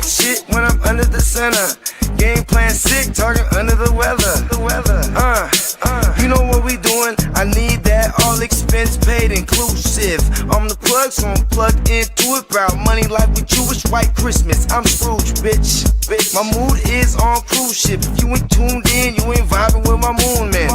shit when I'm under the center. Game plan sick, talking under the weather. You know what we doing? I need that all expense paid inclusive. I'm the plug, so I'm plugged into it. About money like with Jewish white Christmas. I'm Scrooge, bitch. My mood is on cruise ship. If you ain't tuned in, you ain't vibing with my moon man.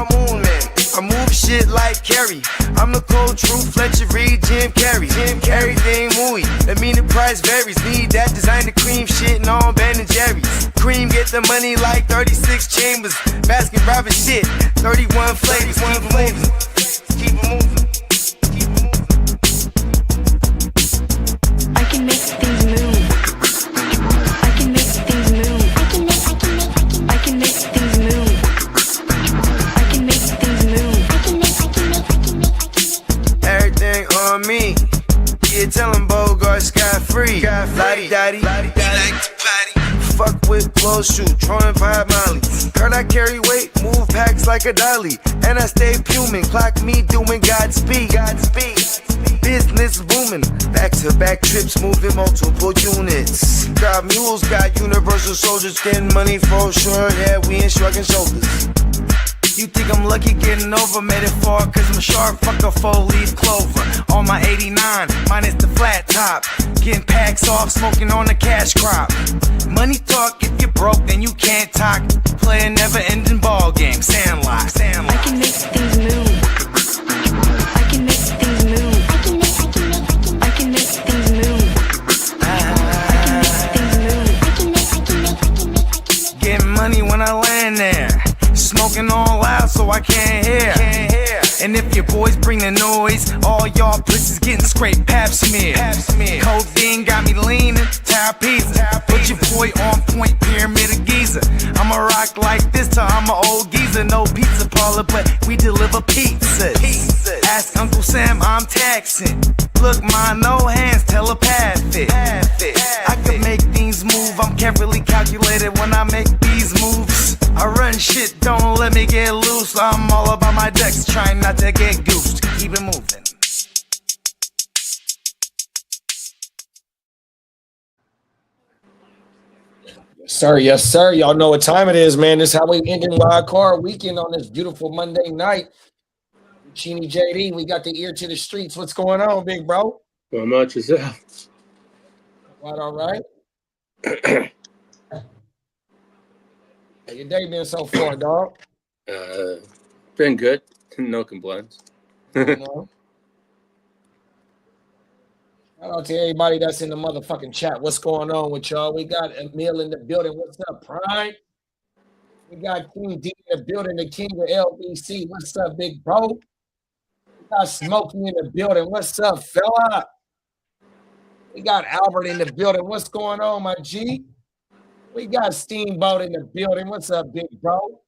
I move shit like Carrie. I'm the cold truth, Fletcher Reed, Jim Carrey. Everything mooey, that mean the price varies. Need that designer cream shit and all Ben and Jerry's. Cream get the money like 36 chambers. Baskin Robbins shit, 31 flavors. Keep it moving. I can make things move. I can make things move. I can make things move. I can make things move. Everything on me. Yeah, tell him Bogart scot-free. Lottie Dottie, he like to potty. Fuck with blow shoot, trolling 5 Molly. Heard I carry weight, move packs like a dolly. And I stay fuming, clock me doing Godspeed. Business booming, back-to-back trips, moving multiple units. Got mules, got universal soldiers, getting money for sure. Yeah, we ain't shrugging shoulders. You think I'm lucky getting over, made it far, cause I'm sharp, fuck a 4-leaf clover. On my 89, minus the flat top. Getting packs off, smoking on the cash crop. Money talk, if you're broke, then you can't talk. Play a never-ending ball game, Sandlot. I can make things move. I can make things move. I can make things move. Getting money when I land there. Smoking all loud so I can't hear. And if your boys bring the noise, all y'all pussies getting scraped pap smear. Codeine got me leaning, pizza. Put your boy on point, pyramid of Giza. I'ma rock like this till I'm an old geezer. No pizza parlor, but we deliver pizzas. Ask Uncle Sam, I'm taxing. Look, ma, no hands, telepathic. I can make things move, I'm carefully calculated when I make these moves. I run shit, don't let me get loose. I'm all about my decks, trying not to get goosed. Keep it moving. Yes, sir. Y'all know what time it is, man. This is how we ending Wildcard Weekend on this beautiful Monday night. Cheney JD, we got the ear to the streets. What's going on, big bro? Not much yourself. All right. How your day been so far, dog? Been good. No complaints. Shout out to everybody that's in the motherfucking chat. What's going on with y'all? We got Emil in the building. What's up, Prime? We got King D in the building, the king of LBC. What's up, big bro? We got Smokey in the building. What's up, fella? We got Albert in the building. What's going on, my G? We got Steamboat in the building. What's up, big bro?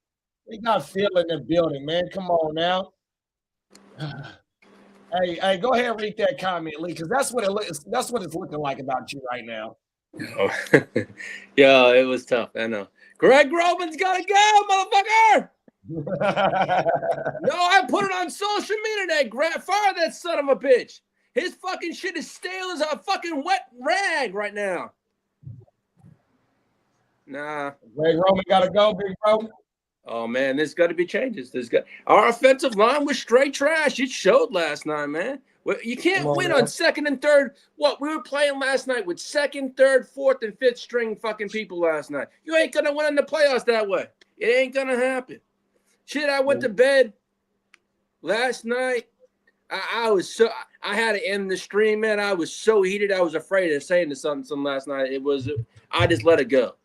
We got Phil in the building, man. Come on now. Hey, go ahead and read that comment, Lee, because that's what it's looking like about you right now. Oh. Yeah, it was tough. I know. Greg Roman's gotta go, motherfucker. No, I put it on social media today. Fire that son of a bitch. His fucking shit is stale as a fucking wet rag right now. Nah. Greg Roman gotta go, big bro. Oh man, there's got to be changes. Our offensive line was straight trash. It showed last night, man. You can't win on second and third. What we were playing last night with second, third, fourth, and fifth string fucking people last night. You ain't gonna win in the playoffs that way. It ain't gonna happen. Shit, I went to bed last night. I had to end the stream, man. I was so heated. I was afraid of saying something last night. I just let it go.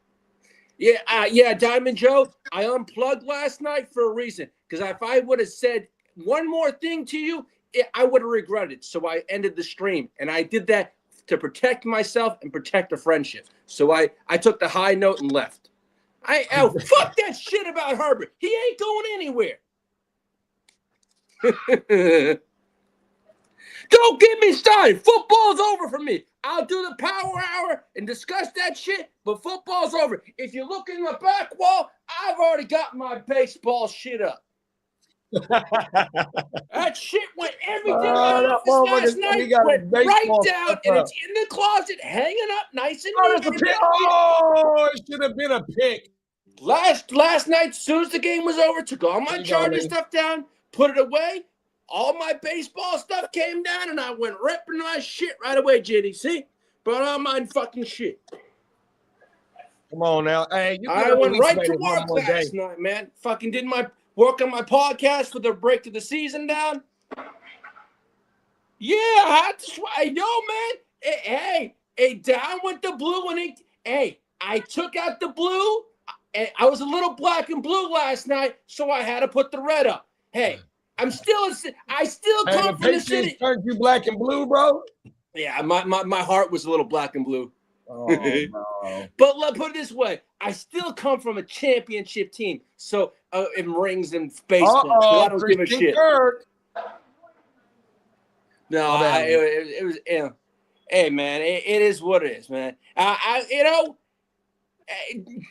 Yeah, Diamond Joe, I unplugged last night for a reason. Because if I would have said one more thing to you, I would have regretted it. So I ended the stream. And I did that to protect myself and protect the friendship. So I took the high note and left. Fuck that shit about Herbert. He ain't going anywhere. Don't get me started. Football's over for me. I'll do the power hour and discuss that shit, but football's over. If you look in the back wall, I've already got my baseball shit up. That shit went everything in my office last night. Went right down, and it's in the closet, hanging up nice and neat. It should have been a pick. Last night, as soon as the game was over, took all my Charger stuff down, put it away. All my baseball stuff came down, and I went ripping my shit right away, JD. See? Brought all my fucking shit. Come on now. Hey, I went right to work last night, man. Fucking did my work on my podcast for the break of the season down. Yeah, I had to. Yo, man. Hey, down with the blue. I took out the blue. I was a little black and blue last night, so I had to put the red up. Hey, I still come from the city. Turned you black and blue, bro? Yeah, my heart was a little black and blue. Oh, no. But let's put it this way. I still come from a championship team. So in rings and baseball. So I don't give a shit. No, it was hey man, it is what it is, man.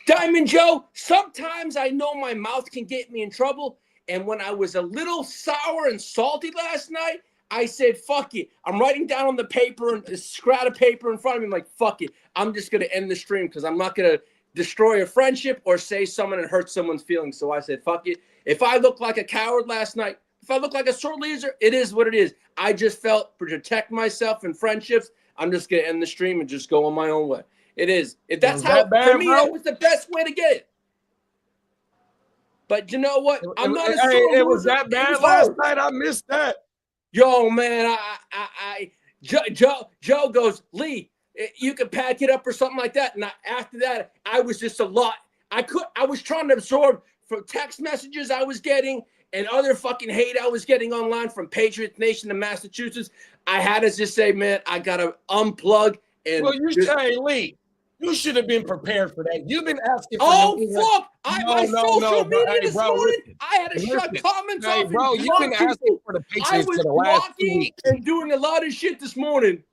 Diamond Joe, sometimes I know my mouth can get me in trouble. And when I was a little sour and salty last night, I said, fuck it. I'm writing down on the paper and a scrap of paper in front of me. I'm like, fuck it. I'm just going to end the stream because I'm not going to destroy a friendship or say someone and hurt someone's feelings. So I said, fuck it. If I look like a coward last night, if I look like a sore loser, it is what it is. I just felt to protect myself and friendships, I'm just going to end the stream and just go on my own way. It is. If that's how, for me, that was the best way to get it. But you know what? I'm not a sore loser. It was that bad last night. I missed that. Yo, man, Joe goes, Lee, you can pack it up or something like that. And after that, I was just a lot. I was trying to absorb from text messages I was getting and other fucking hate I was getting online from Patriot Nation in Massachusetts. I had to just say, man, I got to unplug. And well, you say, Lee, you should have been prepared for that. You've been asking for fuck. My social media this morning, I had to shut comments off. Bro, you've been asking for the Patriots for the last 2 weeks. And doing a lot of shit this morning.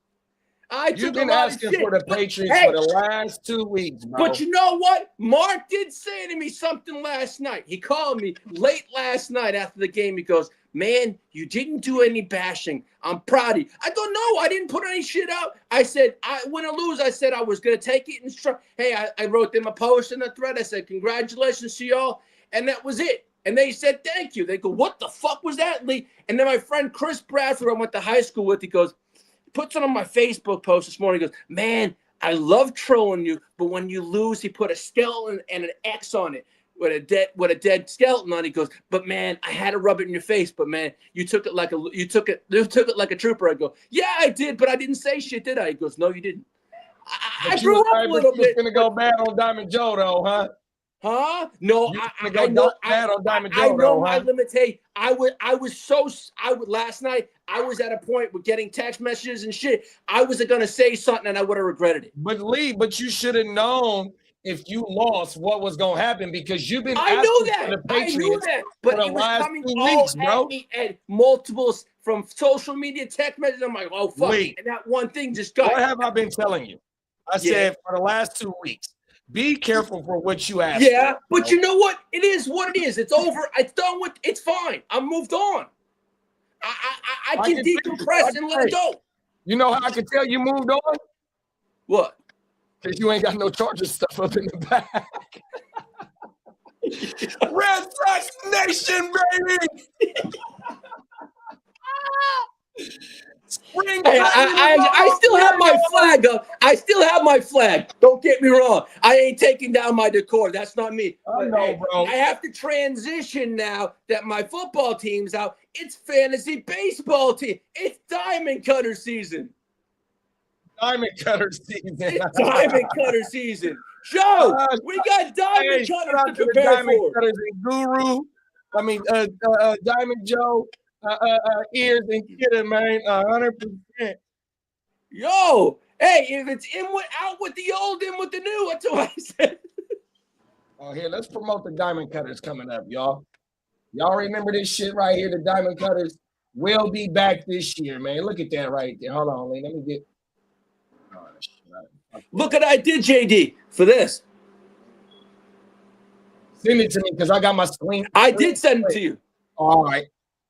You've been asking for the Patriots for the last 2 weeks, bro. But you know what? Mark did say to me something last night. He called me late last night after the game. He goes, man, you didn't do any bashing. I'm proud of you. I go, no, I didn't put any shit out. I said, I win or lose. I said I was going to take it and hey, I wrote them a post in a thread. I said, congratulations to y'all. And that was it. And they said, thank you. They go, what the fuck was that, Lee? And then my friend Chris Bradford, I went to high school with, he goes, puts it on my Facebook post this morning. He goes, man, I love trolling you, but when you lose, he put a skeleton and an X on it with a dead skeleton on it. He goes, but man, I had to rub it in your face, but man, you took it like a trooper. I go, yeah, I did, but I didn't say shit, did I? He goes, no, you didn't. I grew up a little bit. It's gonna go bad on Diamond Joe though, huh? Huh? No, I know my limitation. Last night, I was at a point with getting text messages and shit. I was going to say something and I would have regretted it. But Lee, you should have known if you lost what was going to happen because you've been I knew that. But it was coming all at me and multiples from social media text messages. I'm like, oh, fuck. Lee, and that one thing just got. What have I been telling you? I said for the last 2 weeks. Be careful for what you ask. Yeah, but you know what? It is what it is. It's over. It's done with. It's fine. I'm moved on. I can decompress and let it go. You know how I can tell you moved on? What? Because you ain't got no Chargers stuff up in the back. Red Sox Nation, baby. Hey, I still have my flag up. I still have my flag. Don't get me wrong. I ain't taking down my decor. That's not me. I know, bro. I have to transition now that my football team's out. It's fantasy baseball team. It's diamond cutter season. Diamond cutter season. It's diamond cutter season. Joe, we got diamond cutters to prepare diamond for. Cutters and Guru. Diamond Joe. Ears and Kidder, man, 100%. Yo, hey, if it's out with the old, in with the new, that's what I said. Oh, here, let's promote the Diamond Cutters coming up, y'all. Y'all remember this shit right here? The Diamond Cutters will be back this year, man. Look at that right there. Hold on, Lee. Let me get. Look what I did, JD, for this. Send it to me because I got my screen. I did send it to you. All right.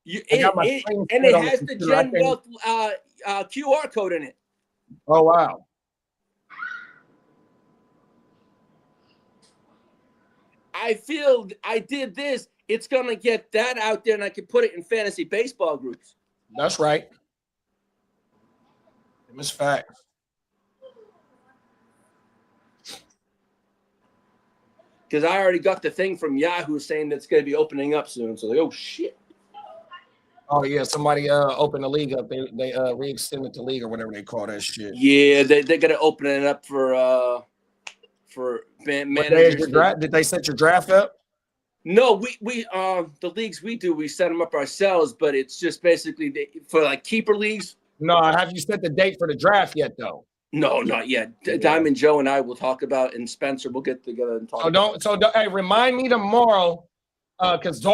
And screen it on the has the computer. I Gen can't- Wealth QR code in it. Oh, wow. I feel I did this. It's going to get that out there, and I can put it in fantasy baseball groups. That's right. It's facts. Because I already got the thing from Yahoo saying that's going to be opening up soon. So, like, oh, shit. Oh, yeah. Somebody opened the league up. They re-extended the league or whatever they call that shit. Yeah, they're going to open it up for managers. Did they set your draft up? No, we the leagues we do, we set them up ourselves, but it's just basically for like keeper leagues. No, have you set the date for the draft yet, though? No, not yet. Diamond Joe and I will talk about, and Spencer will get together and talk. Hey, remind me tomorrow, because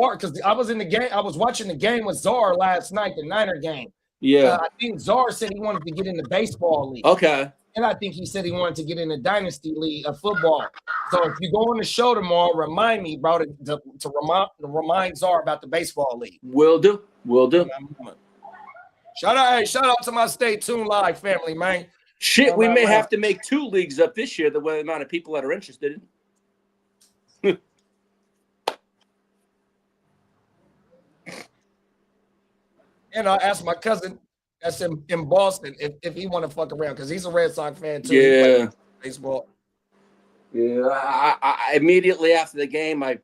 I was in the game. I was watching the game with Czar last night, the Niner game. Yeah, I think Czar said he wanted to get in the baseball league. Okay. And I think he said he wanted to get in the Dynasty league of football. So if you go on the show tomorrow, remind me, bro, to remind Czar about the baseball league. Will do. Shout out to my Stay Tuned Live family, man. Shit, we may have to make 2 leagues up this year, the amount of people that are interested in. And I asked my cousin that's in Boston if he want to fuck around because he's a Red Sox fan too. Yeah. Baseball. Yeah. I immediately after the game, I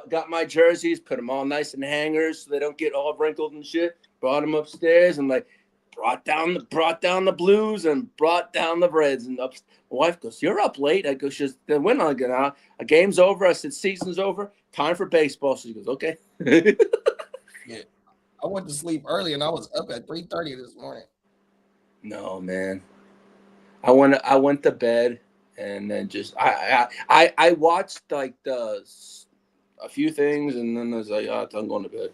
got my jerseys, put them all nice in hangers so they don't get all wrinkled and shit. Brought them upstairs and like brought down the Blues and brought down the Reds. And my wife goes, "You're up late." I go, "She's then when I get out, a game's over." I said, "Season's over. Time for baseball." She goes, "Okay." Yeah. I went to sleep early and I was up at 3:30 this morning. No, man. I went to bed and then just I watched like a few things and then I was like, I'm going to bed.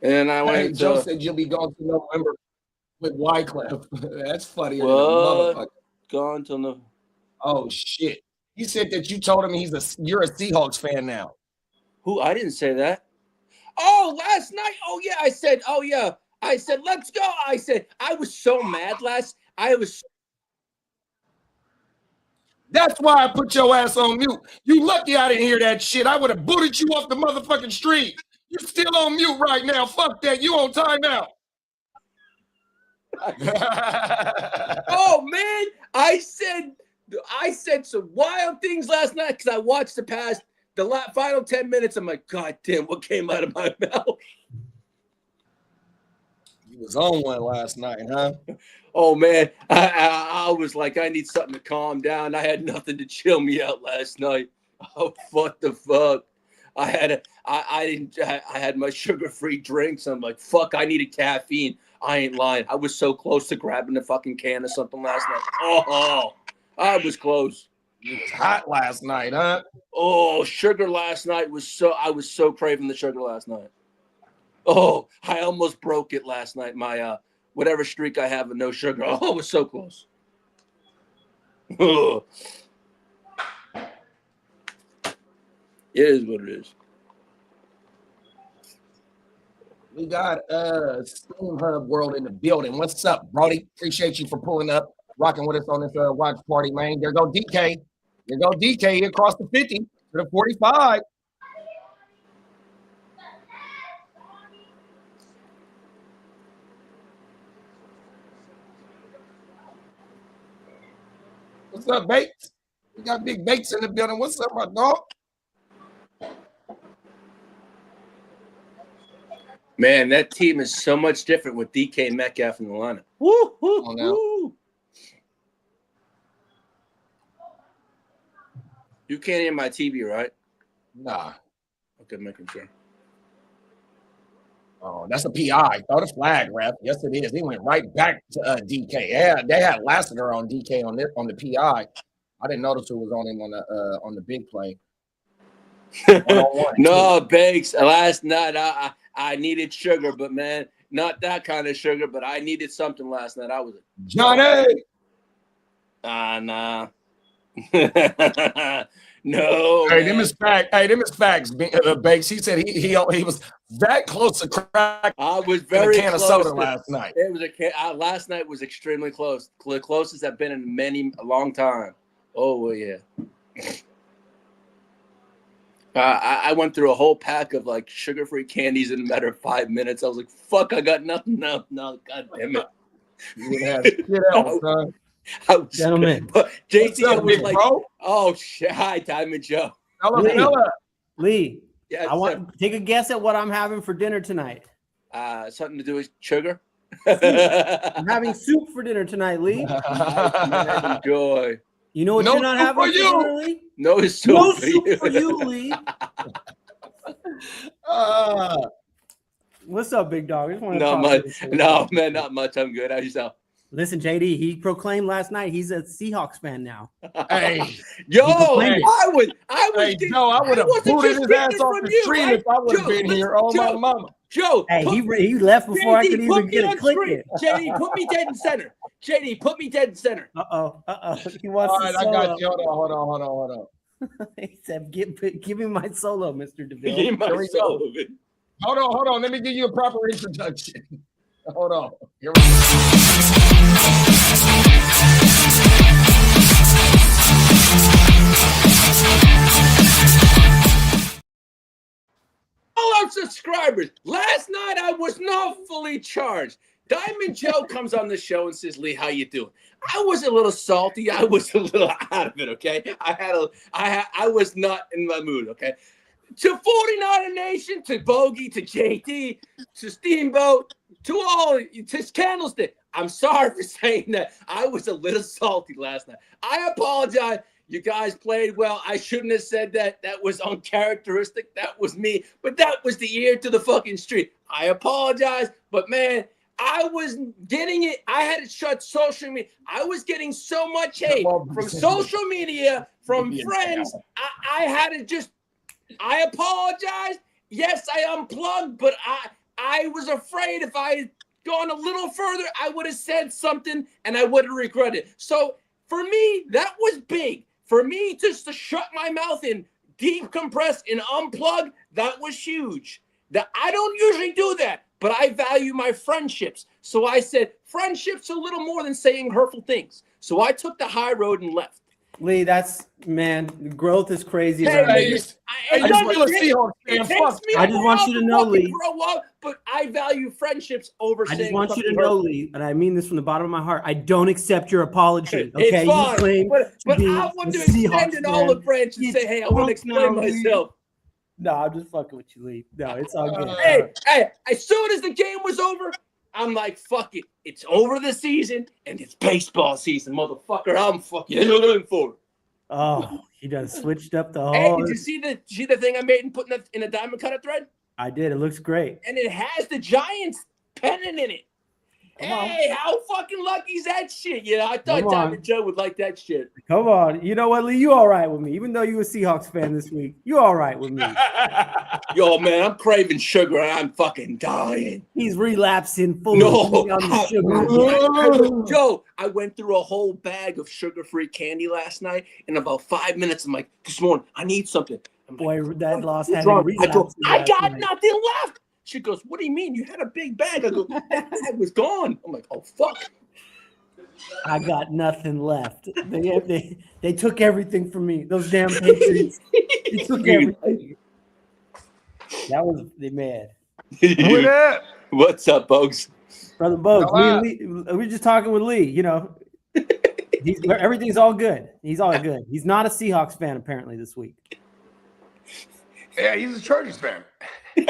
And I went. Joe said you'll be gone to November with Wycliffe. That's funny. What? Gone till November. Oh shit! He said that you told him you're a Seahawks fan now. Who? I didn't say that. Oh, last night. Oh yeah, I said. Oh yeah, I said let's go. I said I was so mad That's why I put your ass on mute. You lucky I didn't hear that shit. I would have booted you off the motherfucking street. You're still on mute right now. Fuck that. You on timeout. Oh man, I said some wild things last night because I watched the final 10 minutes. I'm like, God damn, what came out of my mouth? You was on one last night, huh? Oh man, I was like, I need something to calm down. I had nothing to chill me out last night. Oh, what the fuck? I had my sugar-free drinks. I'm like, fuck, I needed caffeine. I ain't lying. I was so close to grabbing a fucking can of something last night. Oh, I was close. It was hot last night, huh? Oh, sugar last night I was so craving the sugar last night. Oh, I almost broke it last night. My whatever streak I have of no sugar. Oh, it was so close. Oh. It is what it is. We got Steam Hub World in the building. What's up, Brody? Appreciate you for pulling up, rocking with us on this watch party, man. There go DK. There go DK across the 50 to the 45. What's up, Bates? We got Big Bates in the building. What's up, my dog? Man, that team is so much different with DK Metcalf in the lineup. Woo, woo, woo. You can't hear my TV, right? Nah. Okay, making sure. Oh, that's a PI. Throw the flag, ref. Yes, it is. He went right back to DK. Yeah, they had Lassiter on DK on the PI. I didn't notice who was on him on the big play. No, Bakes. Last night I needed sugar, but man, not that kind of sugar. But I needed something last night. I was Johnny. Nah. No, Hey, man. them is facts. Hey, them is facts. Bakes. He said he was that close to crack I was in a very can of close soda to- last night. It was last night was extremely close. The closest I've been in a long time. Oh well, yeah. I went through a whole pack of like sugar-free candies in a matter of 5 minutes. I was like, "Fuck, I got nothing." No, god damn it. You would have shit else, son. I was, Gentlemen. but JT What's up, was big like, bro? "Oh shit, hi, Diamond Joe." Lee, Yeah, I want take a guess at what I'm having for dinner tonight. something to do with sugar. I'm having soup for dinner tonight, Lee. Man, enjoy. You know what No you're not soup having for for you. dinner, Lee? No soup, No for, soup you. for you, Lee. What's up, big dog? I just wanted to Not talk much. to you. No, man, not much. I'm good. How's yourself? Listen, JD, he proclaimed last night he's a Seahawks fan now. Hey, Yo, complained. I was. hey, Joe, I would have wasn't booted just his getting ass it off from the you, street right? if I would have Joe, been here. Oh, my Joe, mama. Joe, Hey, he left before I could JD, even put me get a on click screen. in. JD, put me dead in center. JD, put me dead in center. Uh-oh. He wants All to right, I solo. got you. Hold on. He said, give me my solo, Mr. DeVille. Give my Here we soul go. of it. Hold on. Let me give you a proper introduction. Hold on. Here we go. All our subscribers. Last night I was not fully charged. Diamond Joe comes on the show and says, "Lee, how you doing?" I was a little salty. I was a little out of it. Okay, I was not in my mood. Okay, to 49er Nation, to Bogey, to JT, to Steamboat, to all, to Candlestick. I'm sorry for saying that. I was a little salty last night. I apologize. You guys played well. I shouldn't have said that. That was uncharacteristic. That was me. But that was the ear to the fucking street. I apologize. But, man, I was getting it. I had to shut social media. I was getting so much hate from social media, from friends. I had to just – I apologize. Yes, I unplugged, but I was afraid if I had gone a little further, I would have said something and I would have regretted it. So, for me, that was big. For me, just to shut my mouth and decompress and unplug, that was huge. I don't usually do that, but I value my friendships. So I said, friendships are a little more than saying hurtful things. So I took the high road and left. Lee, man, growth is crazy. Hey, around Hey, here. hey, you still a Seahawks fan? It takes Fuck. me a I just want while you to know, fucking Lee. grow up, but I value friendships over I saying just want you to something know, hurtful. Lee, and I mean this from the bottom of my heart. I don't accept your apology. It's Okay, fine, you claim but to be I want a to extend Seahawks an olive fan. branch and It's say, hey, I want to punk explain now, Lee. myself. No, I'm just fucking with you, Lee. No, it's all good. Hey, as soon as the game was over, I'm like, fuck it. It's over the season, and it's baseball season, motherfucker. I'm fucking in for it. Oh, he done switched up the Hey, whole. did you see the thing I made and put in a diamond cutter thread? I did. It looks great. And it has the Giants pennant in it. Come on. Hey, how fucking lucky is that shit? Yeah, I thought Come on. Diamond Joe would like that shit. Come on. You know what, Lee? You all right with me? Even though you a Seahawks fan this week, you all right with me. Yo, man, I'm craving sugar and I'm fucking dying. He's relapsing fully No. on the sugar. Joe, I went through a whole bag of sugar-free candy last night. In about 5 minutes, I'm like, this morning, I need something. I'm like, Boy, that loss had what's him wrong? I go, relapsing I last got night. nothing left. She goes, what do you mean? You had a big bag. I go, that bag was gone. I'm like, oh, fuck. I got nothing left. They took everything from me. Those damn Patriots. They took everything. That was the man. What up? What's up, folks? Brother Bogues, Hello. we were just talking with Lee. You know, everything's all good. He's all good. He's not a Seahawks fan apparently this week. Yeah, he's a Chargers fan. He's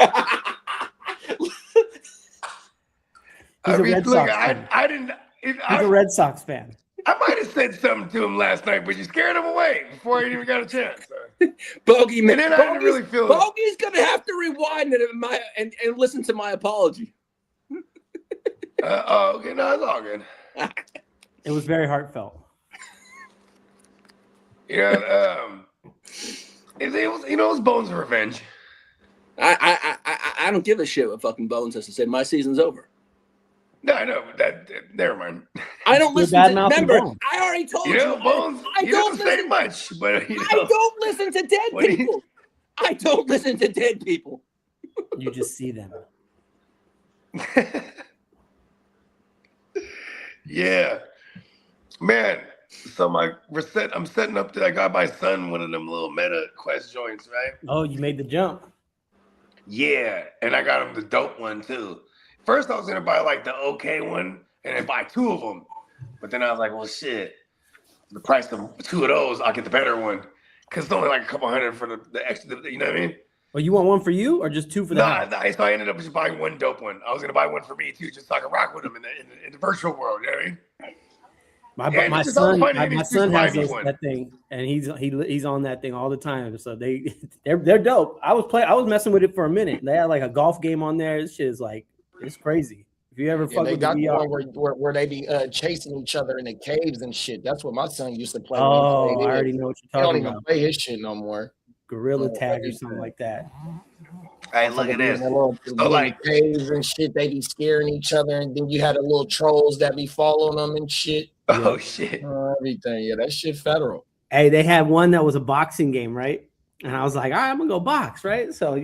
a Red Sox fan. I didn't. He's a Red Sox fan. I might have said something to him last night, but you scared him away before I even got a chance. Bogey, man. And then I didn't really feel it. Bogey's going to have to rewind it and listen to my apology. Okay, no, it's all good. It was very heartfelt. It was Bones' revenge. I don't give a shit what fucking Bones has to say. My season's over. No, I know. Never mind. I don't You're listen to. bad-mouthing Remember, Bones. I already told You you. know, Bones, I he don't doesn't say listen. much, but you know. I don't listen to dead What do you- people. I don't listen to dead people. You just see them. Yeah, man. So I'm setting up. I got my son one of them little Meta Quest joints, right? Oh, you made the jump. Yeah, and I got him the dope one too. First, I was gonna buy like the okay one and then buy 2 of them, but then I was like, well, shit, the price of 2 of those, I'll get the better one because it's only like a couple hundred for the extra. You know what I mean? Oh, you want one for you or just 2 for the house? Nah. So I ended up just buying one dope one. I was gonna buy one for me too, just so I can rock with him in the virtual world. You know what I mean? My it's all son, funny, my it's just son has buy me one. that thing, and he's on that thing all the time. So they're dope. I was messing with it for a minute. They had like a golf game on there. This shit is like, it's crazy. If you ever fuck they with got the the VR, one where they be chasing each other in the caves and shit. That's what my son used to play. oh, when he I played it. already know what He you're don't talking even about. play his shit no more. Gorilla Oh, tag or everything. something like that. Hey, look at this. So like- caves and shit, they be scaring each other, and then you had the little trolls that be following them and shit. Oh shit. Everything, yeah, that shit federal. Hey, they had one that was a boxing game, right? And I was like, all right, I'm gonna go box, right? So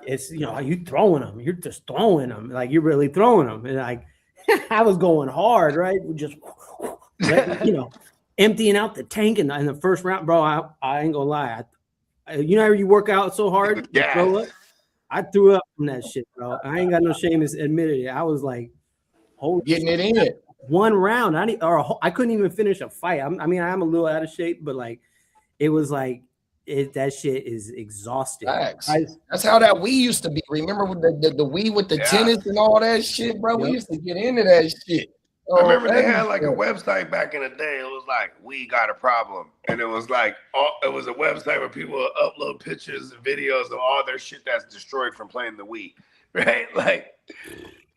it's are you throwing them? You're just throwing them, like you're really throwing them, and like I was going hard, right? Just emptying out the tank in the first round, bro. I ain't gonna lie, you work out so hard, you throw up. I threw up from that shit, bro. I ain't got no shame in admitting it. I was like, Getting it in. One round, I couldn't even finish a fight. I'm a little out of shape, but like, it was like, that shit is exhausting. Facts. That's how that Wii used to be. Remember with the Wii with the tennis and all that shit, bro? Yep. We used to get into that shit. I remember they had like a website back in the day. It was like, we got a problem. And it was like, it was a website where people would upload pictures and videos of all their shit that's destroyed from playing the Wii, right? Like,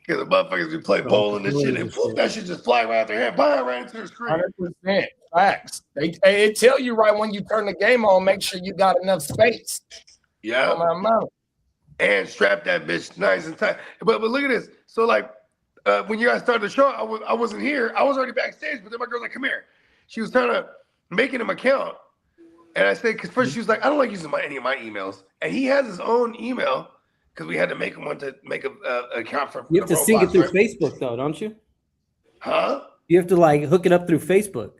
because the motherfuckers be playing bowling and shit, and that shit just fly right out their hand, right into the screen. 100%. Facts. They tell you right when you turn the game on, make sure you got enough space. Yeah. And strap that bitch nice and tight. But look at this. So like, when you guys started the show, I wasn't here. I was already backstage, but then my girl's like, come here. She was trying to make him account. And I said, because first she was like, I don't like using any of my emails. And he has his own email because we had to make him one to make an account for. You have to sync it through Facebook though, don't you? Huh? You have to like hook it up through Facebook.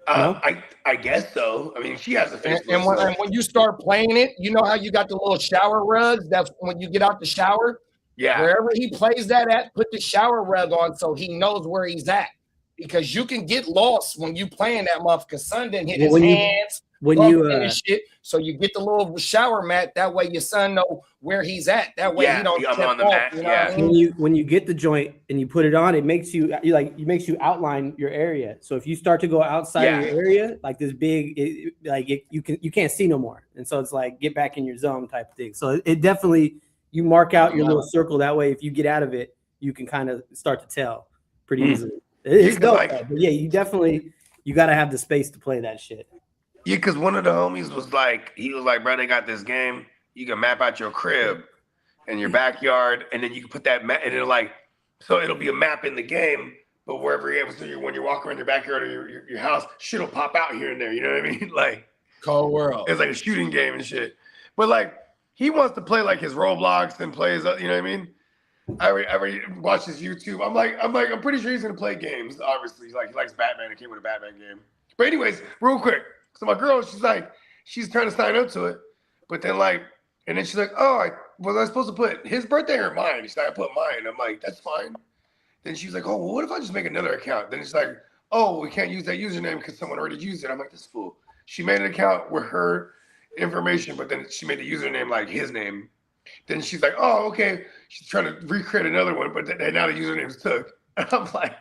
No? I guess so. I mean, she has a Facebook. And when you start playing it, you know how you got the little shower rugs? That's when you get out the shower. Yeah. Wherever he plays that at, put the shower rug on so he knows where he's at. Because you can get lost when you playing that motherfucker. Son didn't hit his hands. Shit. So you get the little shower mat. That way your son know where he's at. That way he don't step on the off, mat. You know what I mean? When you get the joint and you put it on, it makes you outline your area. So if you start to go outside of your area, like this big, you can't see no more. And so it's like get back in your zone type of thing. So it definitely, you mark out your little circle. That way, if you get out of it, you can kind of start to tell pretty easily. It's dope. But yeah, you got to have the space to play that shit. Yeah, because one of the homies was like, bro, they got this game. You can map out your crib and your backyard, and then you can put that map, and it'll be a map in the game, but wherever you're able to, when you walk around your backyard or your house, shit will pop out here and there. You know what I mean? Like, cold world. It's like a shooting game and shit. But like, he wants to play like his Roblox and plays, you know what I mean? I already watched his YouTube. I'm pretty sure he's gonna play games. Obviously, he likes Batman. It came with a Batman game. But anyways, real quick. So my girl, she's trying to sign up to it, but then and then she's like, oh, was I supposed to put his birthday or mine? She's like, I put mine. I'm like, that's fine. Then she's like, oh, well, what if I just make another account? Then it's like, oh, we can't use that username because someone already used it. I'm like, this fool. She made an account with her information, but then she made the username like his name. Then she's like, oh, okay. She's trying to recreate another one, but now the username's took. And I'm like,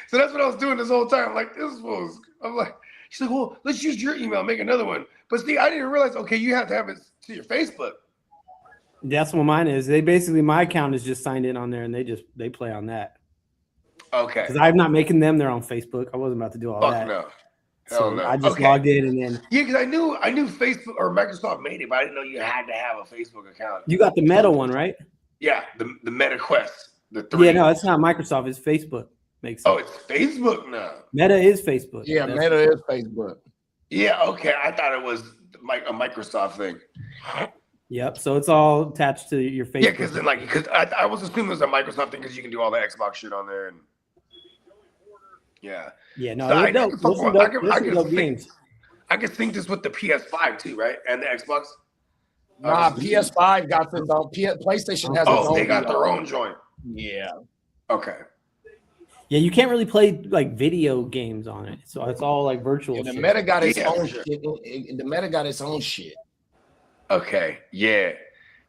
so that's what I was doing this whole time. I'm like, I'm like, she's like, well, let's use your email, make another one. But see, I didn't realize, okay, you have to have it to your Facebook. That's what mine is. My account is just signed in on there, and they play on that. Okay. Because I'm not making them their own Facebook. I wasn't about to do all that. No. Hell no. I just logged in and then. Yeah, because I knew Facebook or Microsoft made it, but I didn't know you had to have a Facebook account. You got the Meta one, right? Yeah, the Meta Quest. The 3. Yeah, no, it's not Microsoft. It's Facebook. Makes sense. Oh, it's Facebook now. Meta is Facebook. Yeah, That's- Meta is Facebook. Yeah, okay. I thought it was a Microsoft thing. Yep. So it's all attached to your Facebook. Yeah, because I was assuming it was a Microsoft thing because you can do all the Xbox shit on there. And yeah. Yeah, no, So they're dope. Those are dope games. I can sync this with the PS5 too, right? And the Xbox. Nah, PS5 got its own. PlayStation has its own. Oh, they got their own joint. Yeah. Okay. Yeah, you can't really play like video games on it, so it's all like virtual. Yeah, the shit. Meta got its Yeah. own shit. The Meta got its own shit. Okay. Yeah.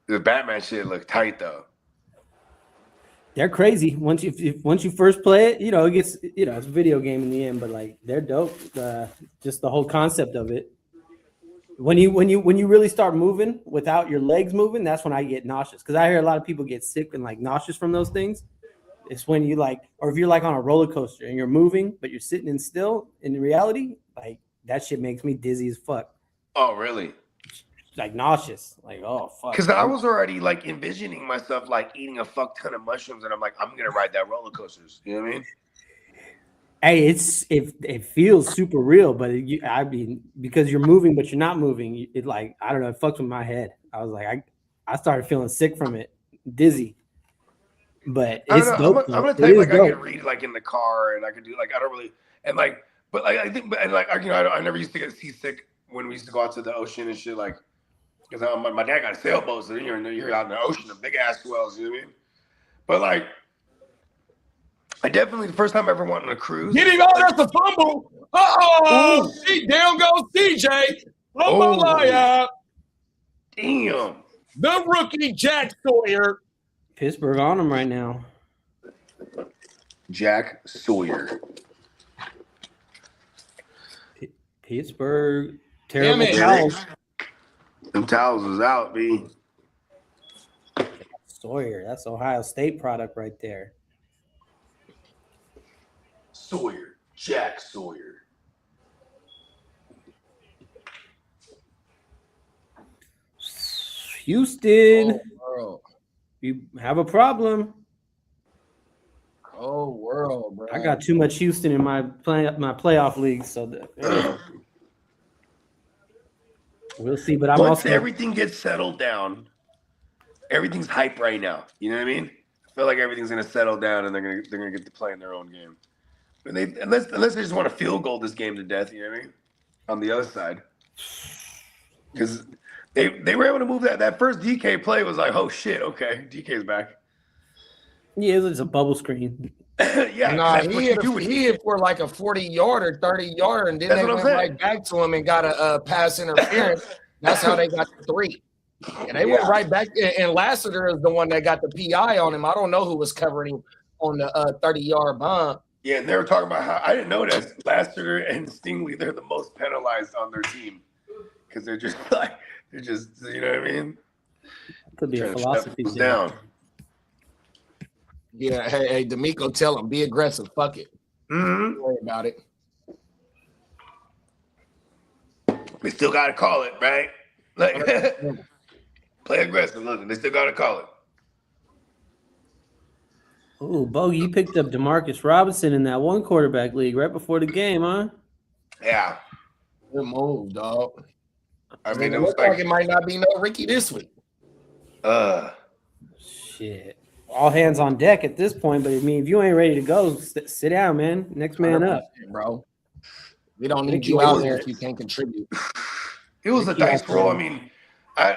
The Batman shit looked tight though. They're crazy. Once you first play it, it gets it's a video game in the end, but like they're dope. Just the whole concept of it. When you really start moving without your legs moving, that's when I get nauseous. Because I hear a lot of people get sick and like nauseous from those things. It's when you or if you're like on a roller coaster and you're moving, but you're sitting in still, in reality, like that shit makes me dizzy as fuck. Oh, really? Like nauseous. Like, oh fuck. Because I was already like envisioning myself like eating a fuck ton of mushrooms, and I'm like, I'm gonna ride that roller coasters. You know what I mean? Hey, it feels super real, but because you're moving but you're not moving, it like I don't know, it fucks with my head. I was like, I started feeling sick from it, dizzy. But it's dope. I'm gonna tell you, like I can read like in the car, and I can do like I don't really and like, but like I think, and like I never used to get seasick when we used to go out to the ocean and shit, like because my dad got a sailboat, so you're out in the ocean, the big ass swells, you know what I mean? But like. I definitely the first time I ever went on a cruise. Get him out, that's a fumble. Down goes CJ. Oh. Damn. The rookie Jack Sawyer. Pittsburgh on them right now. Jack Sawyer. Pittsburgh, terrible Damn it. towels. Them towels was out, B. Sawyer, that's Ohio State product right there. Sawyer. Jack Sawyer. Houston, World. you have a problem. Oh, world, bro. I got too much Houston in my playoff league, so we'll see. But Once everything gets settled down, everything's hype right now. You know what I mean? I feel like everything's gonna settle down, and they're gonna get to play in their own game. And unless they just want to field goal this game to death, you know what I mean? On the other side, because they were able to move that first DK play was like, oh shit, okay, DK's back. Yeah, it's a bubble screen. Yeah, Nah, that's what you do with he hit for like a 40-yarder, 30-yarder, and then That's they what went I'm right saying. back to him and got a pass interference. That's how they got the 3. And they went right back. And Lassiter is the one that got the PI on him. I don't know who was covering him on the 30-yard bomb. Yeah, and they were talking about how I didn't know that Lassiter and Stingley, they're the most penalized on their team because they're just you know what I mean? Could be a Trying to philosophy shut thing. down. Yeah, hey, D'Amico, tell him, be aggressive. Fuck it. Mm-hmm. Don't worry about it. They still got to call it, right? Like, play aggressive. Look, they still got to call it. Oh, Bogey, you picked up Demarcus Robinson in that one quarterback league right before the game, huh? Yeah. Good move, dog. I mean, It it was looks like like, it might not be no Ricky this week. Shit. All hands on deck at this point, but I mean, if you ain't ready to go, sit down, man. Next man up. Bro. We don't need you out there if you can't contribute. it was a dice roll. I mean, I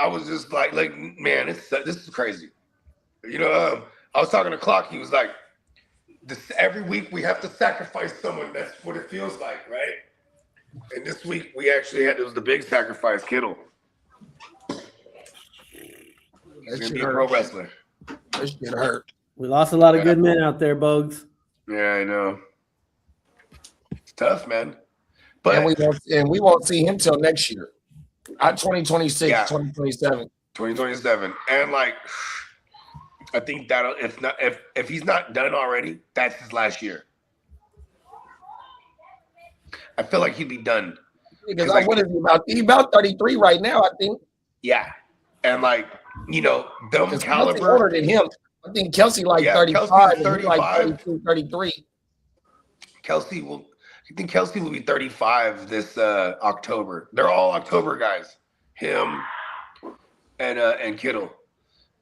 was just like, man, this is crazy. You know, I was talking to Clock. He was like, every week we have to sacrifice someone. That's what it feels like, right? And this week we actually it was the big sacrifice, Kittle. He's going to be a pro wrestler. That shit hurt. We lost a lot of good men out there, Bugs. Yeah, I know. It's tough, man. But And we won't see him till next year. 2026, Yeah. 2027. 2027. And like, I think that'll if he's not done already, that's his last year. I feel like he'd be done. Because what is he about? He's about 33 right now, I think. Yeah. And like, you know, them Because caliber. older than him. I think Kelsey like Yeah, 35 Kelsey's and he like 35. 32, 33. I think Kelsey will be 35 this October. They're all October guys. Him and Kittle.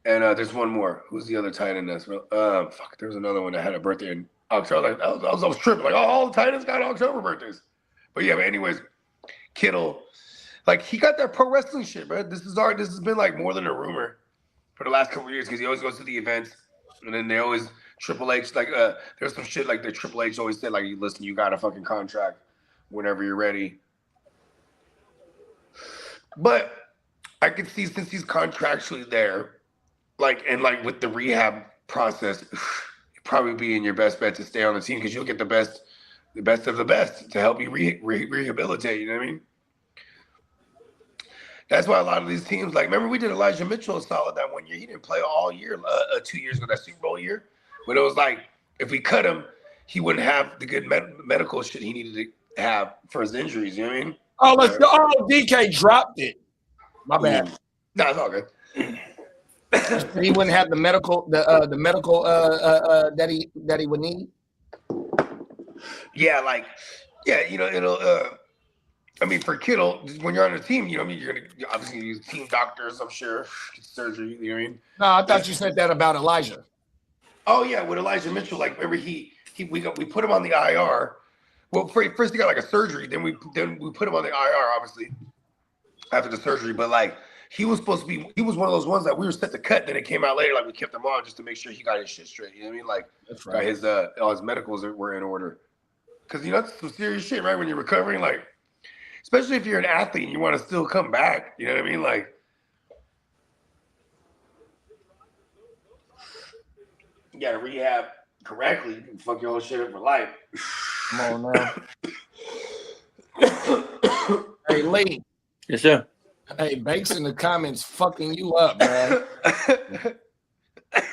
And there's one more. Who's the other tight end that's fuck, there was another one that had a birthday in October. Like, I was tripping. Like, all the tight ends got October birthdays. But yeah, but anyways, Kittle, like he got that pro wrestling shit, bro. This has been like more than a rumor for the last couple of years because he always goes to the events, and then they always Triple H like there's some shit like the Triple H always said like, listen, you got a fucking contract whenever you're ready. But I could see since he's contractually there, like and like with the rehab process, it'd probably be in your best bet to stay on the team because you'll get the best of the best to help you rehabilitate. You know what I mean? That's why a lot of these teams, like, remember we did Elijah Mitchell a solid that 1 year. He didn't play all year, 2 years ago, that Super Bowl year. But it was like, if we cut him, he wouldn't have the good medical shit he needed to have for his injuries. You know what I mean? Oh, let's go. Oh, DK dropped it. My bad. No, it's all good. He wouldn't have the medical that he would need. Yeah, like, yeah, you know, it'll. I mean, for Kittle, when you're on a team, you know, what I mean, you're gonna obviously use team doctors, I'm sure, get surgery. You know what I mean? No, I thought you said that about Elijah. Oh yeah, with Elijah Mitchell, like, remember we put him on the IR. Well, first he got like a surgery, then we put him on the IR, obviously, after the surgery. But like, he was one of those ones that we were set to cut. Then it came out later, like we kept him on just to make sure he got his shit straight. You know what I mean? Like, that's right. His all his medicals were in order. Because you know that's some serious shit, right? When you're recovering, like. Especially if you're an athlete and you want to still come back. You know what I mean? Like, you got to rehab correctly. You can fuck your whole shit up for life. Come on now. Hey, Lee. Yes, sir. Hey, Banks in the comments fucking you up, man.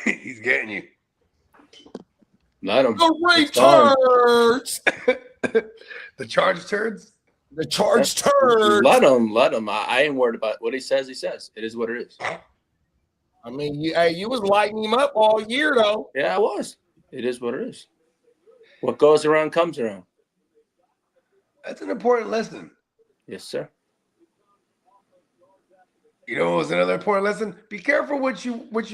He's getting you. Let him. The returns. The charge turds? The charge turd. Let him. I ain't worried about what he says. He says it is what it is. I mean, you was lighting him up all year, though. Yeah, I was. It is what it is. What goes around comes around. That's an important lesson. Yes, sir. You know what was another important lesson? Be careful what you wish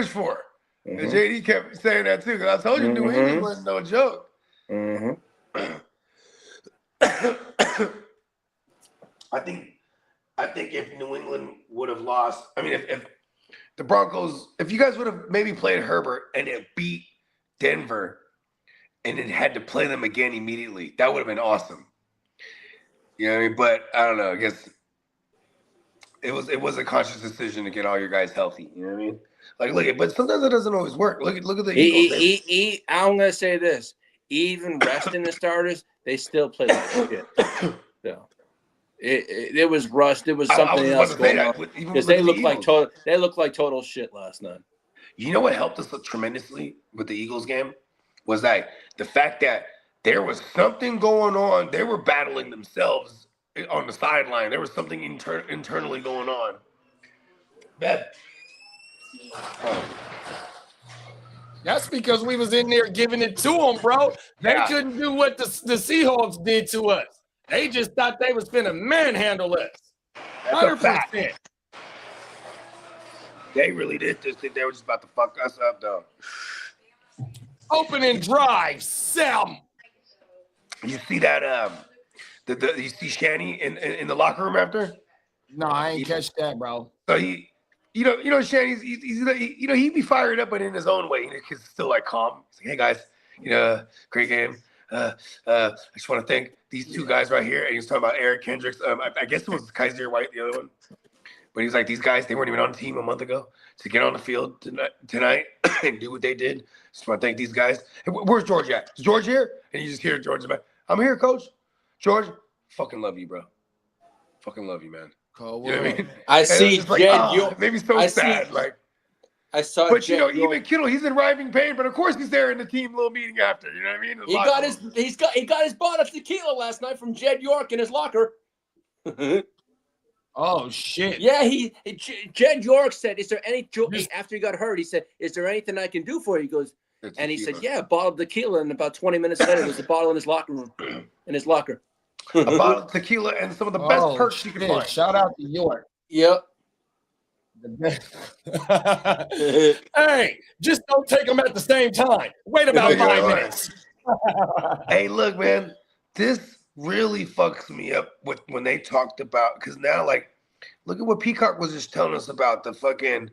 for. Mm-hmm. And JD kept saying that too, because I told you New England wasn't no joke. Mm-hmm. I think if New England would have lost, I mean, if the Broncos, if you guys would have maybe played Herbert and it beat Denver and then had to play them again immediately, that would have been awesome. You know what I mean? But I don't know. I guess it was a conscious decision to get all your guys healthy. You know what I mean? Like, look, but sometimes it doesn't always work. Look at the Eagles. I'm gonna say this: even resting the starters, they still play like shit. So it was rust. It was something else going on because they looked like total shit last night. You know what helped us tremendously with the Eagles game was that the fact that there was something going on. They were battling themselves on the sideline. There was something internally going on. Beth. That's because we was in there giving it to them, bro. They couldn't do what the Seahawks did to us. They just thought they was finna manhandle us. 100%. They really did just think they were just about to fuck us up, though. Opening drive, Sam. You see that? You see Shanny in the locker room after? No, I ain't catch that, bro. So he, Shanny's he'd be fired up, but in his own way. He's still like calm. He's like, hey guys, great game. I just want to thank these two guys right here. And he was talking about Eric Kendricks. I guess it was Kaiser White, the other one. But he's like, these guys, they weren't even on the team a month ago. To get on the field tonight and do what they did. Just want to thank these guys. Hey, where's George at? Is George here? And you just hear George back. I'm here, coach. George, fucking love you, bro. Fucking love you, man. Cool. You know what I mean? I see Jed York. Maybe so sad. I saw but Jed York. Even Kittle, he's in writhing pain, but of course he's there in the team little meeting after. You know what I mean? He got his bottle of tequila last night from Jed York in his locker. Oh shit. Yeah, Jed York said, "Is there any after he got hurt? He said, "Is there anything I can do for you?" He goes, and he said, "Yeah, a bottle of tequila." And about 20 minutes later, there's a bottle in his locker room, in his locker. A bottle of tequila and some of the best perks you can find. Shout out to York. Yep. The best. Hey, just don't take them at the same time. Wait about 5 minutes. Hey, look, man, this really fucks me up with when they talked about, because now, like, look at what Peacock was just telling us about the fucking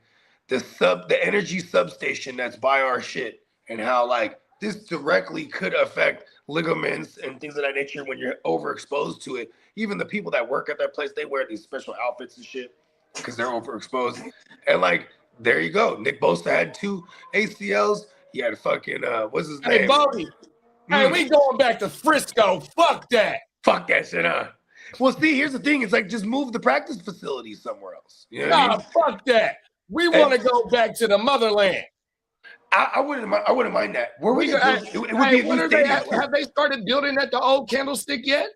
the energy substation that's by our shit, and how like this directly could affect ligaments and things of that nature when you're overexposed to it. Even the people that work at that place, they wear these special outfits and shit because they're overexposed. And like, there you go. Nick Bosa had 2 ACLs. He had fucking what's his name? Hey, Bobby. Hey, we going back to Frisco. Fuck that. Fuck that shit, huh? Well, see, here's the thing. It's like, just move the practice facility somewhere else. You know what I mean? Fuck that. We want to go back to the motherland. I wouldn't mind that. Where we have they started building at the old Candlestick yet?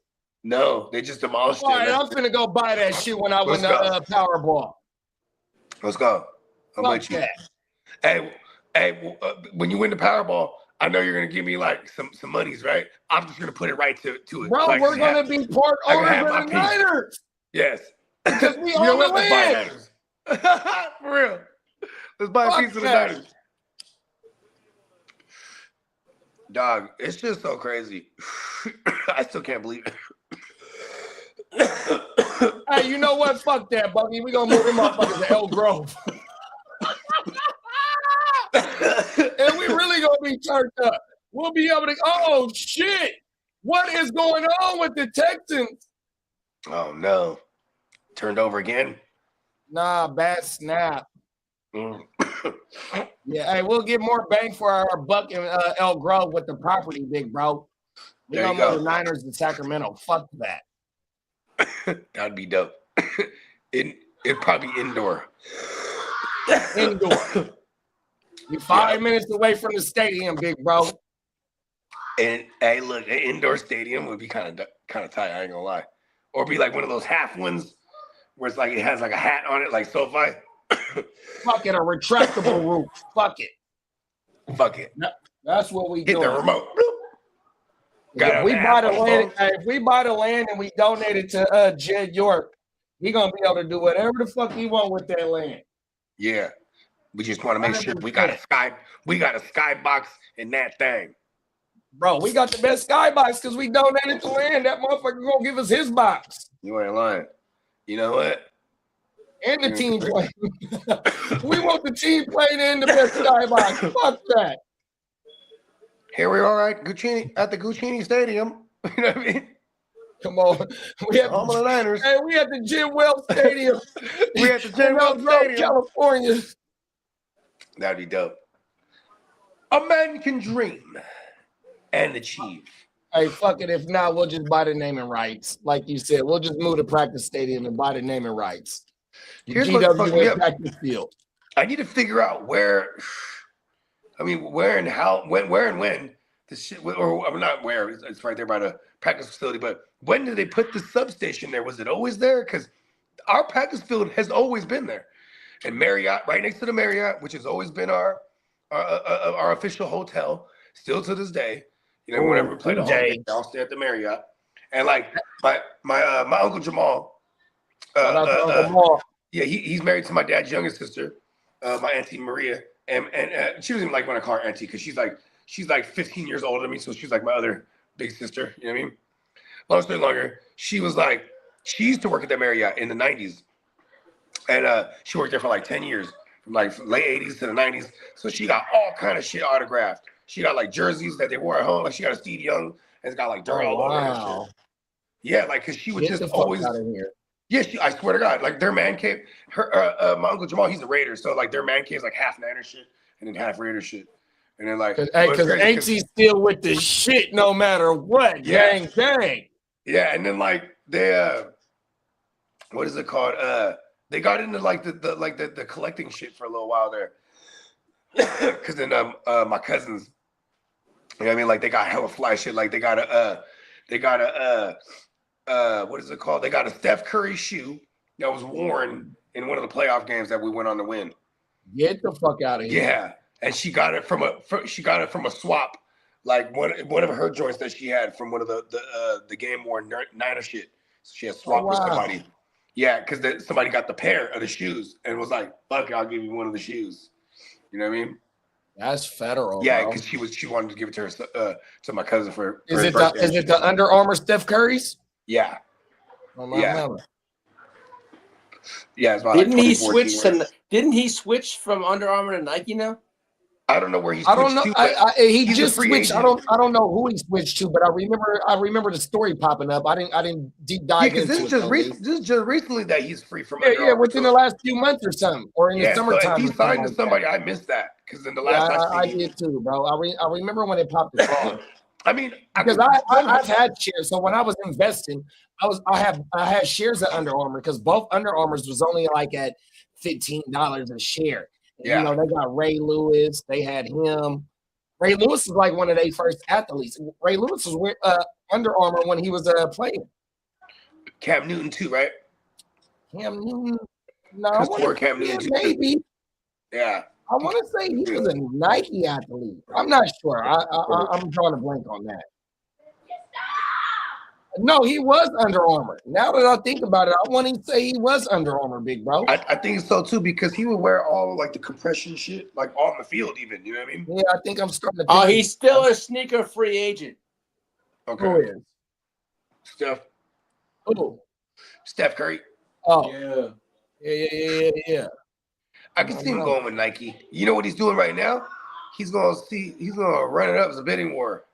No, they just demolished it. All right, I'm finna go buy that shit when I win the Powerball. Let's go. I'm with you. Hey, when you win the Powerball, I know you're gonna give me like some monies, right? I'm just gonna put it right to it. Bro, like, we're gonna be part owners of the Niners. Yes. Because we own the land. For real. Let's buy a piece of the Niners. Dog, it's just so crazy. I still can't believe it. Hey, you know what? Fuck that, Buggy. We gonna move them motherfuckers to Elk Grove. And we really gonna be turned up. We'll be able to. Oh shit! What is going on with the Texans? Oh no! Turned over again? Nah, bad snap. Yeah, hey, we'll get more bang for our buck in Elk Grove with the property, big bro. We gonna move the Niners in Sacramento. Fuck that. That'd be dope. It'd probably be indoor. Indoor. You're 5 minutes away from the stadium, big bro. And hey, look, an indoor stadium would be kind of tight. I ain't gonna lie. Or be like one of those half ones where it's like it has like a hat on it, like SoFi. Fuck it, a retractable roof. Fuck it. Fuck it. That's what we hit do. The remote. If we buy the land and we donate it to Jed York, he gonna be able to do whatever the fuck he want with that land. Yeah. We just want to make sure we got a skybox in that thing. Bro, we got the best skybox because we donated the land. That motherfucker gonna give us his box. You ain't lying. You know what? And the team playing. We want the team playing in the best skybox. Fuck that. Here we are at the Guccini Stadium. You know what I mean? Come on. We had home of the Niners. Hey, we at the Jim Wells Stadium. We at the Jim Wells Stadium, California. That'd be dope. A man can dream and achieve. Hey, fuck it. If not, we'll just buy the naming rights. Like you said, we'll just move to practice stadium and buy the naming rights. Here's what practice field. I need to figure out where and how, where and when the shit, or not where, it's right there by the practice facility, but when did they put the substation there? Was it always there? Because our practice field has always been there. And Marriott, right next to the Marriott, which has always been our official hotel, still to this day. You know, whenever we play the home game, I'll stay at the Marriott. And like my Uncle Jamal, yeah, he's married to my dad's youngest sister, my Auntie Maria, and she doesn't even like when I call her auntie because she's like 15 years older than me, so she's like my other big sister. You know what I mean? Long story longer, she used to work at the Marriott in the 90s, and she worked there for like 10 years, from like late 80s to the 90s. So she got all kind of shit autographed. She got like jerseys that they wore at home. Like she got a Steve Young, and it's got like dirt all over that shit. Yeah, like because she would just always. Yeah, I swear to God, like their man cave. My Uncle Jamal, he's a Raider, so like their man cave is like half Niner shit and then half Raider shit, and then like because Auntie's still with the shit no matter what. Yeah. Gang. Yeah, and then like they what is it called? They got into like the collecting shit for a little while there, because then my cousins, you know what I mean, like they got hella fly shit. Like they got a what is it called? They got a Steph Curry shoe. You that was worn in one of the playoff games that we went on to win. Get the fuck out of here. Yeah, and she got it from a swap, like one of her joints that she had from one of the game worn Niner shit. So she had swapped with somebody. Yeah, because somebody got the pair of the shoes and was like, "Fuck, I'll give you one of the shoes." You know what I mean? That's federal. Yeah, because she wanted to give it to her to my cousin for. Is it the Under Armour Steph Curry's? Yeah. Mama. Yeah, it's about Didn't he switch from Under Armour to Nike now? I don't know where he switched I don't know. to. He just switched. Agent. I don't know who he switched to, but I remember the story popping up. I didn't deep dive into this it. This is just recently that he's free from. Yeah, within the last few months or something, or in the summertime. So if he signed to somebody, I missed that because in the last I did too, bro. I remember when it popped the I mean, because I've had shares. So when I was investing, I had shares at Under Armour because both Under Armours was only like at $15 a share. Yeah. You know, they got Ray Lewis. They had him. Ray Lewis is like one of their first athletes. Ray Lewis was with Under Armour when he was playing. Cam Newton too, right? Cam Newton. No, Cam Newton too. Maybe. Yeah. I want to say he was a Nike athlete. I'm not sure. I'm drawing a blank on that. No, he was Under Armour. Now that I think about it, I want to say he was Under Armour, big bro. I think so too because he would wear all like the compression shit, like on the field, even. You know what I mean? Yeah, I think I'm starting to. Oh, he's still a sneaker free agent. Okay. Who is? Steph. Who? Steph Curry. Oh. Yeah. I can see him going with Nike. You know what he's doing right now? He's gonna run it up as a bidding war.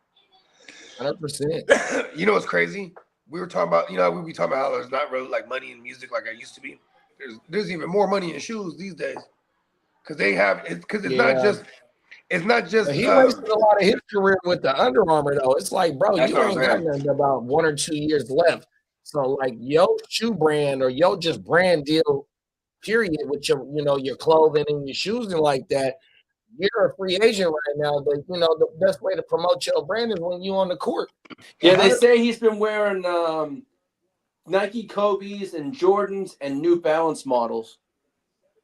100%. You know what's crazy? We were talking about, we be talking about how there's not really like money in music like I used to be. There's even more money in shoes these days. Because it's not just he wasted a lot of his career with the Under Armour though. It's like, bro, you ain't got nothing about 1 or 2 years left. So like your shoe brand or your just brand deal, period, with your your clothing and your shoes and like that. You're a free agent right now, but the best way to promote your brand is when you on the court. Yeah, they say he's been wearing Nike Kobe's and Jordans and New Balance models.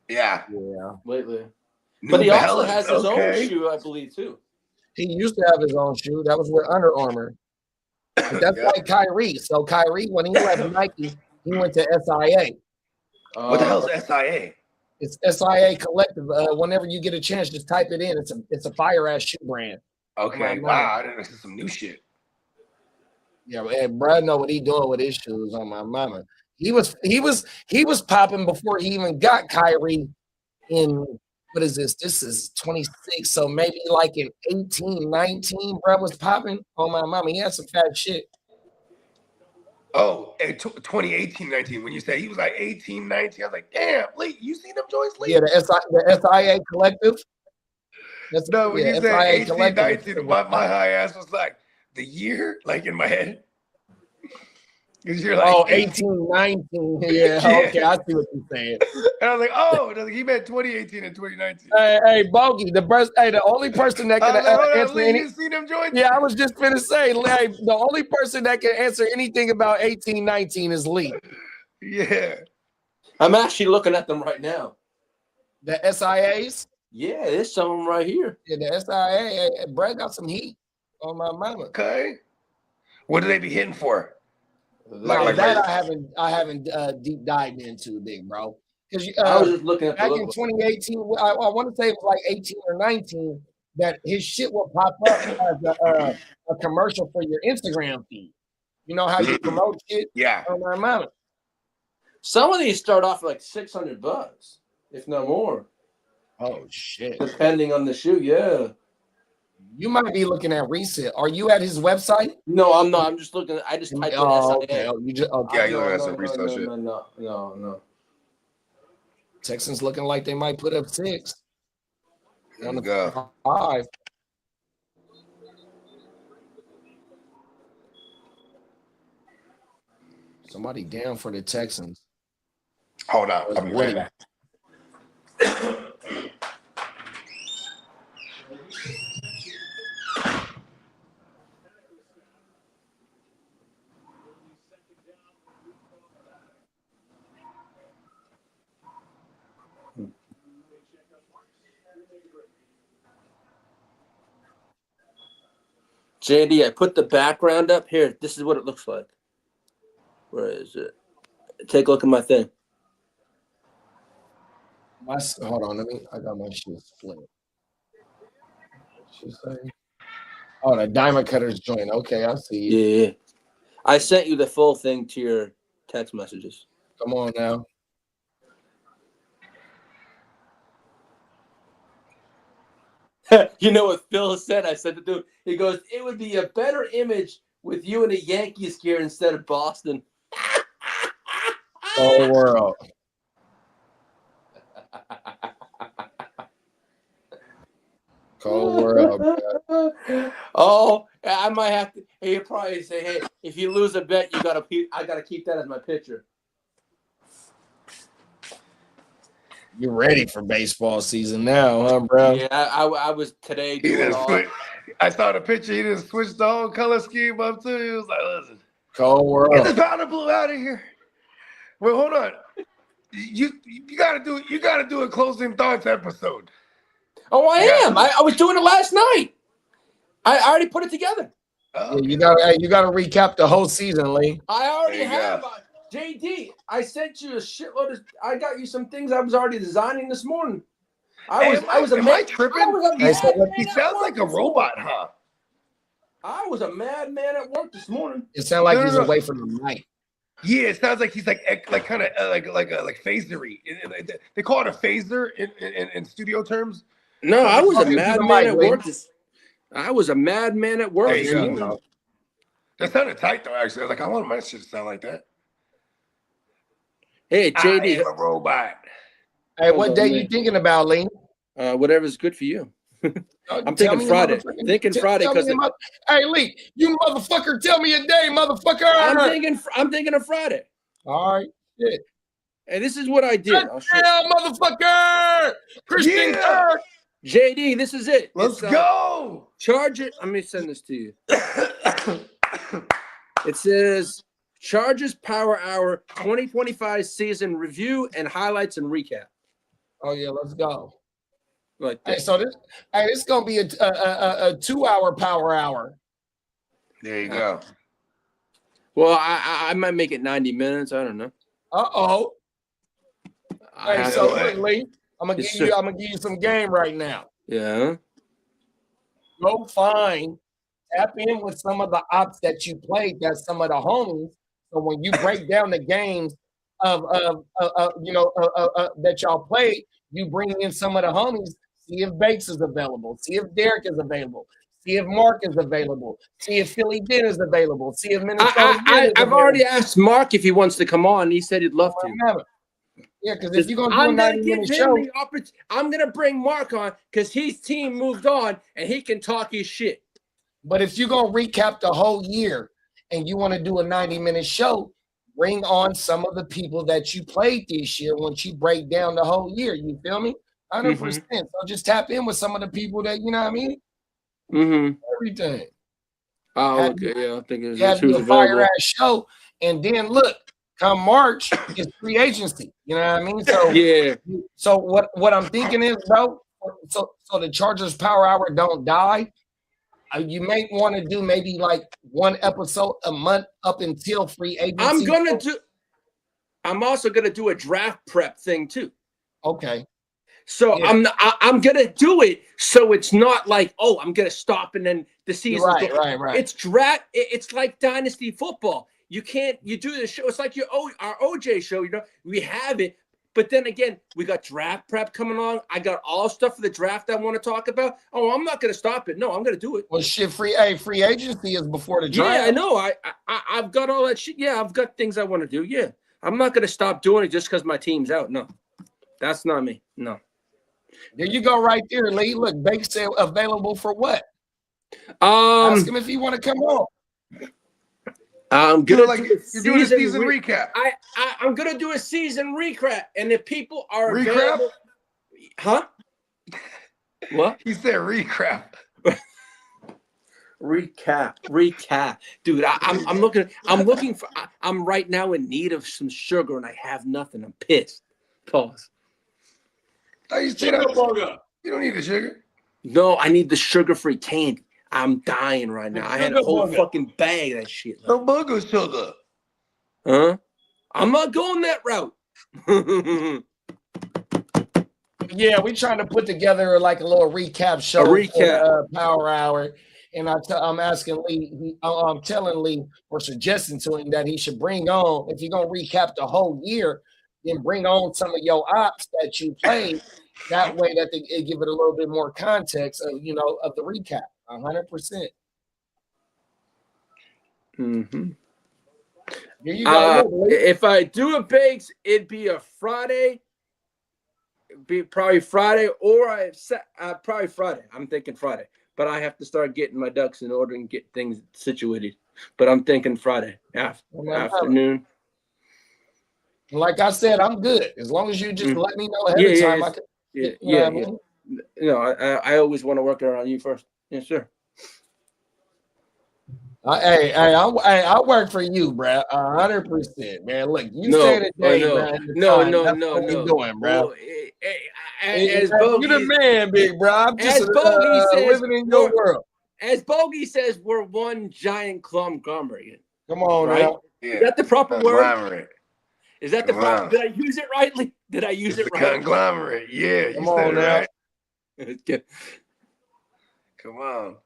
Yeah. Lately. But he also has his own shoe, I believe, too. He used to have his own shoe. That was with Under Armour. That's like Kyrie. So Kyrie, when he left Nike, he went to SIA. What the hell is SIA? It's SIA Collective. Whenever you get a chance, just type it in. It's a fire ass shoe brand. Okay, wow, I didn't know some new shit. Yeah, and Brad know what he doing with his shoes on my mama. He was popping before he even got Kyrie in. What is this? This is 26, so maybe like in 18, 19, Brad was popping on my mama. He had some fat shit. Oh, in 2018, 19, when you say he was like 18, 19, I was like, damn, Lee, you seen them joints, Lee? Yeah, the SIA Collective. No, when you say 18, 19, my high ass was like, the year, like in my head. Because you're like, 18, 19. Yeah, okay, I see what you're saying. And I was like, oh, he meant 2018 and 2019. Hey, Bogey, the only person that can answer you see them joints? Yeah, I was just finna say, the only person that can answer anything about 18, 19 is Lee. Yeah. I'm actually looking at them right now. The SIAs? Yeah, there's some of them right here. Yeah, the SIA. Brad got some heat on my mama. Okay. What do they be hitting for? I haven't deep dived into, big bro. Because I was just looking at back in 2018. I want to say it was like 18 or 19 that his shit will pop up as a commercial for your Instagram feed. You know how you promote shit? Yeah. On my mama. Some of these start off like $600, if not more. Oh shit! Depending on the shoe, yeah. You might be looking at resale. Are you at his website? No, I'm not. I'm just looking. I just typed in SIA. Okay. Oh, you just okay. Yeah, you looking at some resale shit. No. Texans looking like they might put up 6. There we go. 5. Somebody down for the Texans. Hold on. I'm waiting. JD, I put the background up here. This is what it looks like. Where is it? Take a look at my thing. Hold on, I got my shit split. Oh, the diamond cutters joint. Okay, I see you. Yeah. I sent you the full thing to your text messages. Come on now. You know what Phil said? I said to dude, he goes, it would be a better image with you in a Yankees gear instead of Boston. Whole world. Cold world, bro. Oh, I might have to. He'll probably say, "Hey, if you lose a bet, I gotta keep that as my picture." You ready for baseball season now, huh, bro? Yeah, I was today doing all. I saw the picture. He didn't switch the whole color scheme up too. He was like, "Listen, Cold world. get the powder blue out of here." Well, hold on. You gotta do a closing thoughts episode. Oh, I am. I was doing it last night. I already put it together. Yeah, you gotta recap the whole season, Lee. I already There you have. go. JD, I sent you a shitload of. I got you some things I was already designing this morning. I was Am I tripping? He sounds like a robot, huh? I was a madman at work this morning. It sounds like No, he's no. away from the mic. Yeah, it sounds like he's like kind of like phasery. They call it a phaser in studio terms. No, I was a Talking to the madman mic, at Lee. work. I was a madman at work There this you go. morning. That sounded tight though. Actually, I was like, I want my shit to sound like that. Hey, I JD, am a robot. Hey, what day you thinking about, Lee? whatever's good for you. I'm Tell thinking me, Friday. motherfucking- Thinking Friday tell me because hey, Lee, you motherfucker, tell me a day, motherfucker. I'm thinking of Friday. All right, shit. And this is what I did. I'll show you. Yeah, motherfucker. Christian Yeah. Kirk. JD, this is it. Let's It's, go. Charger. Let me send this to you. It says Chargers Power Hour 2025 season review and highlights and recap. Oh yeah, let's go. Like Hey, this. so this is gonna be a 2-hour power hour. There you go. Well, I might make it 90 minutes. I don't know. Uh-oh. I Hey, have- so look, Lee, I'm gonna Yes, give you sir. I'm gonna give you some game right now. yeah. Go find, tap in with some of the ops that you played, that's some of the homies. So when you break down the games that y'all played, you bring in some of the homies, see if Bates is available, see if Derek is available, see if Mark is available, see if Philly Den is available, see if Minnesota Den is I've already asked Mark if he wants to come on. He said he'd love to. available. Yeah, because if you're gonna do a I'm gonna give 90-minute him show, the opportunity. I'm gonna bring Mark on because his team moved on and he can talk his shit. but if you're gonna recap the whole year and you want to do a 90-minute show, bring on some of the people that you played this year once you break down the whole year. You feel me? 100%. So just tap in with some of the people that, you know what I mean? Mm-hmm. Everything. Oh, Have okay. Yeah, I think it You have was who's a fire available. ass show. And then look, come March is free agency. You know what I mean? So Yeah. So what I'm thinking is, though, so the Chargers Power Hour don't die. You may want to do maybe like one episode a month up until free agency. I'm also gonna do a draft prep thing too. Okay. So Yeah. I'm gonna do it so it's not like, oh, I'm gonna stop and then the season. Right. It's draft. It's like Dynasty football. You do the show. It's like our OJ show. You know, we have it, but then again, we got draft prep coming on. I got all stuff for the draft I want to talk about. Oh, I'm not gonna stop it. No, I'm gonna do it. Well, shit, free agency is before the draft. Yeah, I know. I've got all that shit. Yeah, I've got things I want to do. Yeah, I'm not gonna stop doing it just because my team's out. No, that's not me. No. There you go, right there, Lee. Look, Baker said available for what? I'm Ask him if he want to come on. gonna You're doing a season recap. I'm gonna do a season recap, and if people are Recap? available, huh? What? He said recap. Recap, dude. I'm looking for. I'm right now in need of some sugar, and I have nothing. I'm pissed. Pause. Oh, you don't need the sugar. No, I need the sugar-free candy. I'm dying right now. I had a Sugar whole booger. fucking bag of that shit. The booger sugar. Huh? I'm not going that route. Yeah, we trying to put together like a little recap show for the Power Hour, and I'm asking Lee. I'm telling Lee or suggesting to him that he should bring on, if you're gonna recap the whole year, then bring on some of your ops that you played. That way, that they give it a little bit more context of of the recap. 100%. Mm-hmm. Here you go. If I do a bakes, it'd be a Friday. It'd be probably Friday, or probably Friday. I'm thinking Friday, but I have to start getting my ducks in order and get things situated. But I'm thinking Friday afternoon. Like I said, I'm good as long as you just let me know ahead of time. Yeah. No, I always want to work around you first. Yes, sir. I work for you, bro. 100%, man. Look, you say the day, man. No. Doing, bro. As Bogey, you're the man, big bro. I'm just living in your world. As Bogey says, we're one giant conglomerate. Come on, right? Now. Yeah. Is that the proper word? Conglomerate. Is that the proper? Did I use it rightly? Did I use it right? Conglomerate. Yeah, you said it right. Come on.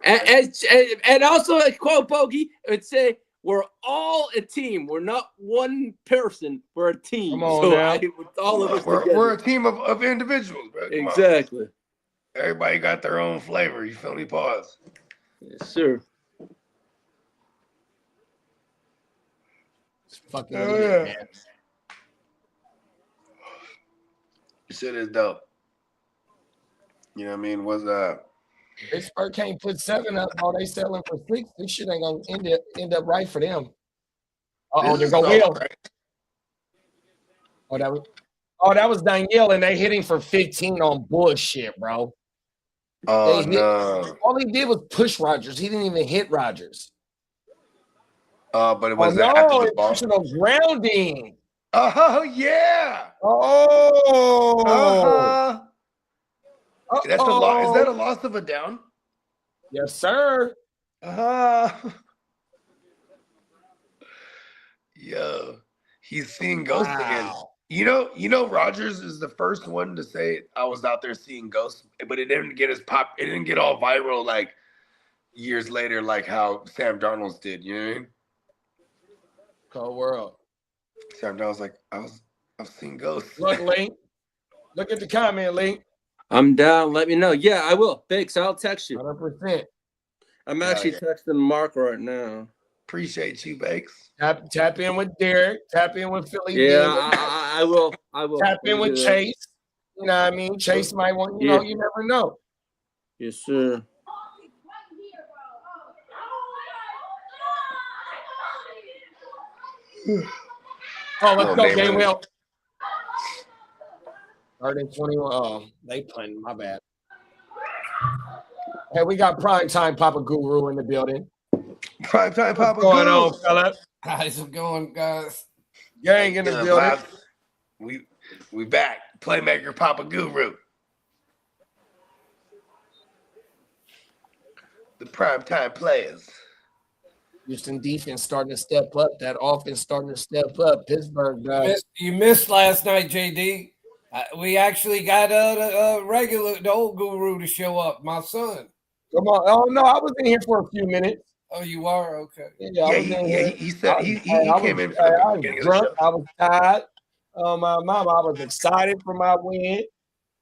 And also a quote, Bogey, would say, we're all a team. We're not one person. We're a team. Come on, now. All of us we're a team of individuals, bro. Come exactly. On. Everybody got their own flavor. You feel me? Pause. Yes, sir. It's fucking man. Shit is dope. You know what I mean? Pittsburgh can't put 7 up while they selling for 6. This shit ain't gonna end up right for them. There go Will. That was Danielle, and they hit him for 15 on bullshit, bro. No. All he did was push Rodgers. He didn't even hit Rodgers. But it was after the ball. Grounding. Oh yeah. Oh. That's a loss. Is that a loss of a down? Yes, sir. Yo, he's seeing ghosts again. You know, Rodgers is the first one to say I was out there seeing ghosts, but it didn't get It didn't get all viral like years later, like how Sam Darnold's did. You know what I mean? Cold world. Sam Darnold's like, I've seen ghosts. Look, Link. Look at the comment, Link. I'm down. Let me know. Yeah, I will. Thanks. I'll text you. 100%. I'm actually texting Mark right now. Appreciate you, Bakes. Tap in with Derek. Tap in with Philly. Yeah, I will. Tap in with Chase. You know what I mean? Chase might want, you never know. Yes, sir. Let's go, game well. 21. Oh, they playing. My bad. Hey, we got prime time Papa Guru in the building. Prime time Papa Guru. What's going on, fella? How's it going, guys? Gang in the building. We back. Playmaker Papa Guru. The prime time players. Houston defense starting to step up. That offense starting to step up. Pittsburgh, guys. You missed last night, JD. We actually got the old Guru to show up. My son. Come on. Oh no, I was in here for a few minutes. Oh, you are? Okay. He said he came in. I was drunk. I was tired. My mom, I was excited for my win.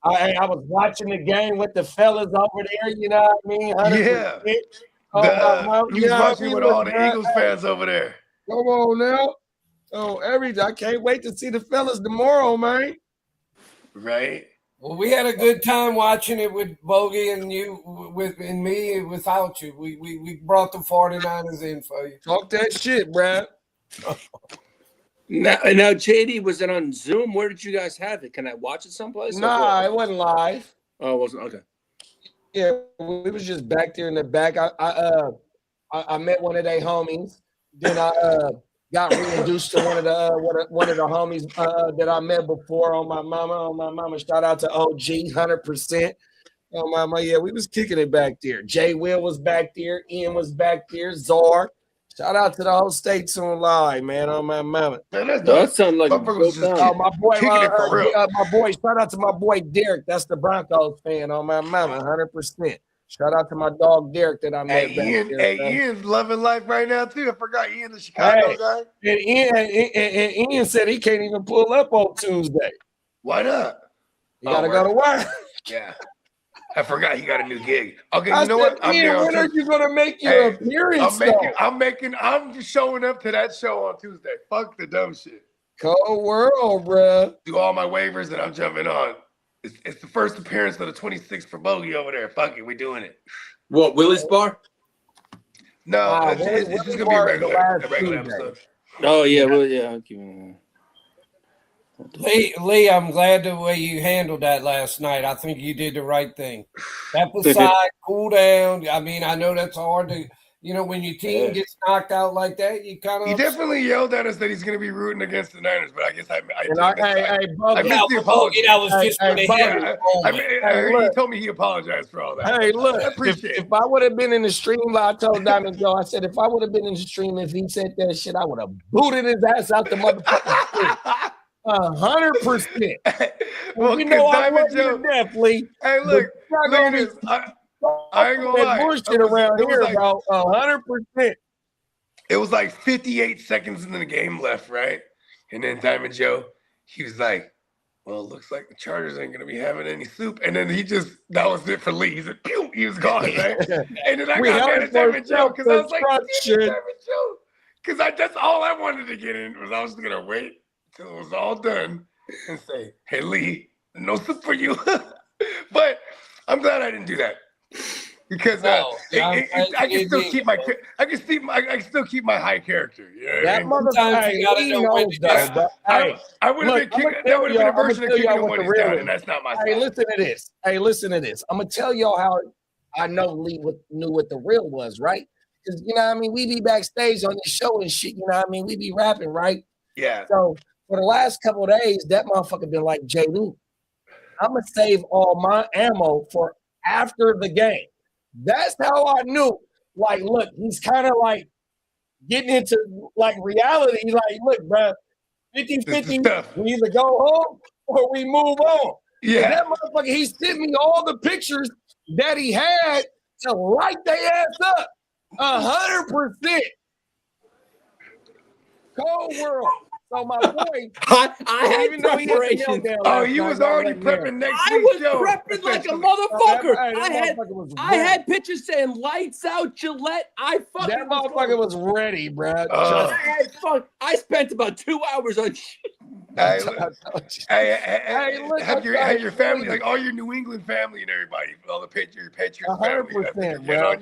I was watching the game with the fellas over there. You know what I mean? 100%. Yeah. He was watching with all the Eagles fans over there. Come on now. I can't wait to see the fellas tomorrow, man. Right. Well, we had a good time watching it with Bogey and you, and me, and without you. We brought the 49ers in for you. Talk that shit, Brad. Now, JD, was it on Zoom? Where did you guys have it? Can I watch it someplace? Nah, it wasn't live. Oh, it wasn't? Okay. Yeah, we was just back there in the back. I met one of their homies. Then I got reintroduced to one of the homies that I met before on my mama. Shout out to OG, 100%. Oh my, yeah, we was kicking it back there. Jay Will was back there. Ian was back there. Czar. Shout out to the whole Stay Tuned Live, man. On my mama. Man, that's That dope. sounds like a Motherfucker was good just time. Oh, my boy, kicking it for real. my boy. Shout out to my boy Derek. That's the Broncos fan. On my mama, 100%. Shout out to my dog Derek that I met Hey, back Ian, there. Ian's loving life right now too. I forgot Ian, the Chicago guy. And Ian said he can't even pull up on Tuesday. Why not? You gotta go to work. Yeah. I forgot he got a new gig. Okay, I you know said, what? I'm Ian, there on when are Tuesday. you gonna make your appearance? I'm just showing up to that show on Tuesday. Fuck the dumb shit. Cold world, bruh. Do all my waivers and I'm jumping on. It's the first appearance of the 26th for Bogey over there. Fuck it, we doing it. What, Willie's Bar? No, it's just gonna be a regular episode. Oh, yeah. Well, yeah. I'll give you Lee, I'm glad the way you handled that last night. I think you did the right thing. Step aside, cool down. I mean, I know that's hard to, when your team gets knocked out like that, you kind of. He definitely yelled at us that he's going to be rooting against the Niners, but I guess I missed the apology. That was just for the he told me he apologized for all that. Hey, look, I appreciate it. if I would have been in the stream, I told Diamond Joe, I said, if I would have been in the stream, if he said that shit, I would have booted his ass out the motherfucking stream. 100%. Well, you know I love Joe, you definitely. Hey, look at this. I ain't gonna lie. Bullshit around here, bro. 100%. It was like 58 seconds in the game left, right? And then Diamond Joe, he was like, well, it looks like the Chargers ain't gonna be having any soup. And then that was it for Lee. He said, pew, he was gone, right? And then I got mad at Diamond Joe because I was like, Diamond Joe. Because that's all I wanted to get in was I was gonna wait till it was all done and say, hey Lee, no soup for you. But I'm glad I didn't do that. Because I can still keep my high character. You know that motherfucker. I would have been kicked. That would have been a version of kicking the one down, and that's not my style. Hey, listen to this. I'm gonna tell y'all how I know Lee knew what the real was, right? Because we be backstage on this show and shit. We be rapping, right? Yeah. So for the last couple of days, that motherfucker been like, Jay Lou, I'm gonna save all my ammo for after the game. That's how I knew. Like, look, he's kind of like getting into like reality. Like, look, bro, 50-50. We either go home or we move on. Yeah. And that motherfucker, he sent me all the pictures that he had to light their ass up. 100%. Cold world. So my boy, I had preparation. Oh, you was already prepping next week's show. I was prepping like a motherfucker. I had pictures saying "Lights Out Gillette." That motherfucker was ready, bro. I had fun. I spent about 2 hours on shit. Hey, have your family, like all your New England family and everybody, all the Patriots 100%, bro.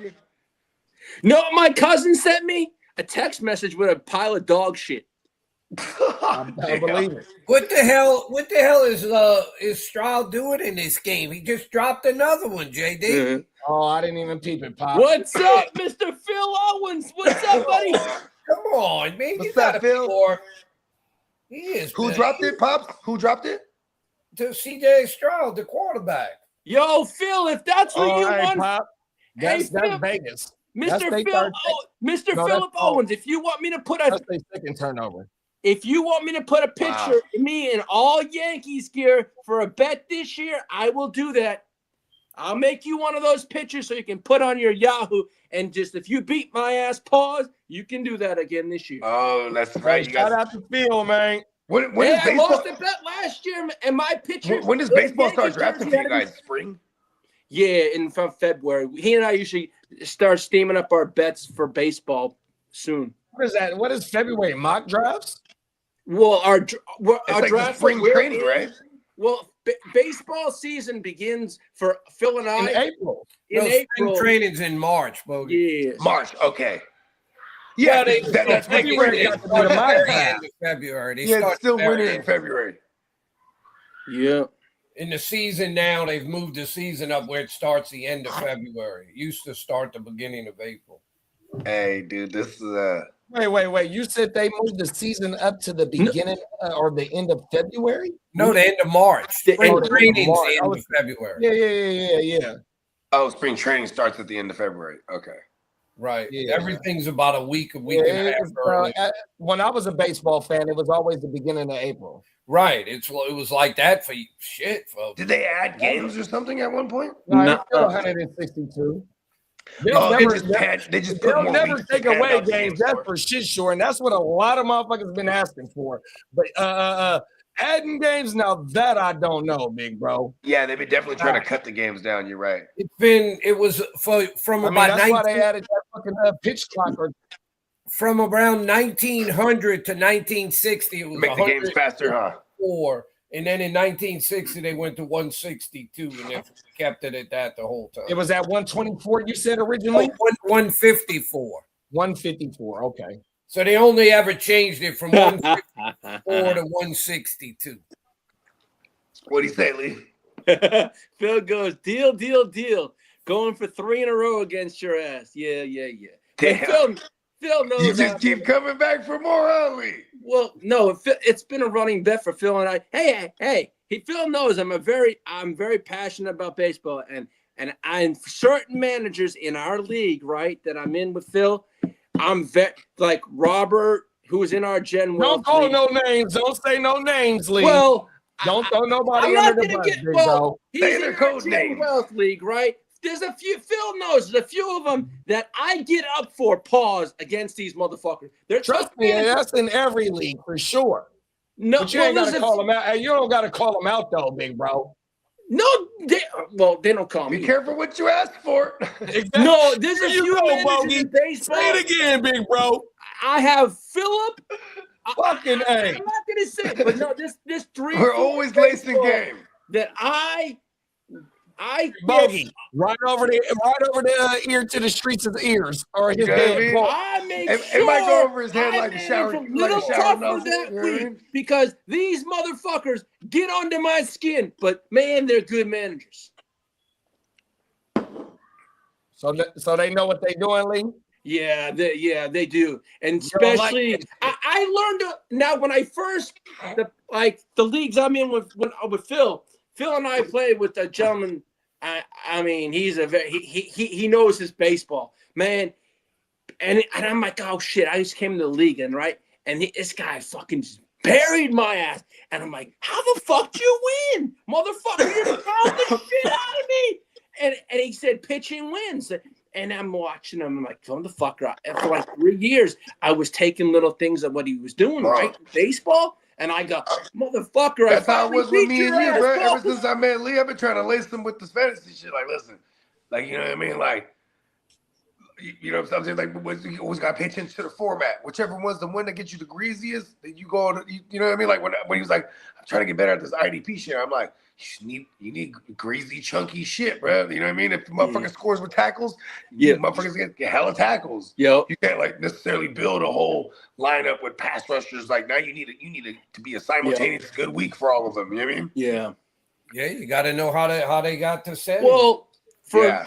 No, my cousin sent me a text message with a pile of dog shit. I believe it. What the hell is Stroud doing in this game? He just dropped another one, JD. Mm-hmm. Oh, I didn't even peep it, Pop. What's up, Mr. Phil Owens? What's up, buddy? Come on, man. What's up, Phil? He is. Who dropped it, Pops? Who dropped it? To CJ Stroud, the quarterback. Yo, Phil, if that's what you want, Pop. That's Vegas. Mr. Philip Owens, if you want me to put that's their second turnover. If you want me to put a picture of me in all Yankees gear for a bet this year, I will do that. I'll make you one of those pictures so you can put on your Yahoo. And just if you beat my ass pause, you can do that again this year. Oh, that's right. Shout out to Phil, man. When I lost a bet last year, and my picture. When does baseball start drafting for you guys? Spring? Yeah, from February. He and I usually start steaming up our bets for baseball soon. What is that? What is February? Mock drafts? Well, our like draft spring training, right? Well, baseball season begins for Phil and I in April. Spring training's in March, Bogey. Yeah, March. Okay. Yeah, that's February. February. It's still winter in February. Yeah. In the season now, they've moved the season up where it starts the end of February. It used to start the beginning of April. Hey, dude, this is Wait. You said they moved the season up to the beginning or the end of February? No, the end of March. The Spring end of training's March. the end of February. Yeah. Oh, spring training starts at the end of February. Okay. Right. Yeah. Everything's about a week and a half early. When I was a baseball fan, it was always the beginning of April. Right. It was like that for shit, folks. Did they add games or something at one point? No, No. it's still 162. They just put They'll more never weeks take to pad away out the games. games That's for. for shit sure, and that's what a lot of motherfuckers been asking for. But adding games now that I don't know, big bro. Yeah, they've been definitely trying to cut the games down. You're right. It was from about that's why 19, they added that fucking pitch clock. from around 1900 to 1960. It was Make the games faster, huh? 104, and then in 1960 they went to 162, and they kept it at that the whole time. It was at 124. You said originally 154. 154. Okay. So they only ever changed it from 154 to 162. What'd he say, Lee? Phil goes, deal. Going for 3 in a row against your ass. Yeah. Damn. Phil knows. You just keep coming back for more, huh, Lee? Well, no, it's been a running bet for Phil and I. Hey. Phil knows I'm very passionate about baseball, and I'm certain managers in our league, right, that I'm in with Phil. I'm like Robert, who was in our Gen. Don't call no names. Don't say no names, Lee. Well, don't throw nobody I'm not under the gonna bus, get. big Well, dog. he's Say in their our code Gen names. Wealth League, right? There's a few. Phil knows there's a few of them that I get up for pause against these motherfuckers. They're Trust me, that's in every league for sure. No, But you ain't gotta call them out. Hey, you don't gotta call them out though, big bro. No, they don't call me. Be careful what you ask for. Exactly. No, there's a You few go, managers Bogey. in baseball. Say it again, big bro. I have Philip. Fucking I'm A. not gonna say it, but no, this 3. We're always lacing game. that I Bogey. Right over the ear to the streets of the ears. Or his You know what I head. mean? Bro, I make It sure might go over his head I like a manage shower- a like a little shower tougher nozzle, that you know what I week mean? because these motherfuckers get under my skin. But man, they're good managers. So they know what they doing, Lee? Yeah, they do, and You don't like especially it. I learned now when I first the leagues I'm in with Phil. Phil and I played with a gentleman. I mean, he's a very he knows his baseball, man, and I'm like, oh shit, I just came to the league and this guy fucking just buried my ass, and I'm like, how the fuck do you win, motherfucker? You just found the shit out of me, and he said pitching wins. And I'm watching him. I'm like, come the fuck out. And for like 3 years, I was taking little things of what he was doing, right? Baseball. And I go, motherfucker. That's how it was with me and you, bro. Ever Ever since I met Lee, I've been trying to lace them with this fantasy shit. Like, listen, like, you know what I mean? Like, you know what I'm saying? Like, you always got to pay attention to the format. Whichever one's the one that gets you the greasiest, then you go on. You know what I mean? Like, when he was like, I'm trying to get better at this IDP shit, I'm like, you need greasy, chunky shit, bro. You know what I mean? If the motherfucker scores with tackles, motherfuckers get hella tackles. Yo, You can't like necessarily build a whole lineup with pass rushers. Like now you need it to be a simultaneous good week for all of them. You know what I mean? yeah. Yeah, you got to know how they got to set. Well, Yeah.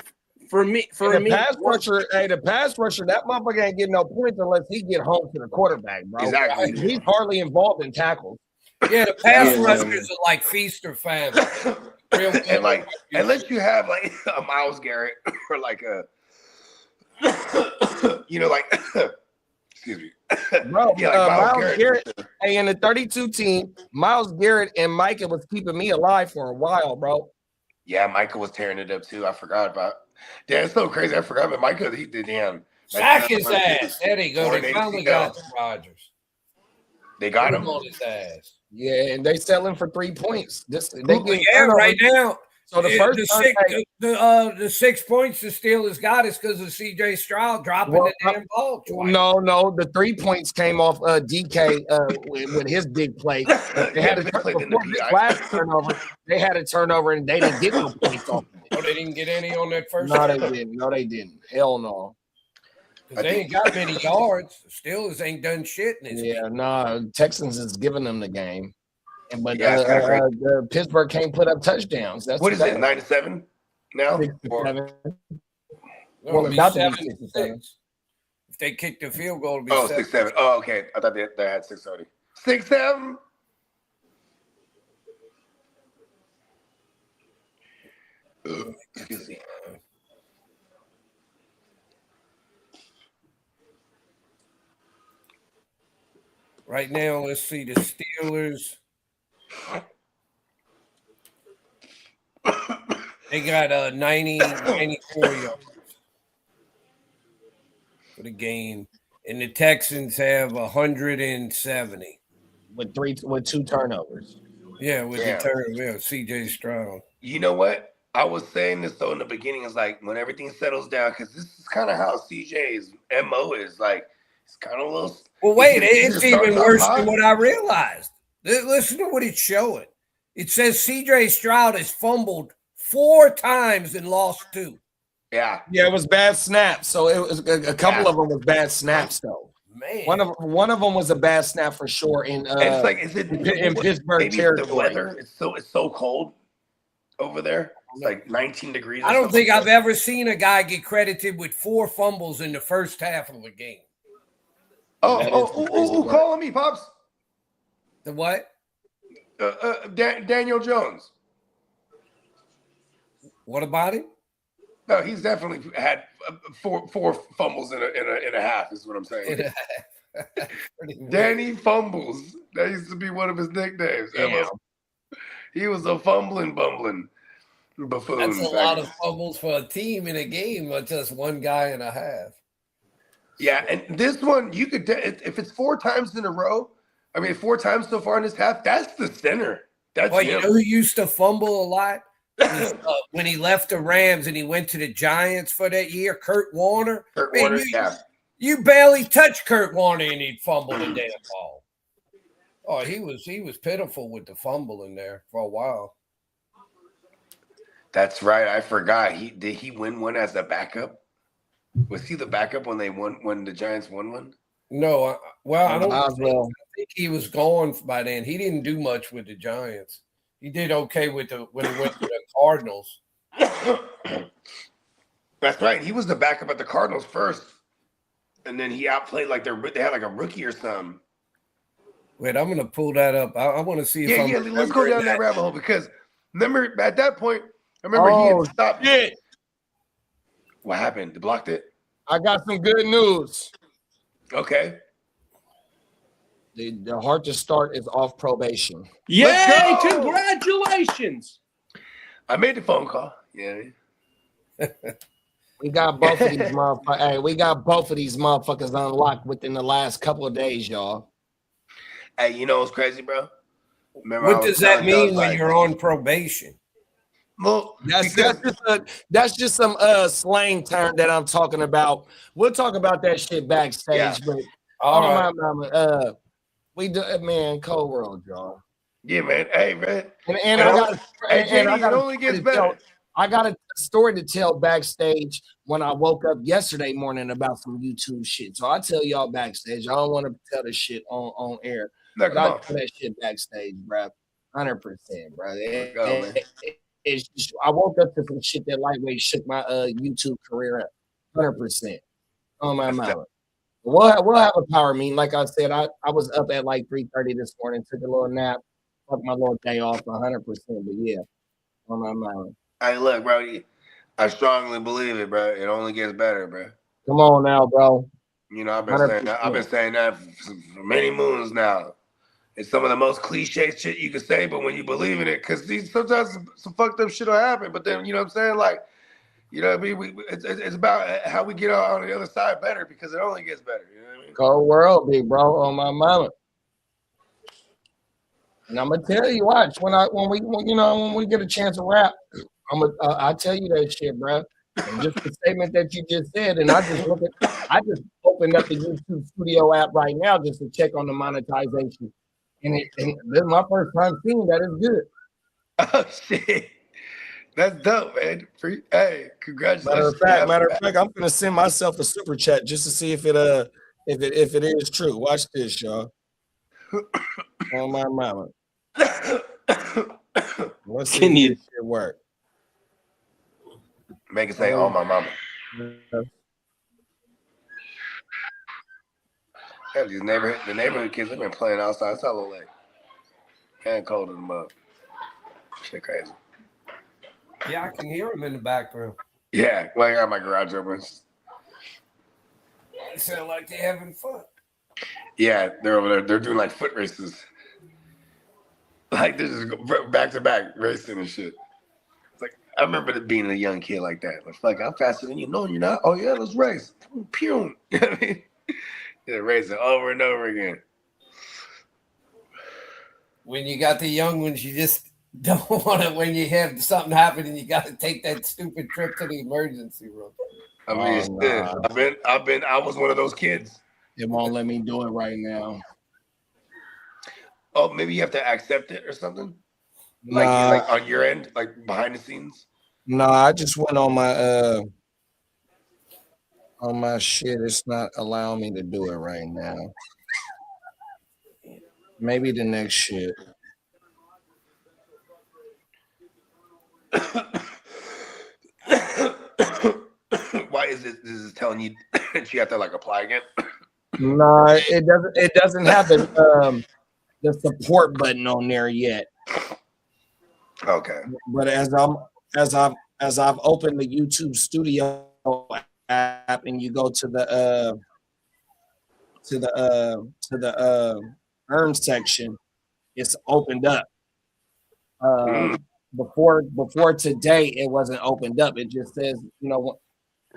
for me, The pass rusher, that motherfucker ain't getting no points unless he get home to the quarterback, bro. Exactly. He's hardly involved in tackles. Yeah, the pass Yeah. rushers are like feast or famine. And like unless you have like a Myles Garrett or like a like excuse me. Bro, Yeah, like Myles Myles Garrett, hey, in the 32 team, Myles Garrett and Micah was keeping me alive for a while, bro. Yeah, Micah was tearing it up too. I forgot about. Damn, it's so crazy. I forgot about Micah. He did damn. Sack his ass. There they go. They finally got Rodgers. They got him. On his ass. Yeah, and they selling for 3 points. Right now. So the first the 6 points the Steelers got is because of CJ Stroud dropping the damn ball twice. No, the 3 points came off DK with his big play. They had a before his last turnover. They had a turnover and they didn't get no points off. Oh, they didn't get any on that first. No, they didn't. No, they didn't. Hell no. Because they ain't got many yards. The Steelers ain't done shit in this game. No. Texans is giving them the game. But Yeah, Pittsburgh can't put up touchdowns. That's what is it? 9-7 now? 6-7. Well, about to be 7-6. If they kick the field goal, it'll be Oh, 7. 6-7. Oh, okay. I thought they had 6 already. 6-7. Excuse me. Right now, let's see the Steelers. They got 94 yards for the game, and the Texans have 170 with 2 turnovers. Yeah, with the turn, CJ Stroud. You know what? I was saying this though in the beginning. It's like when everything settles down, because this is kind of how CJ's MO is. Like it's kind of a little. Well, wait, it's even worse than what I realized. Listen to what it's showing. It says CJ Stroud has fumbled 4 times and lost 2. Yeah, it was bad snaps. So it was a couple of them was bad snaps though. Man, one of them was a bad snap for sure. It's like is it in Pittsburgh territory? The weather. It's so cold over there. It's like 19 degrees. I don't think I've ever seen a guy get credited with 4 fumbles in the first half of a game. Who calling me, Pops? The what? Daniel Jones. What about him? No, he's definitely had 4 fumbles in a half. Is what I'm saying. Danny Fumbles. That used to be one of his nicknames. Yeah. He was a bumbling buffoon. That's a lot of fumbles for a team in a game, but just one guy and a half. Yeah, and this one you could if it's 4 times in a row. I mean, 4 times so far in this half. That's the center. That's well, him. you know who used to fumble a lot? When he left the Rams and he went to the Giants for that year, Kurt Warner. You barely touched Kurt Warner and he'd fumble the damn ball. Oh, he was pitiful with the fumble in there for a while. That's right. I forgot. Did he win one as a backup? Was he the backup when they won when the Giants won one? No, I don't think he was gone by then. He didn't do much with the Giants. He did okay when he went to the Cardinals. That's right. He was the backup at the Cardinals first, and then he outplayed like they had like a rookie or something. Wait, I'm gonna pull that up. I want to see. Let's go down that rabbit hole because remember at that point, he had stopped. Shit. What happened? They blocked it. I got some good news. Okay. The Hard to Start is off probation. Yay! Congratulations. I made the phone call. Yeah. We got both of these motherfuckers. Hey, we got both of these motherfuckers unlocked within the last couple of days, y'all. Hey, you know what's crazy, bro? Remember what does that mean when you're on probation? Well, that's just some slang term that I'm talking about. We'll talk about that shit backstage, but we do, man. Cold world, y'all. Yeah, man. Hey, man. And it only gets better. I got a story to tell backstage when I woke up yesterday morning about some YouTube shit. So I'll tell y'all backstage. I don't want to tell this shit on air. But I'll tell that shit backstage, bro. 100%, bro. It's just, I woke up to some shit that lightweight shook my YouTube career up. 100%. On my mind. We'll have a power meeting. Like I said, I was up at like 3:30 this morning, took a little nap, took my little day off 100%. But yeah, on my mind. Hey, look, bro. I strongly believe it, bro. It only gets better, bro. Come on now, bro. You know, I've been saying that for many moons now. It's some of the most cliche shit you can say, but when you believe in it, because sometimes some fucked up shit will happen. But then, you know what I'm saying? Like, you know what I mean? It's about how we get on the other side better because it only gets better. You know what I mean? Cold world, big bro, on my mama. And I'm gonna tell you, watch when we get a chance to rap, I'll tell you that shit, bro. And just the statement that you just said, and I just opened up the YouTube Studio app right now just to check on the monetization, and this is my first time seeing that. It's good. Oh shit, that's dope, man. Hey, congratulations. Matter of fact, I'm gonna send myself a super chat just to see if it is true. Watch this, y'all. On my mama. Let's see if this shit work. Make it say, "Oh my mama." Yeah, the neighborhood kids have been playing outside. It's all late. And cold in the mug. Shit crazy. Yeah, I can hear them in the background. Yeah, well, I got my garage open. They sound like they're having fun. Yeah, they're over there. They're doing like foot races. Like they just go back to back racing and shit. It's like I remember being a young kid like that. Like I'm faster than you. No, you're not. Oh yeah, let's race. Pew. You know what I mean? Yeah, racing over and over again. When you got the young ones, you just don't want it when you have something happen and you got to take that stupid trip to the emergency room. I mean, nah. I was one of those kids. It won't let me do it right now. Oh, maybe you have to accept it or something? Nah, Like on your end, like behind the scenes? nah, I just went on my shit. It's not allowing me to do it right now. Maybe the next shit. Why is this? This is telling you that you have to like apply again? Nah, it doesn't. It doesn't have the support button on there yet. Okay. But as I've opened the YouTube Studio app and you go to the earn section, it's opened up. Before today, it wasn't opened up. It just says,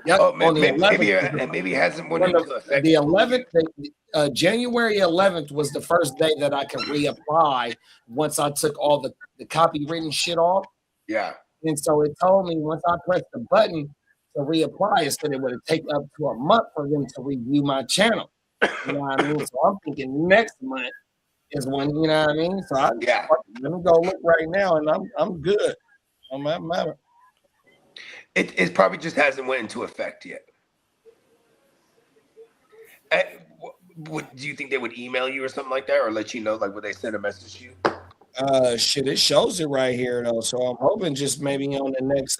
yep, Oh, on the 11th. maybe it hasn't went into effect. The 11th, January 11th was the first day that I could reapply once I took all the copywritten shit off. Yeah. And so it told me once I pressed the button to reapply, it said it would take up to a month for them to review my channel. You know what I mean? So I'm thinking next month is when, you know what I mean? So let me go look right now, and I'm good on that matter. It probably just hasn't went into effect yet. Do you think they would email you or something like that, or let you know? Like, would they send a message to you? Shit, it shows it right here though. So I'm hoping just maybe on the next.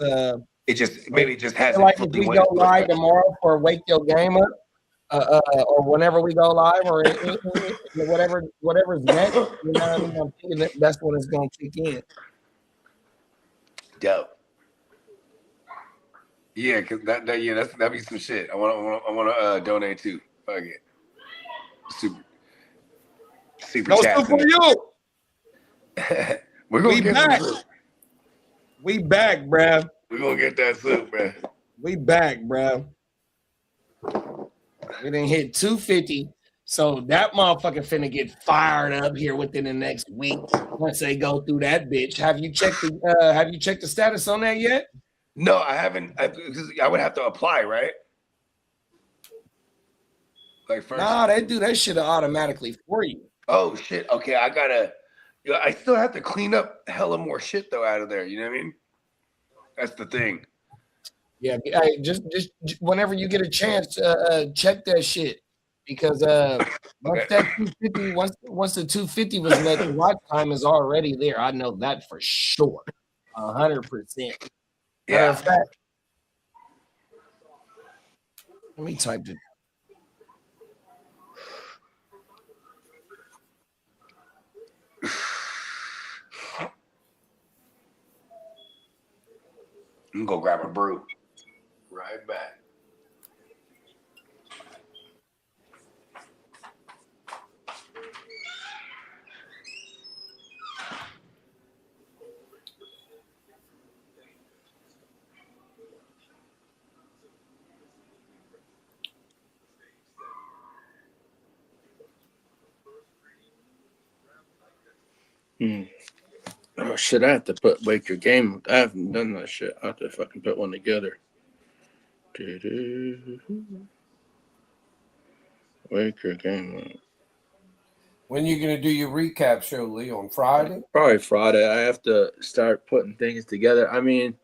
It just hasn't. Like if we go live tomorrow for Wake Your Game Up, or whenever we go live, or whatever's next. You know what I mean? I'm thinking that's when it's gonna kick in. Dope. Yeah, cause that'd be some shit. I want to donate too. Fuck it. Super no chat. soup for you. We back. We back, bruh. We're gonna get that soup, man. We back, bruh. We didn't hit 250. So that motherfucker finna get fired up here within the next week once they go through that bitch. Have you checked the status on that yet? No, I haven't. Because I would have to apply, right? Like first. Nah, they do that shit automatically for you. Oh shit. Okay, I still have to clean up hella more shit though out of there. You know what I mean? That's the thing. Yeah, just whenever you get a chance, check that shit because once that 250, once the 250 was met, the watch time is already there. I know that for sure, 100%. Yeah. Fact, let me type it. I'm gonna go grab a brew. Right back. Oh shit! I have to wake your game. I haven't done that shit. I have to fucking put one together. Wake your game up. When are you gonna do your recap show, Lee? On Friday? Probably Friday. I have to start putting things together. I mean,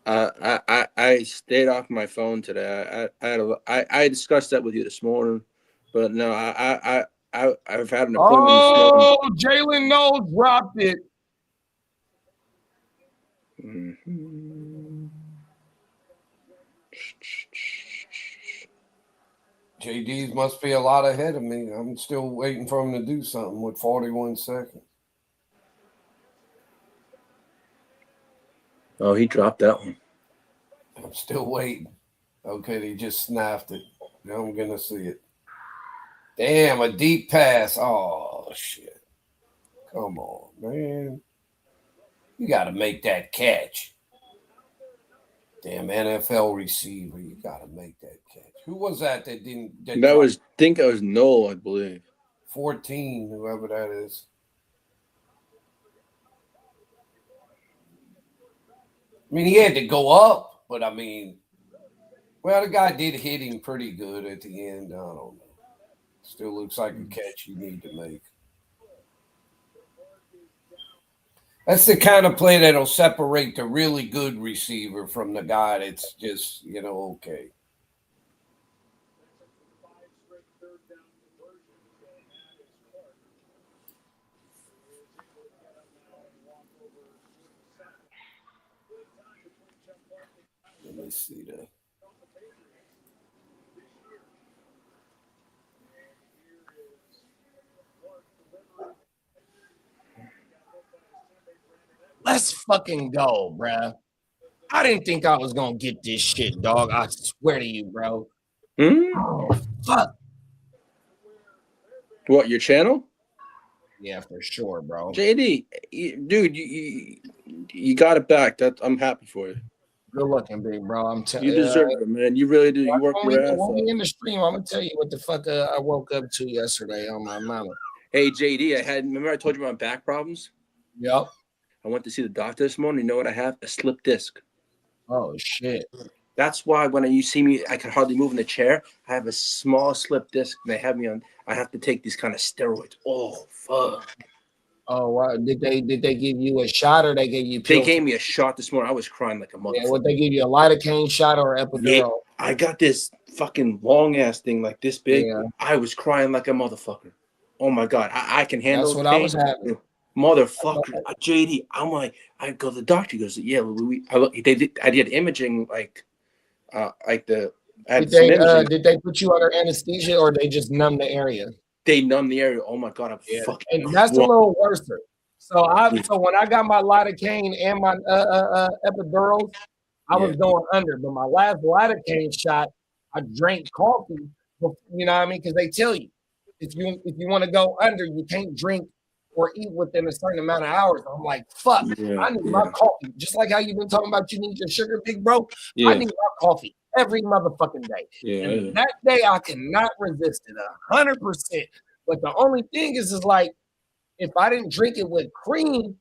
I stayed off my phone today. I discussed that with you this morning, but no, I've had an appointment. Oh, Jalen Knowles dropped it. Jalen JD's must be a lot ahead of me. I'm still waiting for him to do something with 41 seconds. Oh, he dropped that one. I'm still waiting. Okay, they just snapped it. Now I'm going to see it. Damn, a deep pass. Oh, shit. Come on, man. You got to make that catch. Damn, NFL receiver, you got to make that catch. Who was that didn't? That was Noel, I believe. 14, whoever that is. I mean, he had to go up, but I mean, well, the guy did hit him pretty good at the end. I don't know. Still looks like a catch you need to make. That's the kind of play that'll separate the really good receiver from the guy that's just, okay. Let me see that. Let's fucking go, bruh. I didn't think I was gonna get this shit, dog. I swear to you, bro. Oh, fuck. What, your channel? Yeah, for sure, bro. JD, dude, you got it back. I'm happy for you. Good looking, big bro. I'm telling you. You deserve it, man. You really do. You work your ass off. In the stream, I'm gonna tell you what the fuck I woke up to yesterday on my mama. Hey, JD, remember I told you about back problems? Yep. I went to see the doctor this morning. You know what I have? A slip disc. Oh, shit. That's why when you see me, I can hardly move in the chair. I have a small slip disc, and they have me on. I have to take these kind of steroids. Oh, fuck. Oh, wow. Did they give you a shot or they gave you pills? They gave me a shot this morning. I was crying like a motherfucker. Yeah, would they give you a lidocaine shot or epidural? Yeah, I got this fucking long-ass thing like this big. Yeah. I was crying like a motherfucker. Oh, my God. I can handle it. That's what I was having. Motherfucker, JD. I'm like, I go to the doctor. He goes, yeah, I did imaging like the. Did they put you under anesthesia or they just numb the area? They numb the area. Oh my God, I'm fucking. And that's a little worse. So when I got my lidocaine and my epidural, I was going under. But my last lidocaine shot, I drank coffee. You know what I mean? Because they tell you if you want to go under, you can't drink or eat within a certain amount of hours. I'm like, fuck, I need my coffee. Just like how you've been talking about you need your sugar, big bro. I need my coffee every motherfucking day. And that day I cannot resist it 100%. But the only thing is like, if I didn't drink it with cream,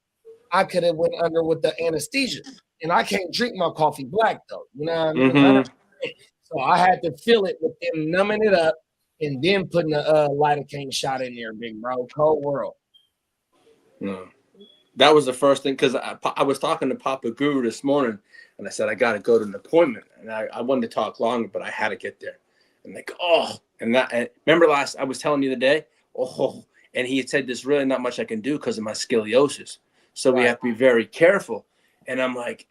I could have went under with the anesthesia. And I can't drink my coffee black though. You know what I mean? Mm-hmm. So I had to fill it with them numbing it up and then putting a lidocaine shot in there, big bro. Cold world. No, that was the first thing because I was talking to Papa Guru this morning and I said I got to go to an appointment and I wanted to talk longer, but I had to get there. And like, and remember I was telling you the day, and he had said there's really not much I can do because of my scoliosis, so we have to be very careful. And I'm like,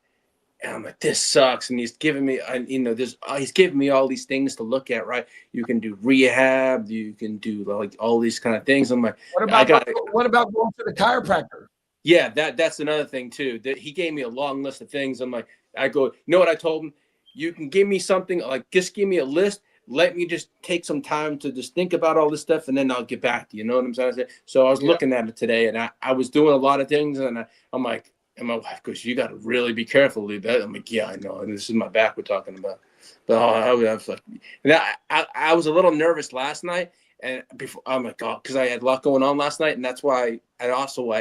this sucks. And he's giving me, he's giving me all these things to look at, right? You can do rehab, you can do like all these kind of things. I'm like, what about going to the chiropractor? Yeah, that's another thing too. That he gave me a long list of things. I'm like, you know what I told him? You can give me something, like just give me a list. Let me just take some time to just think about all this stuff, and then I'll get back to you. You know what I'm saying? So I was looking at it today, and I was doing a lot of things, and I'm like, and my wife goes, you got to really be careful, Lee. I'm like, yeah, I know. And this is my back we're talking about. But I was like, and I was a little nervous last night. And before I'm like, because I had a lot going on last night. And that's why I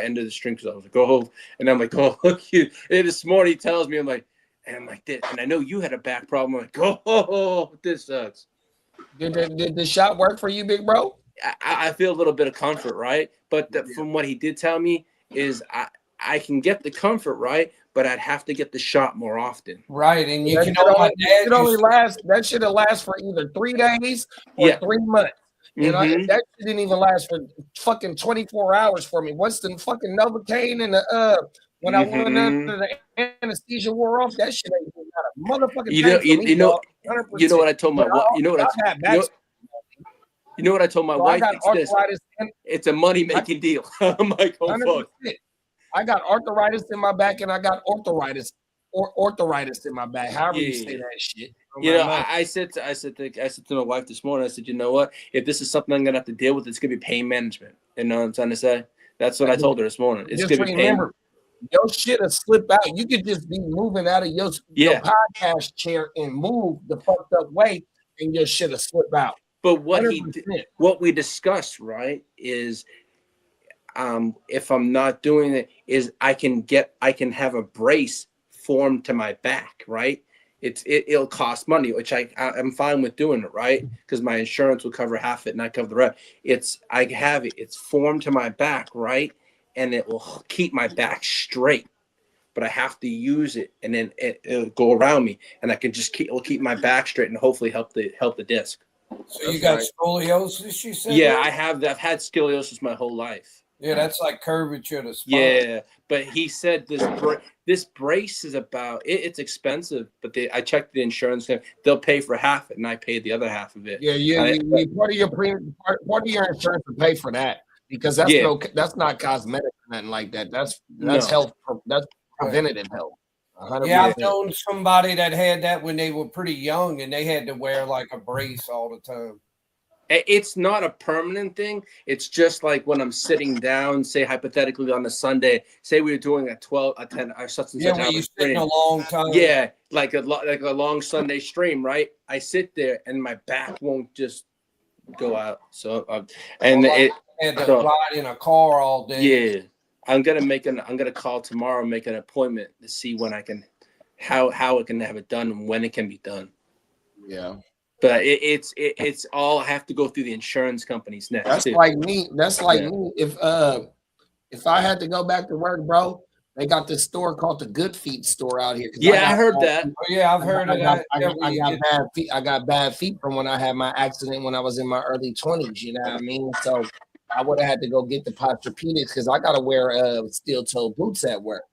ended the stream because I was like, and I'm like, look, and this morning he tells me, I'm like, this. And I know you had a back problem. I'm like, this sucks. Did the shot work for you, big bro? I feel a little bit of comfort, right? But from what he did tell me is I can get the comfort, right? But I'd have to get the shot more often. Right. And you that should have lasted for either 3 days or 3 months. You know, that didn't even last for fucking 24 hours for me. Once the fucking Novocaine and the when I went under the anesthesia wore off, that shit ain't got a motherfucking you know what I told my wife? You know what I You know what I told my wife? I got arthritis. It's a money-making deal. I'm like, oh, 100%. Fuck. I got arthritis in my back, and I got arthritis in my back. However you say that shit. I said to my wife this morning, I said, you know what? If this is something I'm gonna have to deal with, it's gonna be pain management. You know what I'm trying to say? That's what I told her this morning. It's just gonna be remember, your shit will slip out. You could just be moving out of your podcast chair and move the fucked up way, and your shit will slip out. But what we discussed, right, is if I'm not doing it, is I can have a brace formed to my back, right? It'll cost money, which I'm fine with doing it, right? Because my insurance will cover half it and I cover the rest. It's formed to my back, right? And it will keep my back straight. But I have to use it, and then it'll go around me, and I can just it'll keep my back straight and hopefully help the disc. So you got scoliosis, you said? Yeah, I have. I've had scoliosis my whole life. Yeah, that's like curvature of the spine. Yeah, but he said this brace is about it's expensive, but I checked the insurance. They'll pay for half it, and I paid the other half of it. Yeah, part of your insurance will pay for that, because that's not cosmetic or nothing like that. That's health. That's preventative health. 100%. Yeah, I've known somebody that had that when they were pretty young, and they had to wear like a brace all the time. It's not a permanent thing. It's just like when I'm sitting down, say hypothetically on a Sunday, say we were doing a 10 or such and such. Yeah, you sit in a long time. Yeah, like a long Sunday stream, right? I sit there and my back won't just go out. So I had to ride in a car all day. Yeah, I'm gonna call tomorrow, make an appointment to see when I can, how it can have it done and when it can be done. Yeah. But it's all I have to go through the insurance companies next. That's like me. That's like me. If I had to go back to work, bro, they got this store called the Good Feet store out here. Yeah, I heard that. Yeah, I've heard of that. I got bad feet from when I had my accident when I was in my early 20s. You know what I mean? So I would have had to go get the Posturepedics because I gotta wear steel-toe boots at work.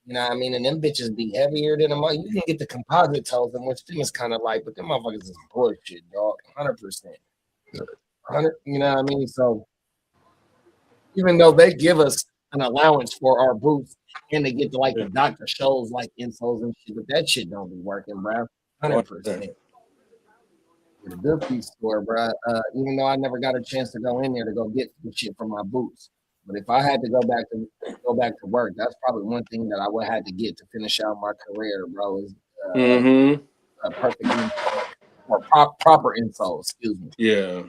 You know what I mean? And them bitches be heavier than them. You can get the composite toes, and which them is kind of light, but them motherfuckers is bullshit, dog. 100%. 100. You know what I mean? So even though they give us an allowance for our boots, and they get to like the doctor shows like insoles and shit, but that shit don't be working, bro. 100%. The Good Feet store, bro. Even though I never got a chance to go in there to go get the shit for my boots. But if I had to go back to work, that's probably one thing that I would have to get to finish out my career, bro. Is a perfect or proper insole. Excuse me. Yeah.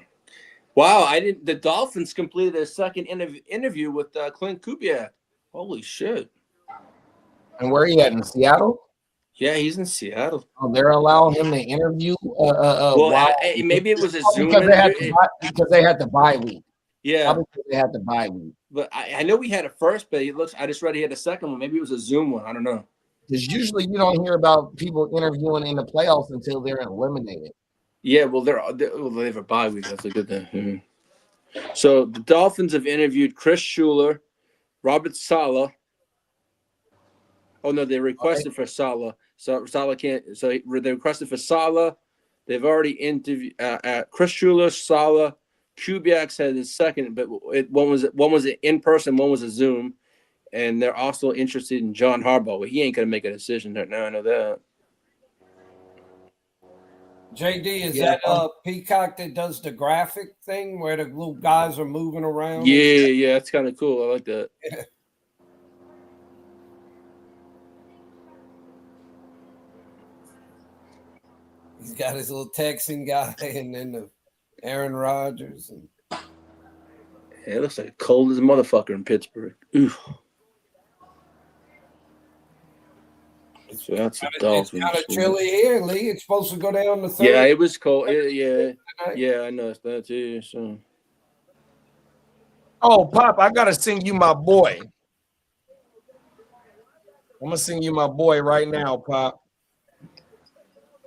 Wow, the Dolphins completed their second interview with Clint Kubiak. Holy shit! And where he at, in Seattle? Yeah, he's in Seattle. Oh, they're allowing him to interview. Maybe it was a Zoom because they had the bye week. Yeah, they had the bye week. But I know we had a first, but I just read he had a second one. Maybe it was a Zoom one. I don't know. Because usually you don't hear about people interviewing in the playoffs until they're eliminated. Yeah, well, they have a bye week. That's a good thing. Mm-hmm. So the Dolphins have interviewed Chris Schuler, Robert Saleh. Oh no, they requested for Saleh. So Saleh can't. So they requested for Saleh. They've already interviewed Chris Schuler, Saleh. Kubiak said his second, but one was in person, one was a Zoom, and they're also interested in John Harbaugh. Well, he ain't gonna make a decision right now. I know that. JD, is that Peacock that does the graphic thing where the little guys are moving around? Yeah, that's kind of cool. I like that. Yeah. He's got his little Texan guy, and then the Aaron Rodgers. Yeah, it looks like cold as a motherfucker in Pittsburgh. Oof. So that's the Dolphins. It's kind of chilly here, Lee. It's supposed to go down to 30. Yeah, it was cold. Yeah, I noticed that too. So. Oh, Pop, I gotta sing you my boy. I'm gonna sing you my boy right now, Pop.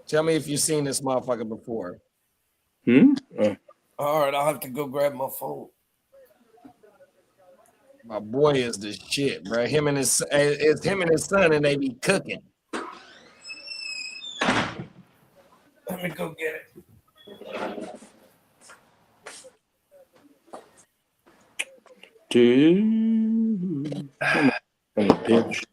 Tell me if you've seen this motherfucker before. All right, I'll have to go grab my phone. My boy is the shit, bro. It's him and his son, and they be cooking. Let me go get it. Dude. Come on, bitch.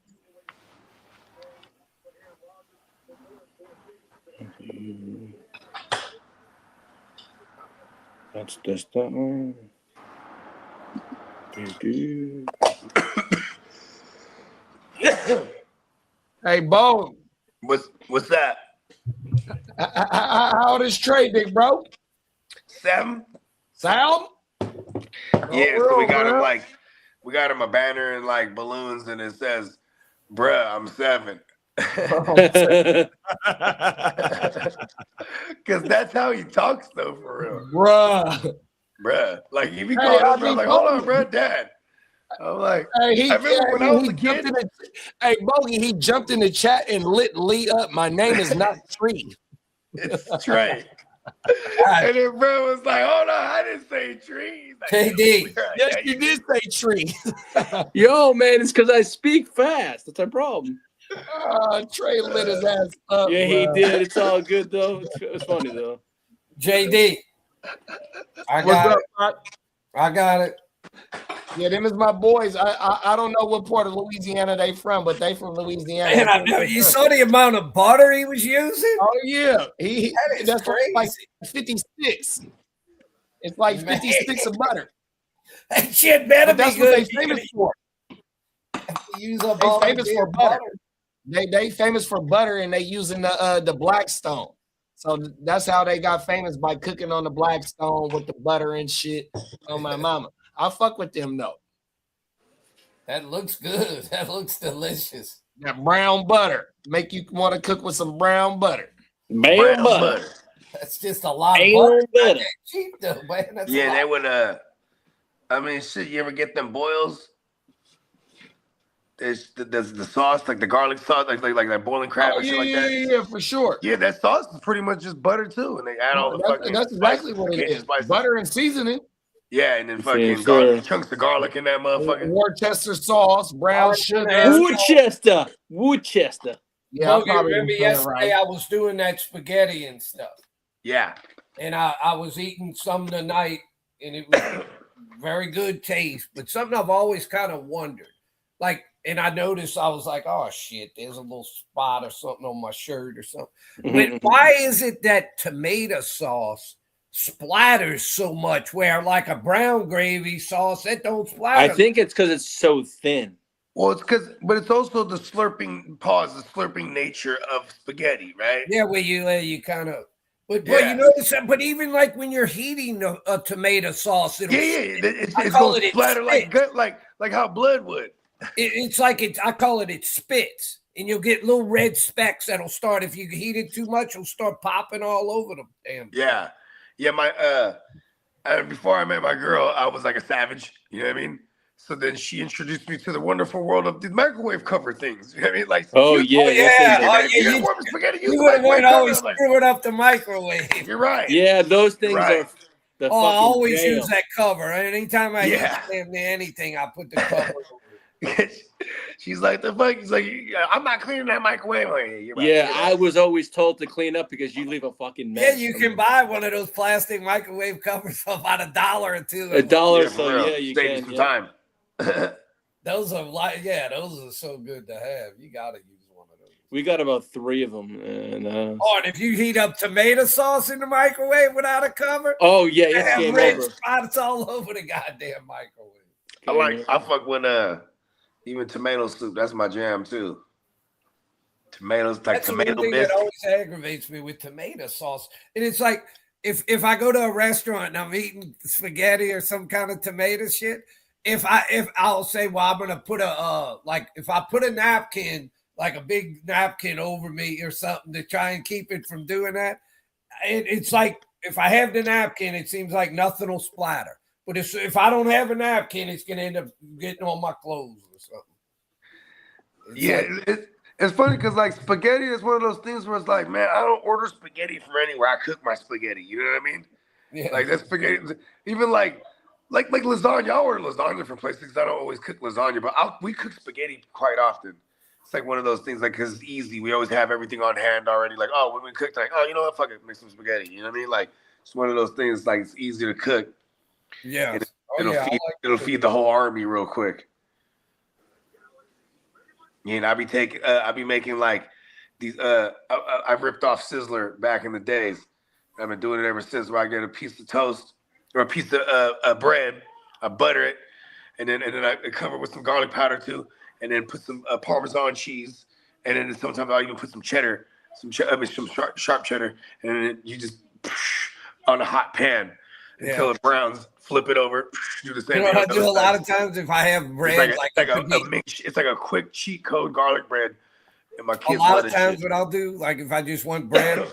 That's this that one. Dude. Hey, Bo. What's that? How old is Trey, big bro? 7? Sound? Yeah, so we got him a banner and like balloons, and it says, "Bruh, I'm 7." Because that's how he talks, though, for real. Bruh. Like, if he called us, I'm like, hold on, bruh, Dad. I'm like, hey, I remember when I was a kid. Hey, Bogey, he jumped in the chat and lit Lee up. My name is not Tree. It's Trey. And then bro was like, hold on, I didn't say Tree. Like, KD. Yes, you did say Tree. Yo, man, it's because I speak fast. That's our problem. Trey lit his ass up. Yeah, he bro. did. It's all good, though. It's funny, though. JD. I got it. Yeah, them is my boys. I don't know what part of Louisiana they from, but they from Louisiana. Man, you saw the amount of butter he was using? Oh yeah, that's crazy. like 56. It's like 56 of butter. That shit better But that's be what good. they famous for. Use up They all famous the for damn butter. They famous for butter, and they using the Blackstone. So that's how they got famous, by cooking on the Blackstone with the butter and shit. Oh my mama, I fuck with them though. That looks good. That looks delicious. That brown butter make you want to cook with some brown butter. Brown butter. That's just a lot Brown of butter. butter. That's cheap though, man. That's yeah, they would. I mean, shit. You ever get them boils? There's the sauce, like the garlic sauce, like that boiling crab and shit like that. Yeah, for sure. Yeah, that sauce is pretty much just butter too, and they add all the fucking. That's exactly what it is. Spices. Butter and seasoning. Yeah, and then fucking Yes, garlic, sir. chunks of garlic in that motherfucker. Worcester sauce, brown sugar. Woodchester. Yeah, I Bogey, probably remember didn't say it yesterday right. I was doing that spaghetti and stuff. Yeah. And I was eating some tonight, and it was very good taste, but something I've always kind of wondered. Like, and I noticed, I was like, oh shit, there's a little spot or something on my shirt or something. But why is it that tomato sauce splatters so much, where like a brown gravy sauce, that don't splatter? I think it's because it's so thin. Well, but it's also the slurping nature of spaghetti, right? Yeah, where you kind of, but Yeah. you notice that, but even like when you're heating a tomato sauce, it'll It's I going call to it splatter like spit. gut, like how blood would. It's like I call it spits, and you'll get little red specks that'll start, if you heat it too much, it'll start popping all over the damn. Yeah. My before I met my girl, I was like a savage. You know what I mean? So then she introduced me to the wonderful world of the microwave cover things. You know what I mean? Like, You warm spaghetti. You would always screw it up the microwave. You're right. Yeah, those things Right. are the I fucking always jam. use that cover. Anytime I use damn near anything, I put the cover over. She's like, the fuck? He's like, I'm not cleaning that microwave. Like, you're right. Yeah, I was always told to clean up because you leave a fucking mess. Yeah, you can buy one of those plastic microwave covers for about $1 or $2. $1, for so real. yeah, you Save can. some time. Those are those are so good to have. You gotta use one of those. We got about 3 of them. And, and if you heat up tomato sauce in the microwave without a cover, oh yeah, it's have game red over. spots all over the goddamn microwave. I fuck with even tomato soup. That's my jam too. Tomatoes, like That's tomato the thing that biscuits. always aggravates me with tomato sauce. And it's like if I go to a restaurant and I'm eating spaghetti or some kind of tomato shit, if I'll say, well, I'm gonna put if I put a napkin, like a big napkin over me or something to try and keep it from doing that, it's like if I have the napkin, it seems like nothing will splatter. But if I don't have a napkin, it's gonna end up getting on my clothes or something. It's funny because like spaghetti is one of those things where it's like, man, I don't order spaghetti from anywhere. I cook my spaghetti. You know what I mean? Yeah. Like that spaghetti, even like lasagna. I order lasagna from places because I don't always cook lasagna, but we cook spaghetti quite often. It's like one of those things, like, because it's easy. We always have everything on hand already. Like, oh, when we cook, like, oh, you know what? Fuck it, make some spaghetti. You know what I mean? Like, it's one of those things, like, it's easy to cook. Yeah. It'll feed the whole army real quick. And I'll be making like these. I ripped off Sizzler back in the days. I've been doing it ever since. Where I get a piece of toast or a piece of bread, I butter it, and then I cover it with some garlic powder too, and then put some Parmesan cheese, and then sometimes I'll even put some cheddar, some sharp cheddar, and then you just on a hot pan until it browns. Flip it over, do the same. You know what I do a lot of times if I have bread, it's like a quick cheat code garlic bread. And my kids a lot of times what I'll do, like if I just want bread,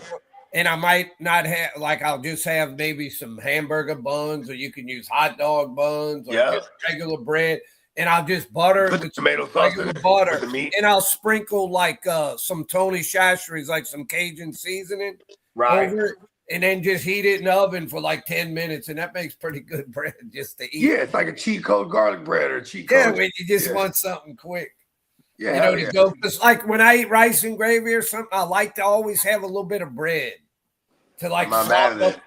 and I might not have, like I'll just have maybe some hamburger buns, or you can use hot dog buns, or just regular bread, and I'll just butter put the tomato sauce in butter, the meat. And I'll sprinkle like some Tony Chachere's, like some Cajun seasoning over it. And then just heat it in the oven for like 10 minutes, and that makes pretty good bread just to eat. Yeah, it's like a cheat code garlic bread or cheat code. Yeah, when you just want something quick. Yeah, to go. It's like when I eat rice and gravy or something, I like to always have a little bit of bread to like salt up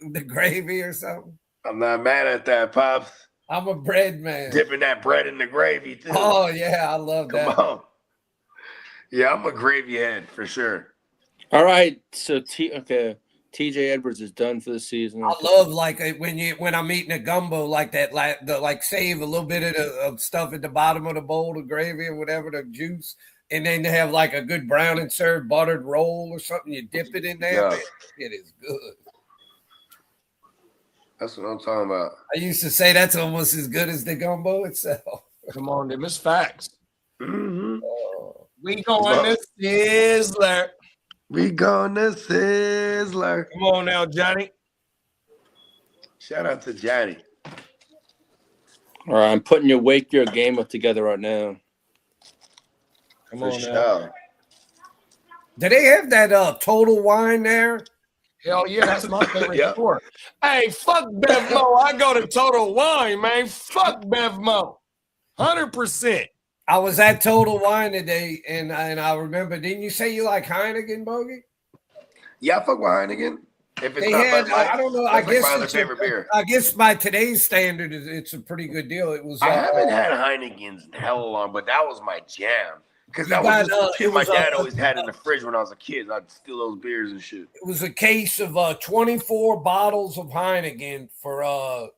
the gravy or something. I'm not mad at that, Pops. I'm a bread man. Dipping that bread in the gravy too. Oh yeah, I love that. Come on. Yeah, I'm a gravy head for sure. All right, so okay. TJ Edwards is done for the season. I love like when I'm eating a gumbo like that, like save a little bit of stuff at the bottom of the bowl, the gravy or whatever, the juice, and then they have like a good brown and served buttered roll or something. You dip it in there. Yeah. Man, it is good. That's what I'm talking about. I used to say that's almost as good as the gumbo itself. Come on, them is facts. Mm-hmm. We going to Sizzler. We gonna Sizzler. Come on now, Johnny. Shout out to Johnny. All right, I'm putting your Wake Your Game up together right now. Come on now. Do they have that Total Wine there? Hell yeah, that's my favorite store. Hey, fuck Bevmo. I go to Total Wine, man. Fuck Bevmo. 100%. I was at Total Wine today, and I remember. Didn't you say you like Heineken, Bogey? Yeah, I fuck with Heineken. If it's they not had, I don't know. I guess my other favorite beer. I guess by today's standard, it's a pretty good deal. It was. I haven't had Heinekens in hell long, but that was my jam because that was just shit my dad always had in the fridge when I was a kid. I'd steal those beers and shit. It was a case of 24 bottles of Heineken for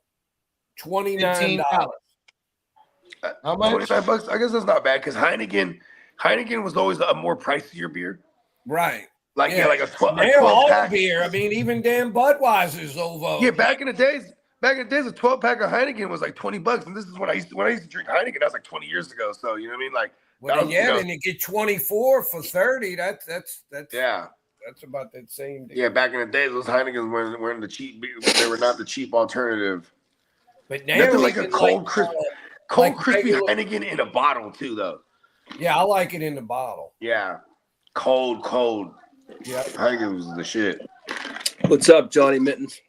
$29. How much? $25. I guess that's not bad because Heineken was always a more pricier beer. Right. Like like a 12 pack. Beer. I mean, even damn Budweiser's over. Yeah, back in the days, a 12 pack of Heineken was like $20, and this is when I used to drink Heineken. That was like 20 years ago. So you know what I mean? Like, then you get 24 for 30. That's yeah. That's about that same deal. Yeah, back in the days, those Heinekens weren't the cheap. They were not the cheap alternative. But now nothing like a cold, crispy Heineken in a bottle too, though. Yeah, I like it in the bottle. Yeah, cold. Yeah, Heineken was the shit. What's up, Johnny Mittens?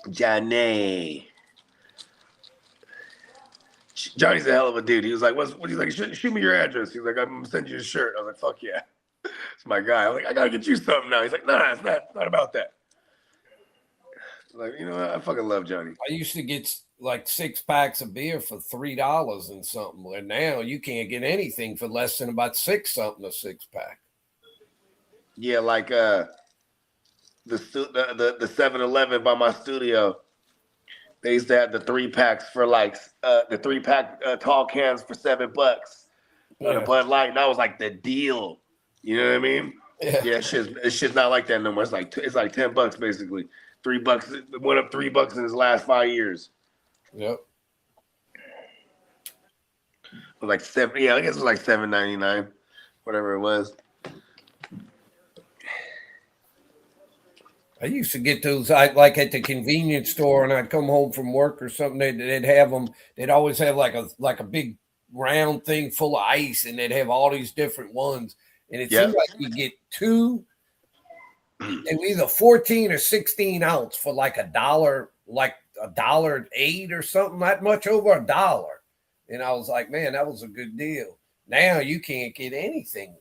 Johnny's a hell of a dude. He was like, "What?" He's like, "Shoot me your address." He's like, "I'm gonna send you a shirt." I was like, "Fuck yeah, it's my guy." I'm like, "I gotta get you something now." He's like, "Nah, it's not about that." Like, you know what? I fucking love Johnny. I used to get like 6 packs of beer for $3 and something, and now you can't get anything for less than about $6 something a 6-pack. Yeah, like the 7-Eleven by my studio, they used to have the 3-packs for like the 3-pack tall cans for $7. Yeah. The Bud Light, and that was like the deal. You know what I mean? Yeah, it's shit's not like that no more. It's like $10 basically. $3. It went up $3 in his last 5 years. Yep. It was like $7. Yeah, I guess it was like $7.99, whatever it was. I used to get those like at the convenience store, and I'd come home from work or something. They'd have them. They'd always have like a big round thing full of ice, and they'd have all these different ones. And it seemed like you get 2. They were either 14 or 16 ounce for like $1, like $1.08 or something, not much over $1. And I was like, man, that was a good deal. Now you can't get anything.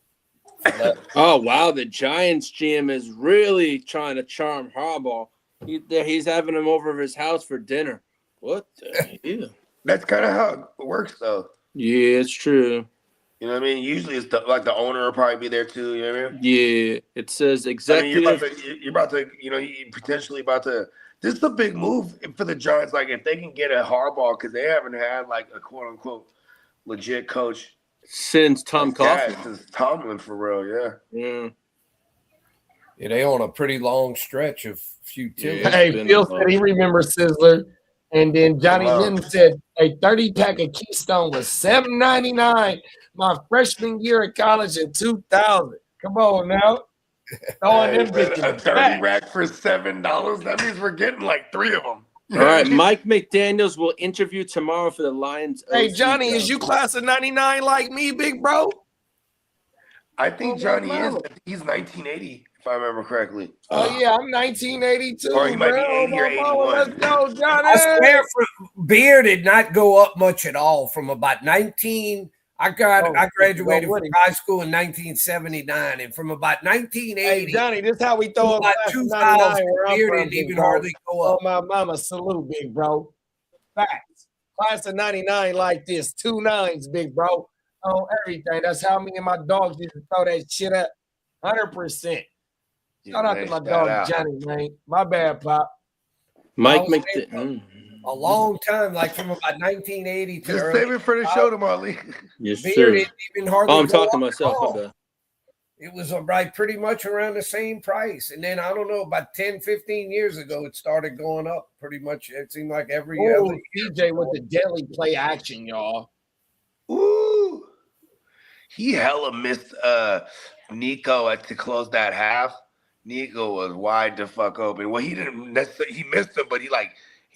Oh wow, the Giants GM is really trying to charm Harbaugh. He's having him over at his house for dinner. What the hell? That's kind of how it works, though. Yeah, it's true. You know what I mean? Usually it's like the owner will probably be there too. You know what I mean? Yeah, it says executive. You're about to, you potentially about to. This is a big move for the Giants. Like if they can get a Harbaugh, because they haven't had like a quote unquote legit coach since Tom Coughlin. Yeah, since Tomlin for real. Yeah. Yeah, they on a pretty long stretch of futility. Hey, Phil said he remembers Sizzler. And then Johnny Lynn said a 30-pack of Keystone was $7.99 my freshman year at college in 2000. Come on now. Throwing them bitches a 30 rack for $7. That means we're getting like 3 of them. All right, Mike McDaniels will interview tomorrow for the Lions. Hey, Johnny, is you class of 99 like me, big bro? I think Johnny is. He's 1980. If I remember correctly. Oh, yeah, I'm 1982. Or he might be 80 or 81. Let's go, Johnny. I swear, beer did not go up much at all from about 19. I graduated from high school in 1979, and from about 1980. Hey, Johnny, this is how we throw up 2000. Beer didn't even hardly go up. Oh, my mama, salute, big bro. Facts. Class of 99 like this. 2 nines, big bro. On everything. That's how me and my dogs used to throw that shit up. 100%. Shout out to my dog, Johnny, man. My bad, Pop. Mike a long time, like from about 1980 to just save it for the show tomorrow, Lee. Yes, sir. I'm talking to myself. It was pretty much around the same price. And then, I don't know, about 10, 15 years ago, it started going up pretty much. It seemed like every year. DJ with the daily play action, y'all. Ooh. He hella missed Nico to close that half. Nico was wide the fuck open. Well, he didn't necessarily, he missed him, but he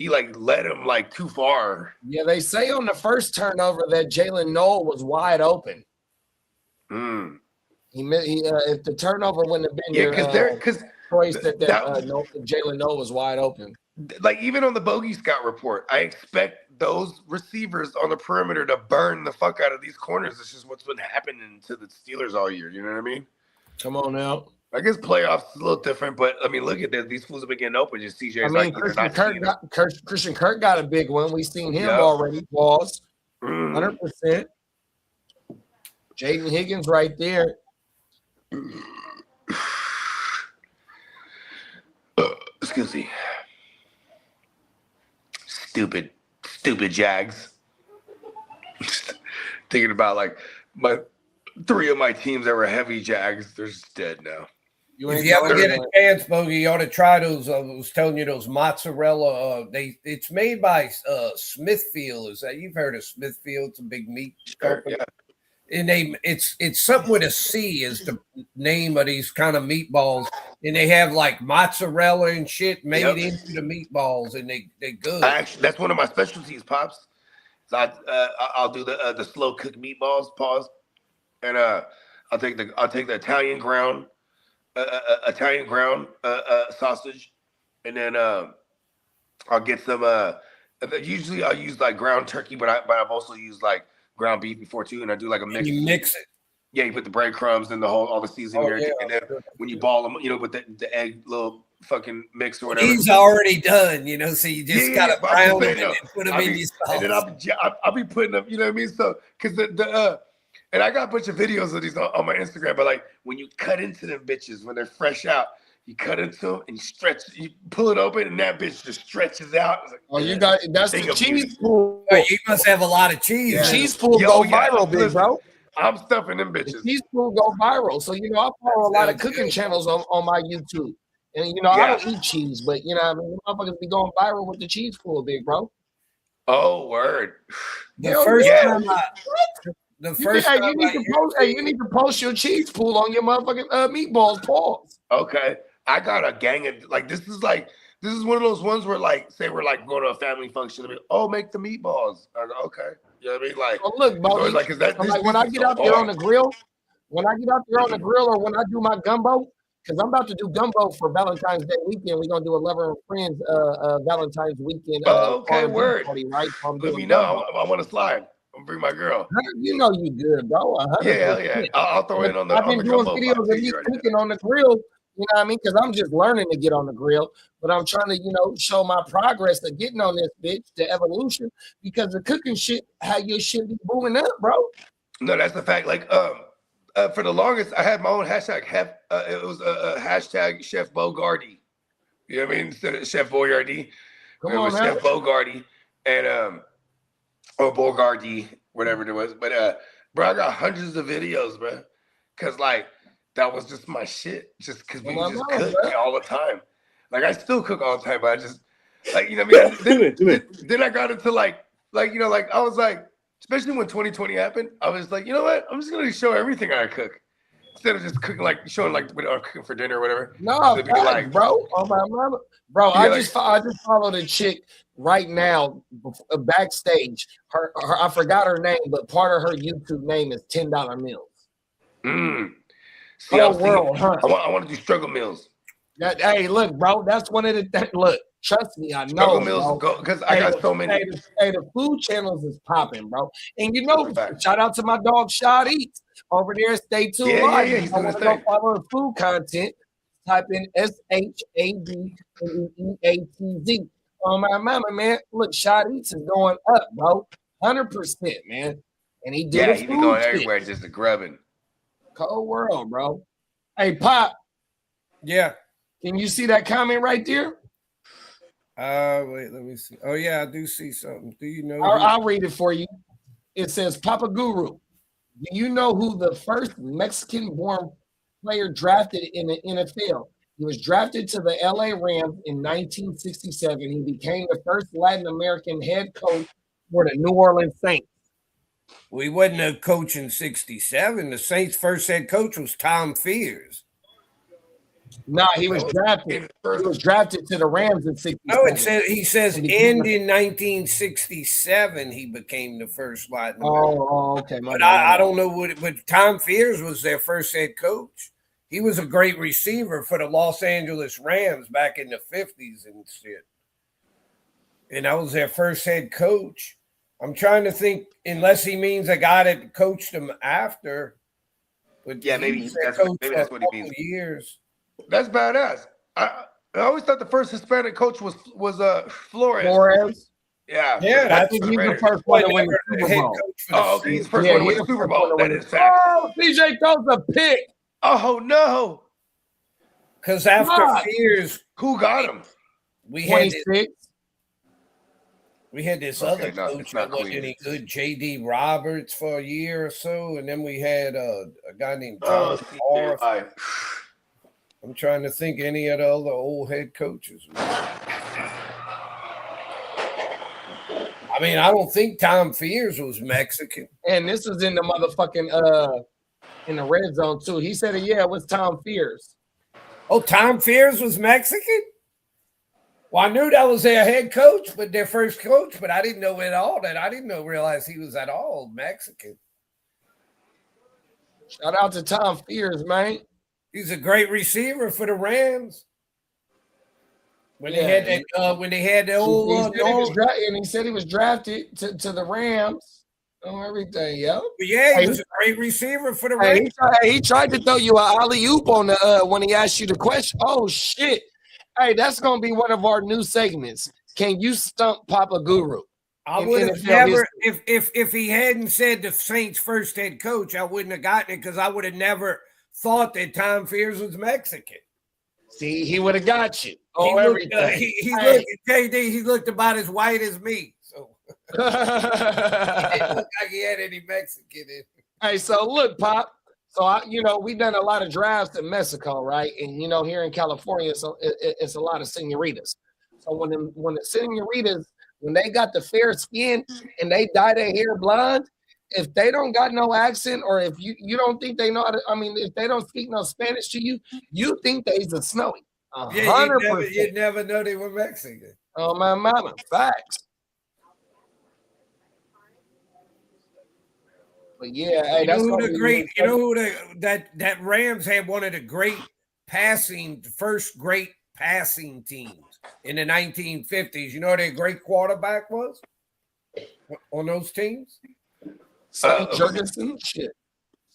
led him like too far. Yeah, they say on the first turnover that Jalen Noel was wide open. If the turnover wouldn't have been choice that Jalen Noel was wide open. Like even on the bogey scout report, I expect those receivers on the perimeter to burn the fuck out of these corners. It's just what's been happening to the Steelers all year. You know what I mean? Come on now. I guess playoffs is a little different, but I mean, look at this. These fools have been getting open. Just CJ's Christian Kirk got a big one. We've seen him already. Pause. 100%. Jaden Higgins right there. Excuse me. Stupid Jags. Thinking about like my 3 of my teams that were heavy Jags, they're just dead now. If you ever get a chance, Bogey, you ought to try those. I was telling you those mozzarella. It's made by Smithfield. Is that you've heard of Smithfield? It's a big meat company. Yeah. And it's something with a C is the name of these kind of meatballs, and they have like mozzarella and shit made into the meatballs, and they good. Actually, that's one of my specialties, Pops. So I'll do the slow cooked meatballs. Pause. And I'll take the Italian ground sausage, and then I'll get some. Usually I'll use like ground turkey, but I've also used like ground beef before too, and I do like a mix. You mix it. Yeah, you put the breadcrumbs and all the seasoning there, and then when you ball them, with the egg little fucking mix or whatever. He's already done, so you just gotta brown them and put them in your sauce. And then I'll be putting them, you know what I mean? So because and I got a bunch of videos of these on my Instagram, but like when you cut into them bitches when they're fresh out, you cut into them and you pull it open and that bitch just stretches out. Like, that's the cheese pool. You must have a lot of cheese. Yeah. Cheese pool go viral, big bro. I'm stuffing them bitches. The cheese pool go viral. So I follow a lot of cooking channels on my YouTube. And I don't eat cheese, but motherfuckers be going viral with the cheese pool, big bro. Oh, word. The first time you need to post your cheese pool on your motherfucking meatballs. Pause. Okay, I got a gang of this is one of those ones where say we're like going to a family function. Make the meatballs. I go, okay, you know what I mean? Like, look, bro. When I get out there on the grill, or when I do my gumbo, because I'm about to do gumbo for Valentine's Day weekend. We're gonna do a Lover and Friends Valentine's weekend. Okay, word. Party, right? So let me know. I want to slide. I'm gonna bring my girl. You good, bro. Yeah. I'll throw it on the. I've been doing videos of me cooking on the grill You know what I mean? Because I'm just learning to get on the grill, but I'm trying to, show my progress of getting on this bitch, the evolution, because the cooking shit, how your shit be booming up, bro. No, that's the fact. Like, for the longest, I had my own hashtag. It was a hashtag Chef Bogarty. You know what I mean? Instead of Chef Boyardee, it was Chef Bogarty and or Bogarty, whatever it was. But bro, I got hundreds of videos, bro, because like. That was just my shit. Just because we just cook all the time. Like I still cook all the time, but I just like then I got into like I was like, especially when 2020 happened, I was like, you know what? I'm just gonna show everything I cook instead of just cooking showing cooking for dinner or whatever. No, bro. Oh my mama, bro. I just followed a chick right now backstage. Her I forgot her name, but part of her YouTube name is $10 Meals. See, I want to do struggle meals. Hey, look, bro, that's one of the things. Look, trust me, I know. Struggle meals because I got so many. The food channels is popping, bro. And shout out to my dog Shad Eats over there. Stay tuned. He's I want to go follow the food content. Type in SHADEATZ. Oh my mama, man. Look, Shad Eats is going up, bro. 100%, man. And he did he be going everywhere just grubbing. Cold world, bro. Hey, Pop. Yeah. Can you see that comment right there? Wait, let me see. Oh, yeah, I do see something. Do you know? I'll read it for you. It says, Papa Guru, do you know who the first Mexican-born player drafted in the NFL? He was drafted to the LA Rams in 1967. He became the first Latin American head coach for the New Orleans Saints. We wasn't a coach in 67. The Saints' first head coach was Tom Fears. No, he was drafted. He was drafted to the Rams in 67. No, he says in 1967 he became the first Latin American. Oh, okay. But I don't know but Tom Fears was their first head coach. He was a great receiver for the Los Angeles Rams back in the 50s and shit. And that was their first head coach. I'm trying to think, unless he means a guy that coached him after. But yeah, maybe that's what he means. Years. That's badass. I always thought the first Hispanic coach was Flores. Flores? Yeah. I think he's the first one to win the Super Bowl. Oh, okay. He's the first one to win the Super Bowl. That is fact. Oh, CJ throws a pick. Oh, no. Because after Fears. Who got him? We had 26. We had this other coach that wasn't any good, J.D. Roberts, for a year or so, and then we had a guy named Tom Orr. I'm trying to think any of the other old head coaches. I mean, I don't think Tom Fears was Mexican. And this was in the motherfucking in the red zone too. He said, "Yeah, it was Tom Fears." Oh, Tom Fears was Mexican? Well, I knew that was their head coach, but their first coach, but I didn't know at all that. I didn't realize he was at all Mexican. Shout out to Tom Fears, man. He's a great receiver for the Rams. When they had the old, and he said he was drafted to the Rams. Oh, everything, yo. But yeah, he was a great receiver for the Rams. He tried to throw you an alley-oop on the when he asked you the question. Oh shit. Hey, that's gonna be one of our new segments. Can you stump Papa Guru? I would have never, if he hadn't said the Saints' first head coach, I wouldn't have gotten it because I would have never thought that Tom Fears was Mexican. See, he would have got you. Everything. He looked about as white as me. So he didn't look like he had any Mexican in him. Hey, so look, Pop. So, we've done a lot of drafts in Mexico, right? And, here in California, so it's a lot of senoritas. So when the senoritas, when they got the fair skin and they dye their hair blonde, if they don't got no accent or if you don't think they know how to, if they don't speak no Spanish to you, you think they's a snowy. 100%. You'd never know they were Mexican. Oh, my mama. Facts. But yeah, hey, that's that Rams had one of the first great passing teams in the 1950s. You know what their great quarterback was on those teams? Jurgensen, shit.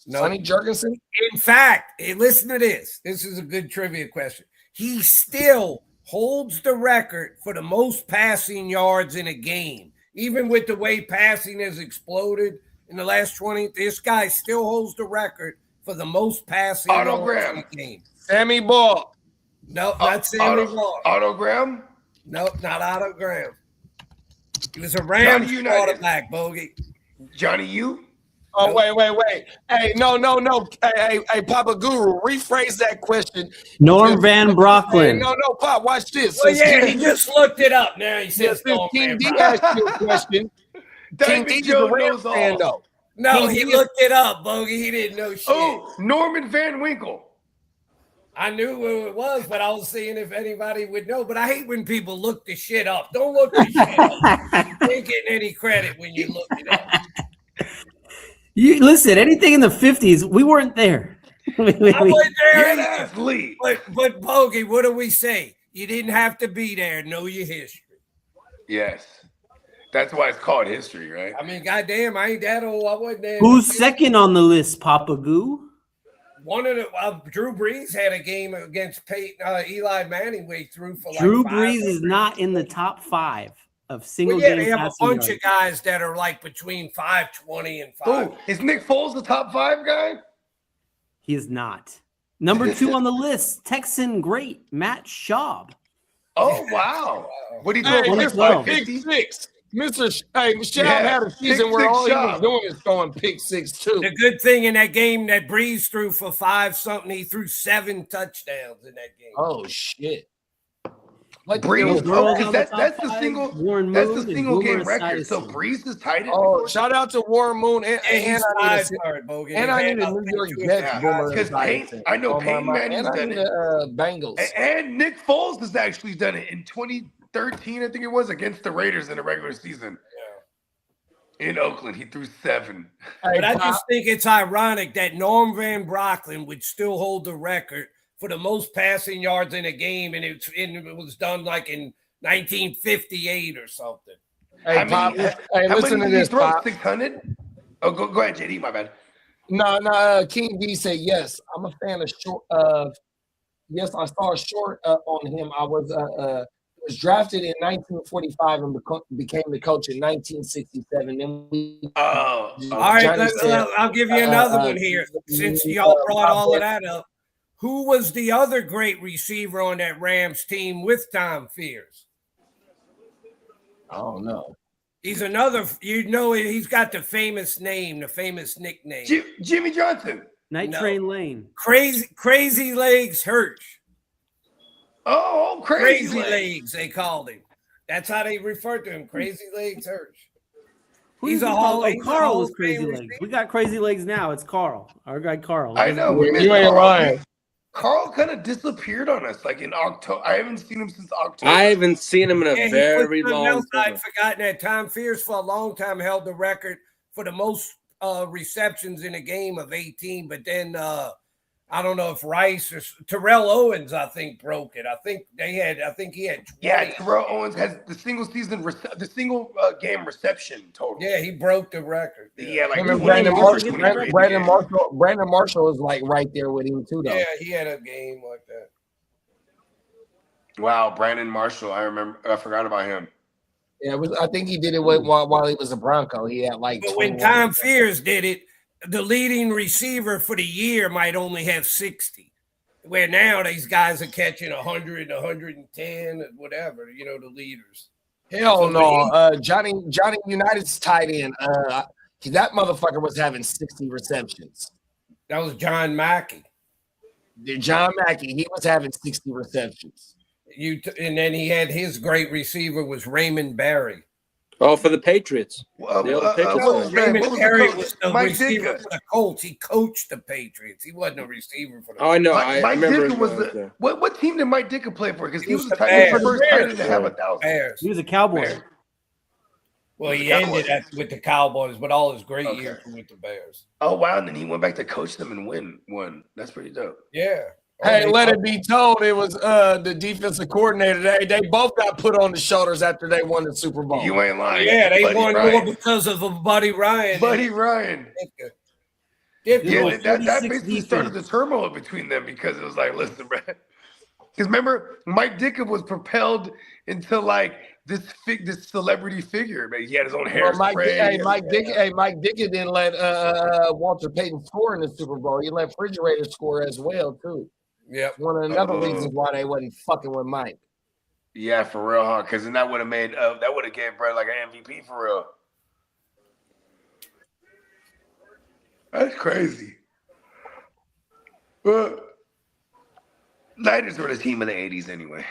No. Sonny Jurgensen? In fact, listen to this. This is a good trivia question. He still holds the record for the most passing yards in a game. Even with the way passing has exploded in the last 20, this guy still holds the record for the most passing yards in a game. Sammy Ball. No, not Sammy Ball. Otto Graham? No, not Otto Graham. He was a Rams quarterback, Bogey. Johnny U? Oh, wait. Hey, no. Hey, Papa Guru, rephrase that question. Norm Van Brocklin. Hey, no, Pop, watch this. Well, yeah, he just looked it up. Now he says King D asked you a question. King D is a Rams fan, though. No, he looked it up, Bogey. He didn't know shit. Oh, Norman Van Winkle. I knew who it was, but I was seeing if anybody would know. But I hate when people look the shit up. Don't look the shit up. You ain't getting any credit when you look it up. You listen, anything in the 50s, we weren't there. I wasn't there. Yes, Lee. But Bogey, what do we say? You didn't have to be there. Know your history. Yes. That's why it's called history, right? I mean, goddamn, I ain't that old. I wasn't there. Who's second on the list, Papa Goo? One of the Drew Brees had a game against Eli Manning where he threw for Drew Brees is not in the top 5 of single game. They have a bunch of guys that are like between 520 and 5. Oh, is Nick Foles the top 5 guy? He is not. Number 2 on the list, Texan great Matt Schaub. Oh wow! What do you Hey, do? Mr. Pick 6. Schaub had a season where all he was doing is throwing pick 6 too. The good thing in that game that Breeze threw for 5-something, he threw 7 touchdowns in that game. Oh shit! Breeze, that's the single game record. So Breeze is tight end. Oh, shout out to Warren Moon and I need a New York Jets because I know Peyton Manning's done it. Bengals And Nick Foles has actually done it in 2013, I think it was, against the Raiders in the regular season. In Oakland, he threw 7. But I just think it's ironic that Norm Van Brocklin would still hold the record for the most passing yards in a game, and it was done like in 1958 or something. Hey, Pop, listen to this, Pop. 600? Oh, go ahead, JD, my bad. No, King D said, yes, I'm a fan of short. Yes, I saw a short on him. I was drafted in 1945 and became the coach in 1967. Then all right, I'll give you another one here. Since y'all brought all of that up, who was the other great receiver on that Rams team with Tom Fears? I don't know. He's another. He's got the famous name, the famous nickname. Jimmy Johnson. Night Train Lane. Crazy Legs Hirsch. Oh, Crazy Legs, they called him. That's how they referred to him, Crazy Legs Hirsch. He's a Hall. Carl was Crazy Legs. We got Crazy Legs now. It's Carl. Our guy Carl. I know. You ain't lying. Carl kind of disappeared on us, like in October. I haven't seen him since October. I haven't seen him in a very long time. I'd forgotten that Tom Fears for a long time held the record for the most receptions in a game of 18, but then I don't know if Rice or Terrell Owens, I think, broke it. I think he had 20. Yeah, Terrell Owens has the single game reception total. Yeah, he broke the record. Yeah, like Brandon Marshall is like right there with him too, though. Yeah, he had a game like that. Wow, Brandon Marshall. I forgot about him. Yeah, I think he did it while he was a Bronco. He had like. But when Tom Fears did it, the leading receiver for the year might only have 60, where now these guys are catching 100, 110, whatever, the leaders. Hell no. Johnny United's tight end. That motherfucker was having 60 receptions. That was John Mackey. John Mackey, he was having 60 receptions. And then he had his great receiver was Raymond Barry. Oh, for the Patriots. Raymond Barry was the receiver for the Colts. He coached the Patriots. He wasn't a receiver for the Colts. I know. Mike Ditka was what team did Mike Ditka play for? Because he was the first tight end to have 1,000. He was a Cowboy. Well, he ended with the Cowboys, but all his great years were with the Bears. Oh, wow. And then he went back to coach them and won. That's pretty dope. Yeah. Hey, let it be told, it was the defensive coordinator. They both got put on the shoulders after they won the Super Bowl. You ain't lying. Yeah, they won more because of Buddy Ryan. Buddy Ryan. Yeah, that basically started the turmoil between them because it was like, listen, bro. Because remember, Mike Ditka was propelled into like this celebrity figure. Man, he had his own hairspray. Mike Ditka didn't let Walter Payton score in the Super Bowl. He let Refrigerator score as well too. Yeah, one of another reasons why they wasn't fucking with Mike. Yeah, for real, huh? Because then that would have made that would have gave Brett like an MVP for real. That's crazy. But Niners were the team in the 80s anyway.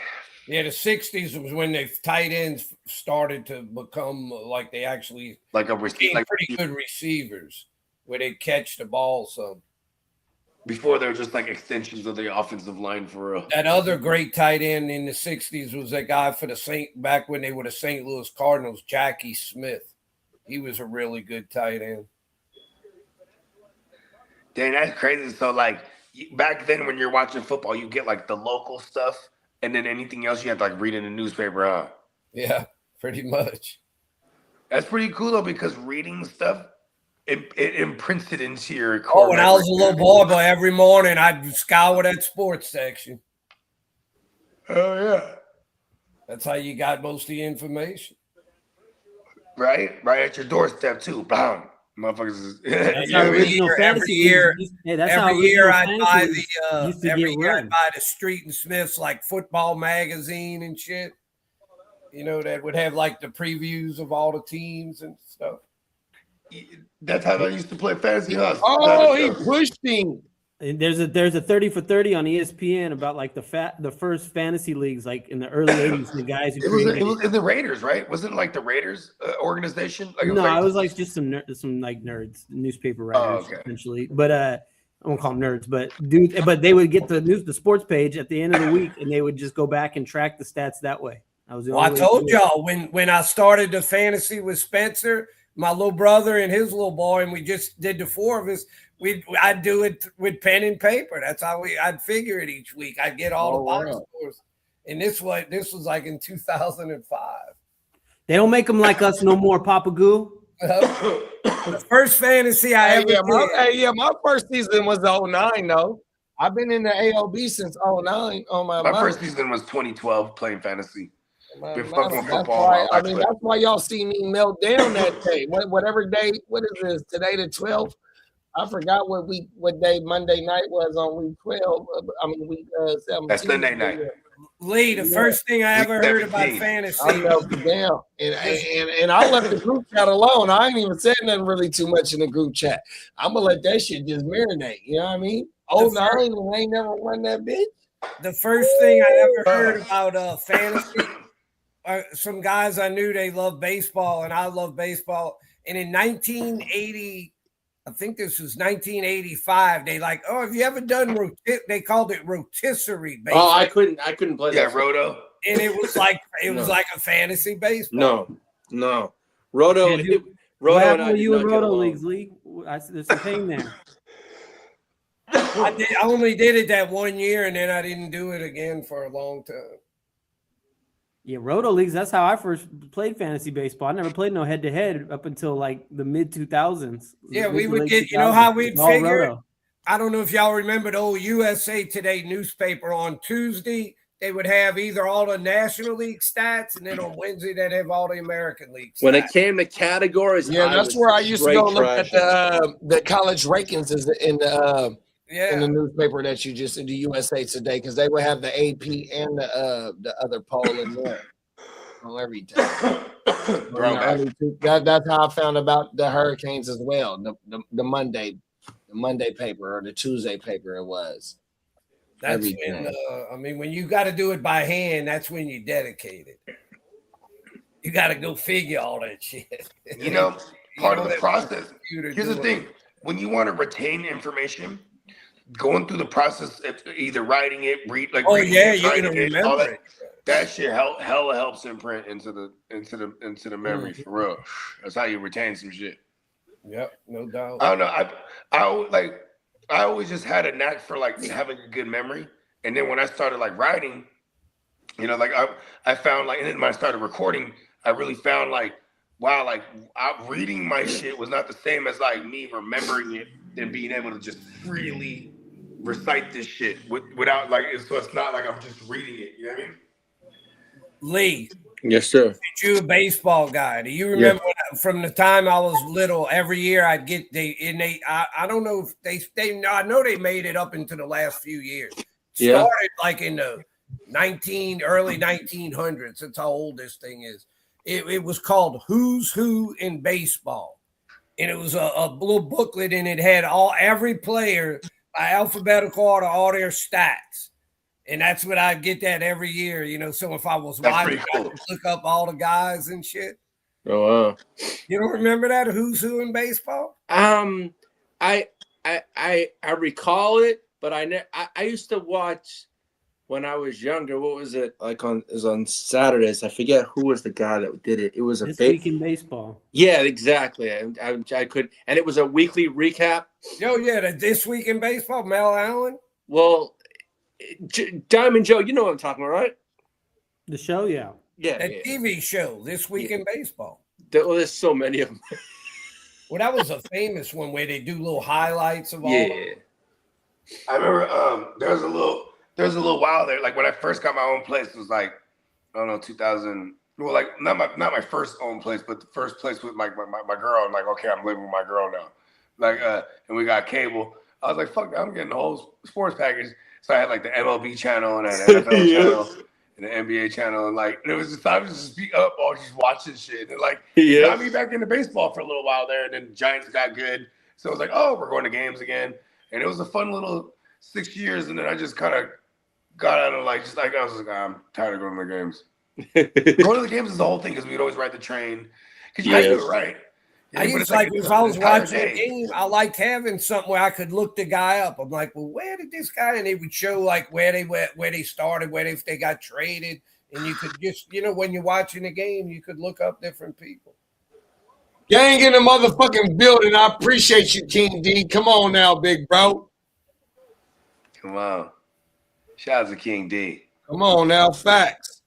Yeah, the 60s was when the tight ends started to become like they actually like pretty good receivers where they catch the ball some. Before they were just like extensions of the offensive line for real. That other great tight end in the 60s was that guy for back when they were the St. Louis Cardinals, Jackie Smith. He was a really good tight end. Dang, that's crazy. So, like, back then when you're watching football, you get, like, the local stuff, and then anything else you have to, like, read in the newspaper, huh? Yeah, pretty much. That's pretty cool, though, because reading stuff, it imprints it into your core. Oh, when I was a little boy, every morning I'd scour that sports section. Oh, yeah. That's how you got most of the information. Right at your doorstep, too. Bam. Motherfuckers. Every year I'd buy the Street and Smith's like football magazine and shit. You know, that would have like the previews of all the teams and stuff. That's how they used to play fantasy hustle. Oh, he pushed him. And there's a 30 for 30 on ESPN about like the first fantasy leagues like in the early 80s. The guys who it was in the Raiders, right? Wasn't it like the Raiders organization? Like, it was like just some like nerds, newspaper writers essentially. But I won't call them nerds, but they would get the sports page at the end of the week and they would just go back and track the stats that way. I told y'all when I started the fantasy with Spencer, my little brother and his little boy, and we just did the four of us. I'd do it with pen and paper. That's how I'd figure it each week. I'd get all the box scores. And this was like in 2005. They don't make them like us no more, Papa Goo. The first fantasy I ever did. My first season was 09, though. I've been in the AOB since 09. My first season was 2012 playing fantasy. Been fucking football. That's why y'all see me melt down that day. Whatever day, what is this? Today the 12th? I forgot what day Monday night was on week 12. Week 17. That's Sunday night. Lee, the first thing I ever heard about fantasy. I melted down. And I left the group chat alone. I ain't even said nothing really too much in the group chat. I'm going to let that shit just marinate. You know what I mean? I ain't never won that bitch. The first thing I ever heard about fantasy, some guys I knew, they love baseball, and I love baseball. And in 1980, I think this was 1985. They like, have you ever done they called it rotisserie baseball. Oh, I couldn't play that. Yeah, roto. And it was like like a fantasy baseball. No. Roto. What happened with you in Roto leagues, Lee? There's some pain there. I only did it that 1 year, and then I didn't do it again for a long time. Yeah, Roto leagues. That's how I first played fantasy baseball. I never played no head-to-head up until like the mid-2000s. Yeah, we would get, how we'd figure it? I don't know if y'all remember the old USA Today newspaper. On Tuesday, they would have either all the National League stats, and then on Wednesday, they'd have all the American League stats. When it came to categories, that's where I used to go look at the college rankings in the newspaper that you just in the USA Today, because they would have the AP and the other poll in there on every day. That's how I found about the Hurricanes as well. The Monday paper or the Tuesday paper it was. That's when when you got to do it by hand, that's when you dedicate it. You got to go figure all that shit. Part of the process. Here's the thing: when you want to retain information, going through the process of either writing it, you're gonna remember it. That shit hella helps imprint into the memory for real. That's how you retain some shit. Yep, no doubt. I don't know. I always just had a knack for like having a good memory, and then when I started like writing, I found like, and then when I started recording, I really found like, wow, like reading my shit was not the same as like me remembering it than being able to just freely recite this shit without like, so it's not like I'm just reading it. You know what I mean? Lee. Yes, sir. You a baseball guy? Do you remember from the time I was little? Every year I'd get I don't know if they I know they made it up into the last few years. Started like in the early 1900s. That's how old this thing is. It was called Who's Who in Baseball, and it was a little booklet, and it had every player by alphabetical order, all their stats. And that's what I get that every year, you know. So if I was watching, I would look up all the guys and shit. Oh wow! You don't remember that Who's Who in Baseball? I recall it, but I used to watch when I was younger. What was it like on Saturdays? I forget who was the guy that did it. It was This Week in Baseball. Yeah, exactly. I could, and it was a weekly recap. Oh yeah, This Week in Baseball. Mel Allen. Well. Diamond Joe, you know what I'm talking about, right? The show, yeah. The TV show, This Week in Baseball. There's so many of them. Well, that was a famous one where they do little highlights of all of them. I remember there was a little while there, like when I first got my own place, it was like, I don't know, 2000. Well, like not my first own place, but the first place with my girl. I'm like, okay, I'm living with my girl now. Like, and we got cable. I was like, fuck, I'm getting the whole sports package. So I had like the MLB channel and an NFL channel and the NBA channel, and like it was just I was just be up all just watching shit, and like got me back into baseball for a little while there, and then the Giants got good, so it was like, oh, we're going to games again, and it was a fun little 6 years, and then I just kind of got out of like I was like, I'm tired of going to the games. Going to the games is the whole thing because we'd always ride the train because you had to do it right. I used to like if I was watching a game, I liked having something where I could look the guy up. I'm like, well, where did this guy? And they would show like where they started, if they got traded, and you could just when you're watching a game, you could look up different people. Gang in the motherfucking building. I appreciate you, King D. Come on now, big bro. Come on, shout out to King D. Come on now, facts.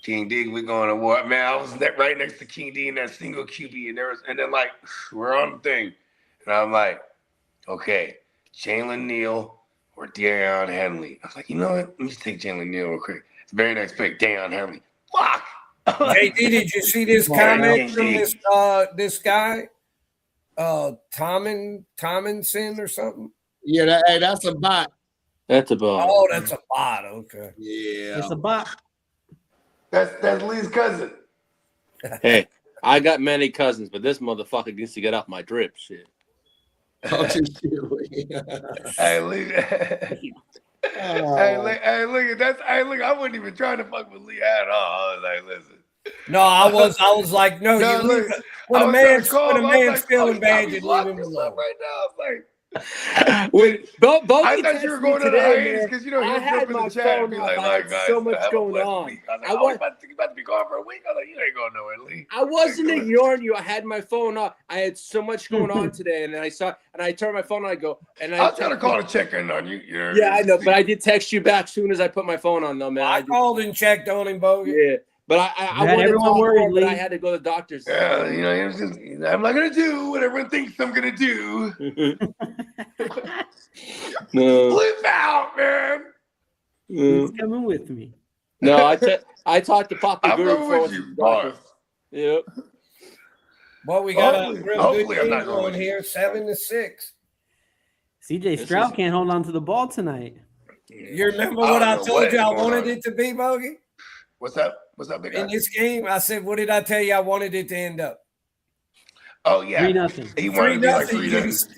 King D, we're going to war. Man, I was right next to King D in that single QB, and then like we're on the thing, and I'm like, okay, Jalen Neal or Deion Henley. I was like, you know what? Let me just take Jalen Neal real quick. It's the very next pick, Deion Henley. Fuck. JD, did you see this comment from this guy, Tomlinson or something? Yeah, that's a bot. That's a bot. Oh, that's a bot. Okay. Yeah, it's a bot. That's Lee's cousin. Hey, I got many cousins, but this motherfucker needs to get off my drip shit. Hey, Lee. Hey, look, I wasn't even trying to fuck with Lee at all. I was like, listen. No, I was like, no, you when a man's feeling bad, you leave him alone. Right now, I was like, when I thought you were going to the hiatus because you I had my phone and be like, guys, so much going on. I was about to be gone for a week. I was like, you ain't going nowhere, Lee. I wasn't ignoring you. I had my phone off. I had so much going on today, and then I turned my phone on. I go, and I was trying to call to check in on you. Yeah, I know, but I did text you back as soon as I put my phone on, though, man. I called and checked on him, Bogey. Yeah. But I wanted to talk more, but I had to go to the doctor's. Yeah, it was just, I'm not going to do what everyone thinks I'm going to do. No. Flip out, man. He's coming with me. No, I talked to Papa I'm Guru going with you, boss. Yep. Well, we got a real good I'm game not going going here, 7-6. CJ Stroud can't hold on to the ball tonight. You remember what I told you I wanted it to be, Bogey? What's up? What's up, big guy? In this game, I said, what did I tell you I wanted it to end up? Oh, yeah. 3-0. He wanted to be like 3-0.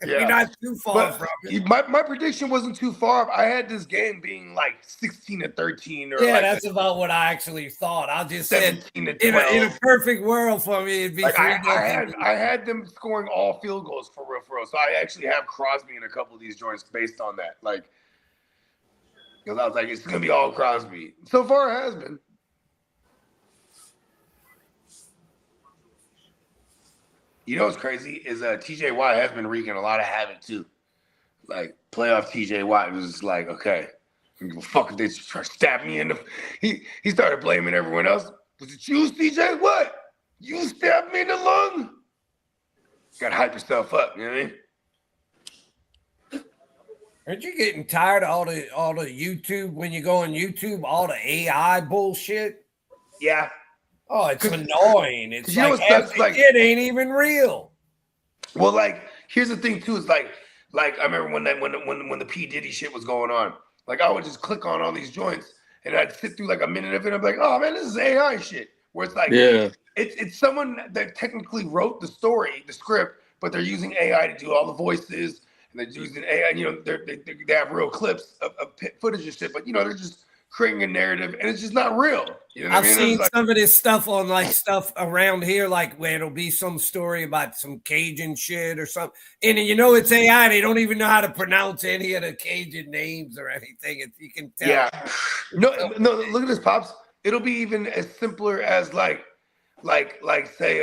Yeah. You're not too far from it. My prediction wasn't too far. I had this game being like 16-13 or yeah, that's about what I actually thought. I just said 17-12. in a perfect world for me, it'd be like 3-0. I had them scoring all field goals for real. So I actually have Crosby in a couple of these joints based on that. Like, because I was like, it's going to be all Crosby. So far, it has been. You know what's crazy is TJ Watt has been wreaking a lot of havoc too. Like playoff TJ Watt was just like, okay, fuck if they try to stab me in the. He started blaming everyone else. Was it you, TJ? What? You stabbed me in the lung? Got to hype yourself up. You know what I mean? Aren't you getting tired of all the YouTube when you go on YouTube, all the AI bullshit? Yeah. Oh, it's annoying. It's you know like, what's like it ain't even real. Well, like, here's the thing too. Is like I remember when the P Diddy shit was going on. Like, I would just click on all these joints and I'd sit through like a minute of it. I'm like, oh man, this is AI shit. Where it's like, it's someone that technically wrote the story, the script, but they're using AI to do all the voices. And they're using AI, you know, they have real clips of footage and shit, but you know, they're just creating a narrative, and it's just not real. You know what I mean? I've seen some of this stuff on like stuff around here, like where it'll be some story about some Cajun shit or something, and you know it's AI. They don't even know how to pronounce any of the Cajun names or anything. You can tell. Yeah. No. Look at this, Pops. It'll be even as simpler as like say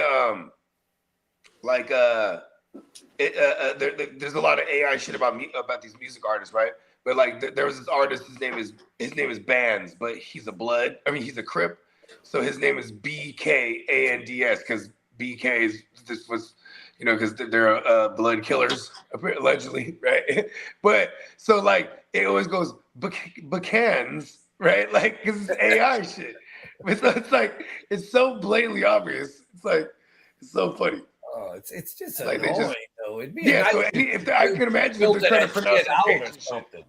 there's a lot of AI shit about these music artists, right? But like there was this artist, his name is Bands, but he's a Crip, so his name is BKANDS because BK was because they're blood killers allegedly, right? But so like it always goes Bacans, right? Like because it's AI shit, but so it's like it's so blatantly obvious. It's like it's so funny. Oh, it's just like annoying though. It'd be nice so if I can imagine if they're trying to pronounce it out or something.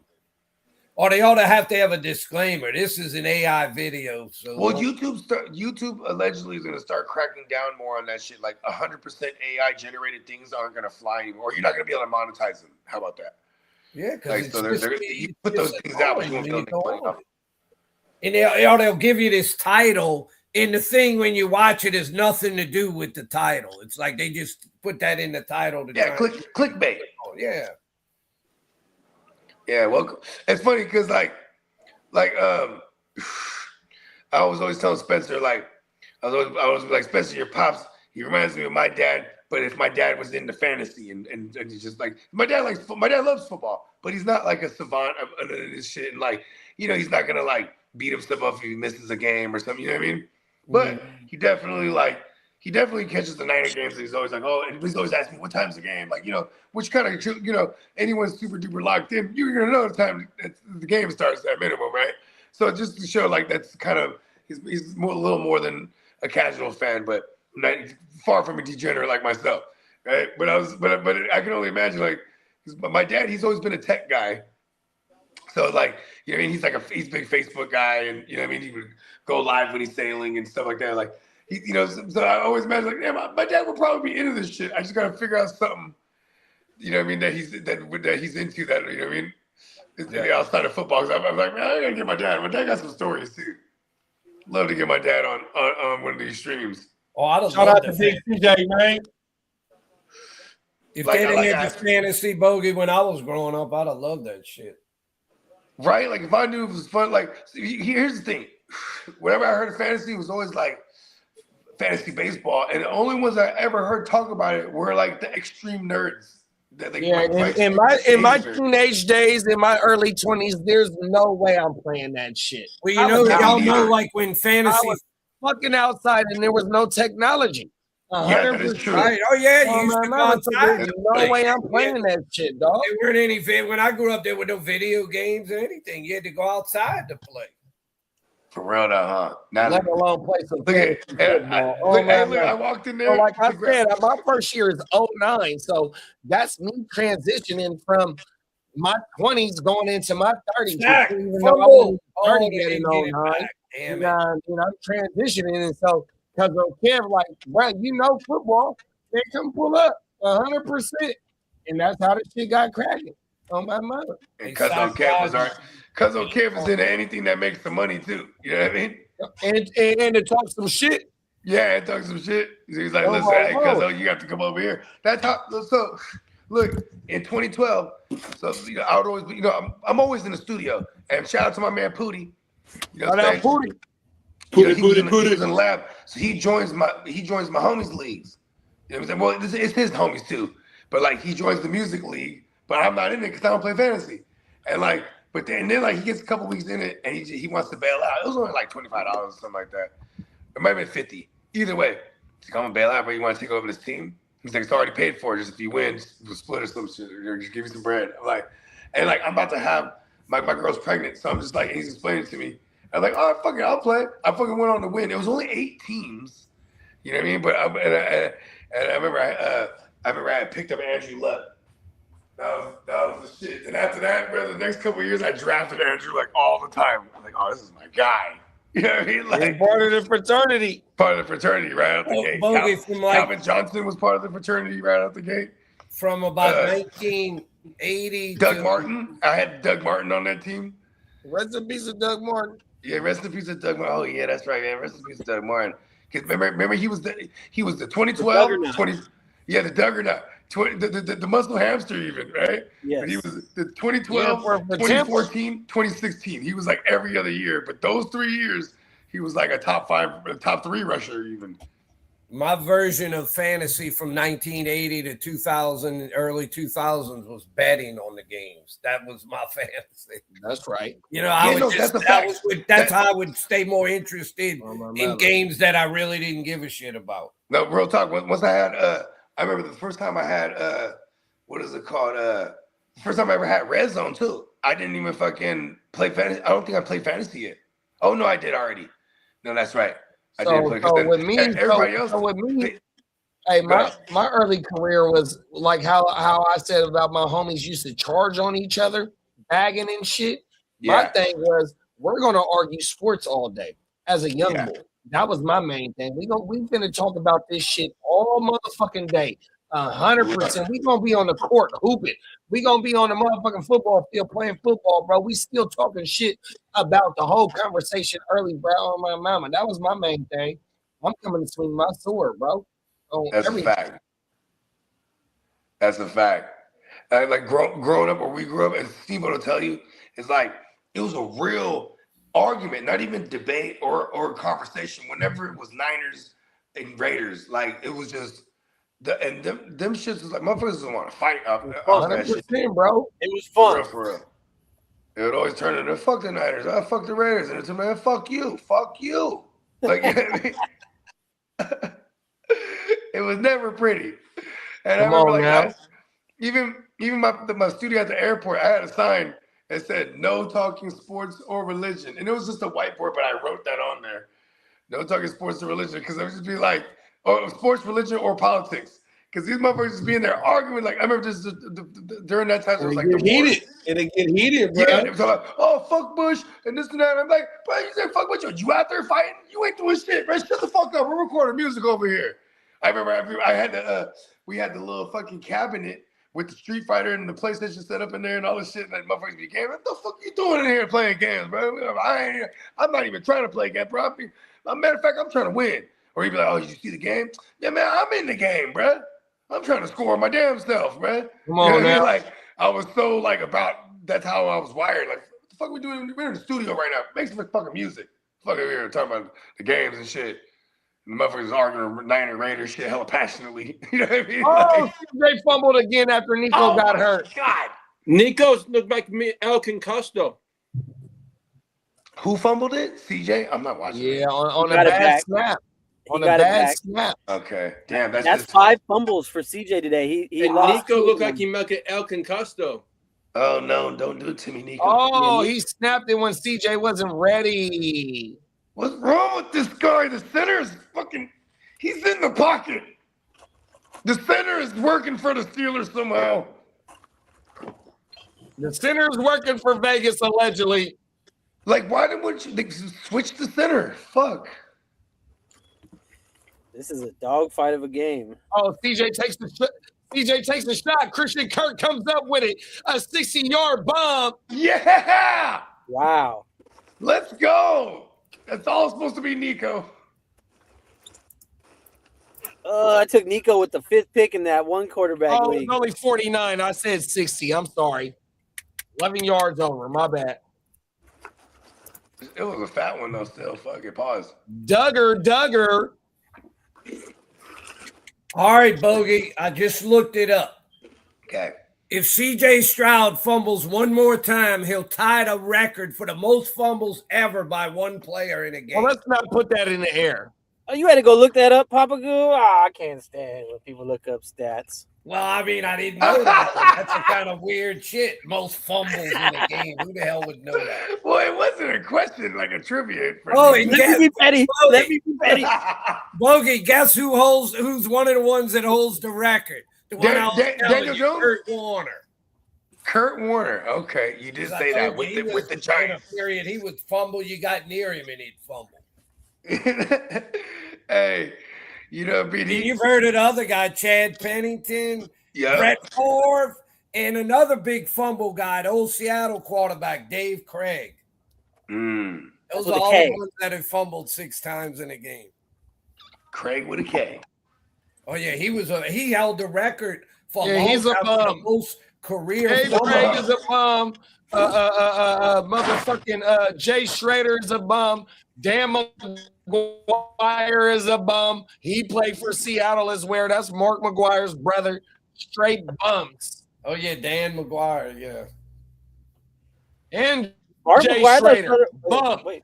Or they ought to have a disclaimer. This is an AI video. So well, YouTube allegedly is going to start cracking down more on that shit. Like 100% AI generated things aren't going to fly anymore. You're not going to be able to monetize them. How about that? Yeah, because like, so you put those things out, but you won't be able to make money off. And they'll give you this title. And the thing when you watch it is nothing to do with the title. It's like they just put that in the title. Clickbait. Yeah. Yeah, well, it's funny because I was always telling Spencer, like, I was like, Spencer, your pops, he reminds me of my dad, but if my dad was into fantasy and he's just like, my dad loves football, but he's not like a savant of this shit. And like, he's not going to like beat himself up if he misses a game or something, you know what I mean? But he definitely catches the Niner games. And he's always like, oh, and he's always asking me, what time's the game? Like, which kind of, anyone's super duper locked in, you're going to know the time the game starts at minimum, right? So just to show like that's kind of, he's a little more than a casual fan, but not far from a degenerate like myself, right? But I can only imagine like, my dad, he's always been a tech guy. So like, he's a big Facebook guy, and he would go live when he's sailing and stuff like that. Like, so I always imagine like, yeah, my dad would probably be into this shit. I just gotta figure out something, that he's into that. You know what I mean? Yeah. Outside of football, so I'm like, man, I gotta get my dad. My dad got some stories too. Love to get my dad on one of these streams. Oh, I don't shout out to Big CJ, man. If they didn't have the fantasy bogey when I was growing up, I'd have loved that shit. Right? Like if I knew it was fun, like here's the thing. Whenever I heard of fantasy, it was always like fantasy baseball. And the only ones I ever heard talk about it were like the extreme nerds. In my teenage days, in my early 20s, there's no way I'm playing that shit. Well, y'all know like when fantasy I was fucking outside and there was no technology. 100%. Yeah, that is true. Right. Oh yeah, you used to go outside. There's no way I'm playing that shit, dog. There weren't any when I grew up. There were no video games or anything. You had to go outside to play. For real, huh? Now, let alone play some I walked in there. So like I said, my first year is 2009, so that's me transitioning from my 20s going into my 30s. Even though I wasn't 30 yet in 2009, I'm transitioning, and so because of Kev, like, bro, football, they come pull up 100%, and that's how the shit got cracking on my mother. And Cuzzo Kev is into anything that makes some money too. You know what I mean? And to talk some shit. Yeah, and talk some shit. He's like, listen, hey, Cuzzo, you have to come over here. That's how. So, look, in 2012, so I would always be, I'm always in the studio. And shout out to my man Pootie. Pootie. He was in the lab, so he joins my homies leagues. You know what I'm saying? Well, it's his homies too, but like he joins the music league, but I'm not in it because I don't play fantasy. And like, but then like he gets a couple weeks in it, and he wants to bail out. It was only like $25 or something like that. It might have been $50. Either way, he's like, I'm gonna bail out, but you want to take over this team? He's like, it's already paid for. Just if you win, we'll split or some shit, or just give you some bread. I'm like, and like I'm about to have my girl's pregnant, so I'm just like, he's explaining to me. I'm like, oh, fuck it, I'll play. I fucking went on to win. It was only 8 teams. You know what I mean? But I remember I had picked up Andrew Luck. That was the shit. And after that, bro, the next couple of years, I drafted Andrew like all the time. I'm like, oh, this is my guy. You know what I mean? Like part of the fraternity. Part of the fraternity right out the gate. Calvin Johnson was part of the fraternity right out the gate. From about 1980. Doug Martin. I had Doug Martin on that team. Rest in peace of Doug Martin. Yeah, rest in peace of Doug Martin. Oh yeah, that's right, man. Rest in peace of Doug Martin. Because remember he was the 2012 the Duggernaut. The muscle hamster even, right? Yes. But he was the 2012, 2014, 2016. He was like every other year. But those 3 years, he was like a top 3 rusher even. My version of fantasy from 1980 to 2000, early 2000s was betting on the games. That was my fantasy. That's right. You know, that's how I would stay more interested in games that I really didn't give a shit about. No, real talk. Once I had, I remember the first time I had, what is it called? The first time I ever had Red Zone too. I didn't even fucking play fantasy. I don't think I played fantasy yet. Oh no, I did already. No, that's right. With me, hey, my early career was like how I said about my homies used to charge on each other, bagging and shit. Yeah. My thing was we're gonna argue sports all day as a young boy. That was my main thing. We finna talk about this shit all motherfucking day. 100%. We gonna be on the court hooping. We gonna be on the motherfucking football field playing football, bro. We still talking shit about the whole conversation early, bro. On my mama. That was my main thing. I'm coming to swing my sword, bro. That's a fact. That's a fact. Like growing up where we grew up, and Steve will tell you, it's like it was a real argument, not even debate or conversation. Whenever it was Niners and Raiders, like it was just. Them shits was like motherfuckers didn't want to fight up. 100%, bro. It was fun. For real. It would always turn into fuck the Niners, fuck the Raiders, and it's man, fuck you. Like you know what I mean? It was never pretty. And I remember even my studio at the airport, I had a sign that said no talking sports or religion. And it was just a whiteboard, but I wrote that on there. No talking sports or religion, because I would just be like, sports, religion, or politics. Because these motherfuckers just being there arguing. Like I remember just during that time, it was like heated. It'll get heated, bro. Yeah, they were talking about, oh fuck Bush and this and that. And I'm like, bro, you say fuck Bush? You out there fighting? You ain't doing shit, bro. Shut the fuck up. We're recording music over here. I remember I had we had the little fucking cabinet with the Street Fighter and the PlayStation set up in there and all this shit. And that motherfuckers be gaming. What the fuck you doing in here playing games, bro? I'm not even trying to play games, bro. Matter of fact, I'm trying to win. Or he'd be like, oh, you see the game? Yeah, man, I'm in the game, bro. I'm trying to score my damn self, man. Come on, man. Like, I was so, like, that's how I was wired. Like, what the fuck we doing? We're in the studio right now. Make some fucking music. Fucking here talking about the games and shit. And the motherfuckers arguing Niner Raiders shit hella passionately. You know what I mean? Oh, they fumbled again after Nico got hurt. God. Nico's looked like El Concusto. Who fumbled it? CJ? I'm not watching it. Yeah, on a bad snap. On a bad snap. Okay. Damn, that's 5 fumbles for CJ today. He lost. Nico looked like he might get El Concusto. Oh no, don't do it to me, Nico. Oh, he snapped it when CJ wasn't ready. What's wrong with this guy? The center is fucking, he's in the pocket. The center is working for the Steelers somehow. The center is working for Vegas, allegedly. Like, why didn't you switch the center? Fuck. This is a dogfight of a game. Oh, CJ takes the shot. Christian Kirk comes up with it. A 60-yard bomb. Yeah. Wow. Let's go. That's all supposed to be Nico. I took Nico with the 5th pick in that one quarterback league. It's only 49. I said 60. I'm sorry. 11 yards over. My bad. It was a fat one, though, still. Fuck it. Pause. Duggar. All right, Bogey. I just looked it up. Okay. If CJ Stroud fumbles one more time, he'll tie the record for the most fumbles ever by one player in a game. Well, let's not put that in the air. Oh, you had to go look that up, Papa Goo? Oh, I can't stand when people look up stats. Well, I mean, I didn't know that. That's a kind of weird shit. Most fumbles in a game. Who the hell would know that? Well, it wasn't a question, like a trivia. Oh, and Let me be petty. Let me be petty. Bogey, guess who's one of the ones that holds the record? The one I was telling Daniel you, Jones? Kurt Warner. Kurt Warner. Okay, you did say that with the Giants. Period. He would fumble. You got near him and he'd fumble. Hey, you know, BD. You've heard of the other guy, Chad Pennington, Yeah. Brett Favre, and another big fumble guy, the old Seattle quarterback, Dave Craig. Those are all the ones that have fumbled 6 times in a game. Craig with a K. Oh yeah, he held the record for he's a bum. most career. Dave Craig is a bum. Motherfucking Jay Schrader is a bum. Dan McGuire is a bum. He played for Seattle as well. That's Mark McGuire's brother. Straight bums. Oh yeah, Dan McGuire. Yeah. And Mark Jay McGuire, Schrader. Bum. Wait.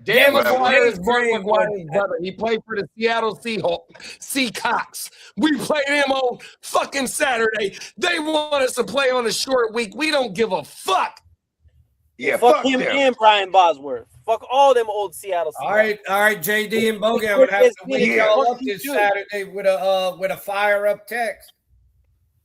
Dan McGuire is Mark Craig, McGuire's brother. He played for the Seattle Seahawks. We played him on fucking Saturday. They want us to play on a short week. We don't give a fuck. Yeah, Fuck fuck him them. and Brian Bosworth. Fuck all them old Seattle Seahawks. All right, JD and Bogey. I would have to wake y'all up this Saturday with a fire up text.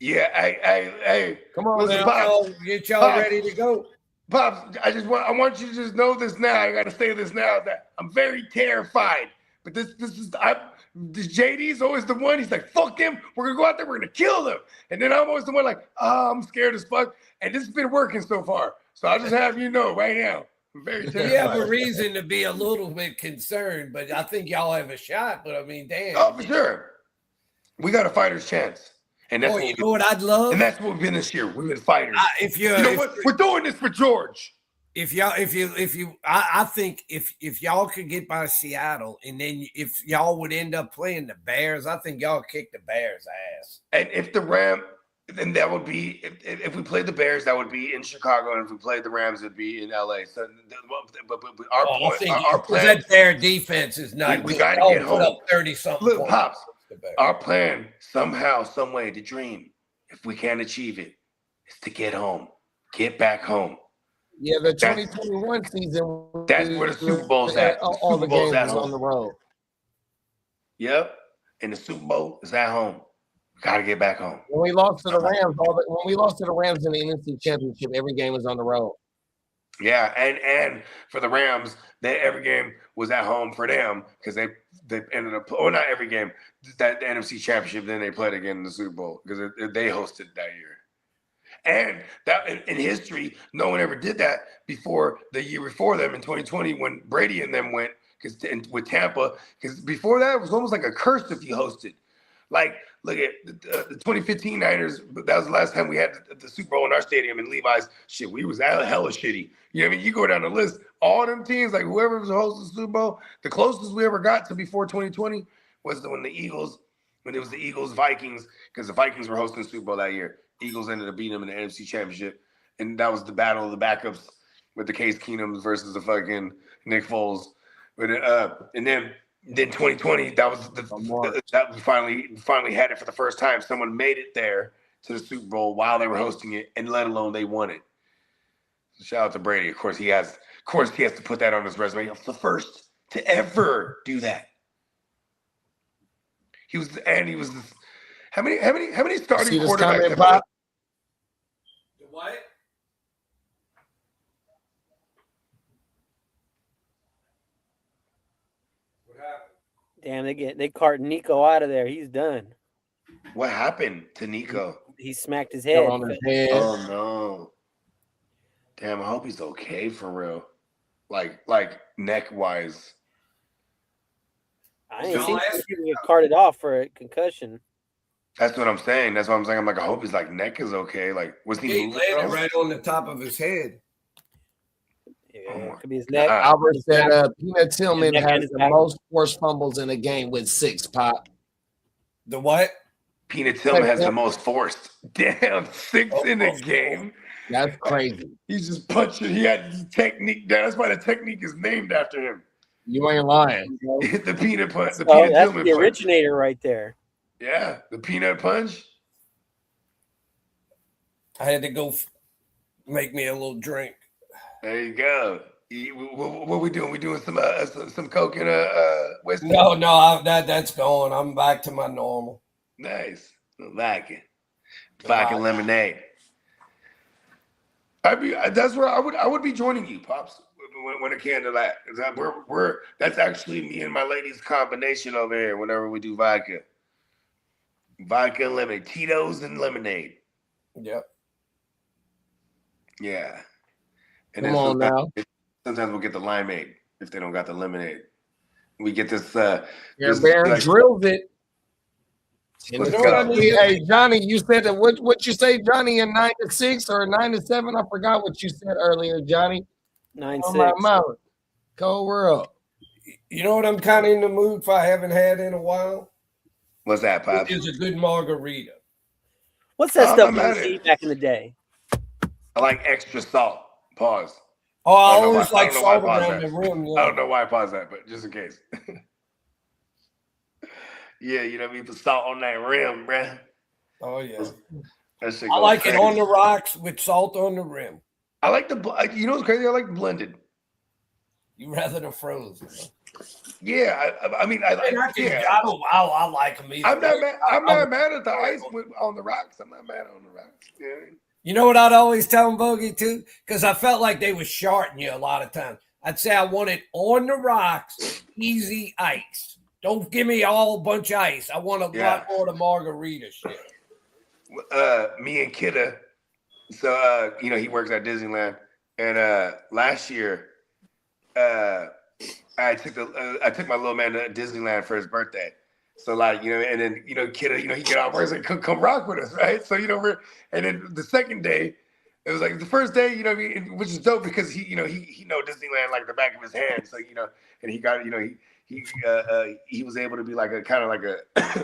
Yeah, hey, Come on, listen, now. Pops, Get y'all ready to go. Pops, I want you to just know this now. I got to say this now that I'm very terrified. But this JD's always the one. He's like, fuck him. We're gonna go out there. We're gonna kill them. And then I'm always the one like, I'm scared as fuck. And this has been working so far. So I'll just have you know right now. I'm very terrified. You have a reason to be a little bit concerned, but I think y'all have a shot. But I mean, damn. Oh, for sure. We got a figer's chance. And that's you know what I'd love? And that's what we've been this year. We've been fighters. You know what? We're doing this for George. I think if y'all could get by Seattle, and then if y'all would end up playing the Bears, I think y'all kick the Bears' ass. And if the then that would be if we played the Bears, that would be in Chicago, and if we played the Rams, it'd be in LA. So, but our plan, that their defense is not. We got to get home. Put up 30-something. Look, Pops, our plan somehow, some way to dream, if we can't achieve it, is to get home, get back home. Yeah, the 2021 season. That's where the Super Bowl's at. All the games is on the road. Yep, and the Super Bowl is at home. Got to get back home. When we lost to the Rams, in the NFC Championship, every game was on the road. Yeah, and for the Rams, every game was at home for them because they ended up, or not every game, that the NFC Championship. Then they played again in the Super Bowl because they hosted that year. And that in history, no one ever did that before the year before them in 2020 when Brady and them went with Tampa. Because before that, it was almost like a curse if you hosted. Like, look at the 2015 Niners. That was the last time we had the Super Bowl in our stadium in Levi's. Shit, we was hella shitty. You know what I mean? You go down the list, all them teams, like whoever was hosting the Super Bowl, the closest we ever got to before 2020 was when it was the Eagles Vikings, because the Vikings were hosting the Super Bowl that year. Eagles ended up beating them in the NFC Championship, and that was the battle of the backups with the Case Keenums versus the fucking Nick Foles. But and then 2020, that was that we finally had it for the first time. Someone made it there to the Super Bowl while they were hosting it, and let alone they won it. So shout out to Brady. Of course, he has to put that on his resume. He was the first to ever do that. He was how many starting quarterbacks have what? What happened? Damn, they carted Nico out of there. He's done. What happened to Nico? He smacked his head. On his head. Oh no. Damn, I hope he's okay for real. Like neck wise. I ain't seen people get carted off for a concussion. That's what I'm saying. That's what I'm saying. I'm like, I hope his neck is okay. Like, was he landed right on the top of his head? Yeah, could be his neck. Albert said Peanut Tillman has the most forced fumbles in a game with 6, Pop. The what? Peanut Tillman has the most forced. Damn, 6 in a game. That's crazy. He's just punching. He had the technique down. That's why the technique is named after him. You ain't lying. The peanut punch. The Oh, peanut that's Tillman the punch. originator right there. Yeah, the peanut punch. I had to go make me a little drink. There you go. What we doing? We doing some coke and whiskey? No, that's going. I'm back to my normal. Nice. Vodka lemonade. That's where I would be joining you, Pops, when it came to that. That's actually me and my lady's combination over here whenever we do vodka. Vodka and lemonade. Tito's and lemonade. Yep. Yeah. And Come on now. Sometimes we'll get the limeade if they don't got the lemonade. We get this. Your Baron drills it. Let's You know go. what I mean? Hey, Johnny, you said that. What you say, Johnny, in 9 to 6 or 9 to 7? I forgot what you said earlier, Johnny. 9-6. Cold world. You know what I'm kind of in the mood for? I haven't had in a while. What's that, Pops? It's a good margarita. What's that I'm stuff not we mad used to at eat back in the day? I like extra salt. Pause. Oh, I don't know always why- I like don't know why I salt paused around that. the rim. I don't know why I paused that, but just in case. Yeah, you know what I mean? Put salt on that rim, bruh. Oh, yeah. That shit I goes like crazy. it on the rocks with salt on the rim. I like you know what's crazy? I like blended. You rather than frozen. Yeah, I mean, I like. Yeah. I like them either. I'm not mad at the ice on the rocks. I'm not mad on the rocks. Yeah. You know what I'd always tell them, Bogey, too? Because I felt like they was shorting you a lot of times. I'd say I want it on the rocks, easy ice. Don't give me a whole bunch of ice. I want a lot more of the margarita shit. Me and Kidda, so you know, he works at Disneyland, and last year, I took my little man to Disneyland for his birthday. So like, you know, and then, you know, Kidda, you know, he get off work and come rock with us, right? So, you know, and then the second day, it was like the first day, you know, which is dope because he know Disneyland like the back of his hand. So, you know, and he got, you know, he was able to be like a kind of like a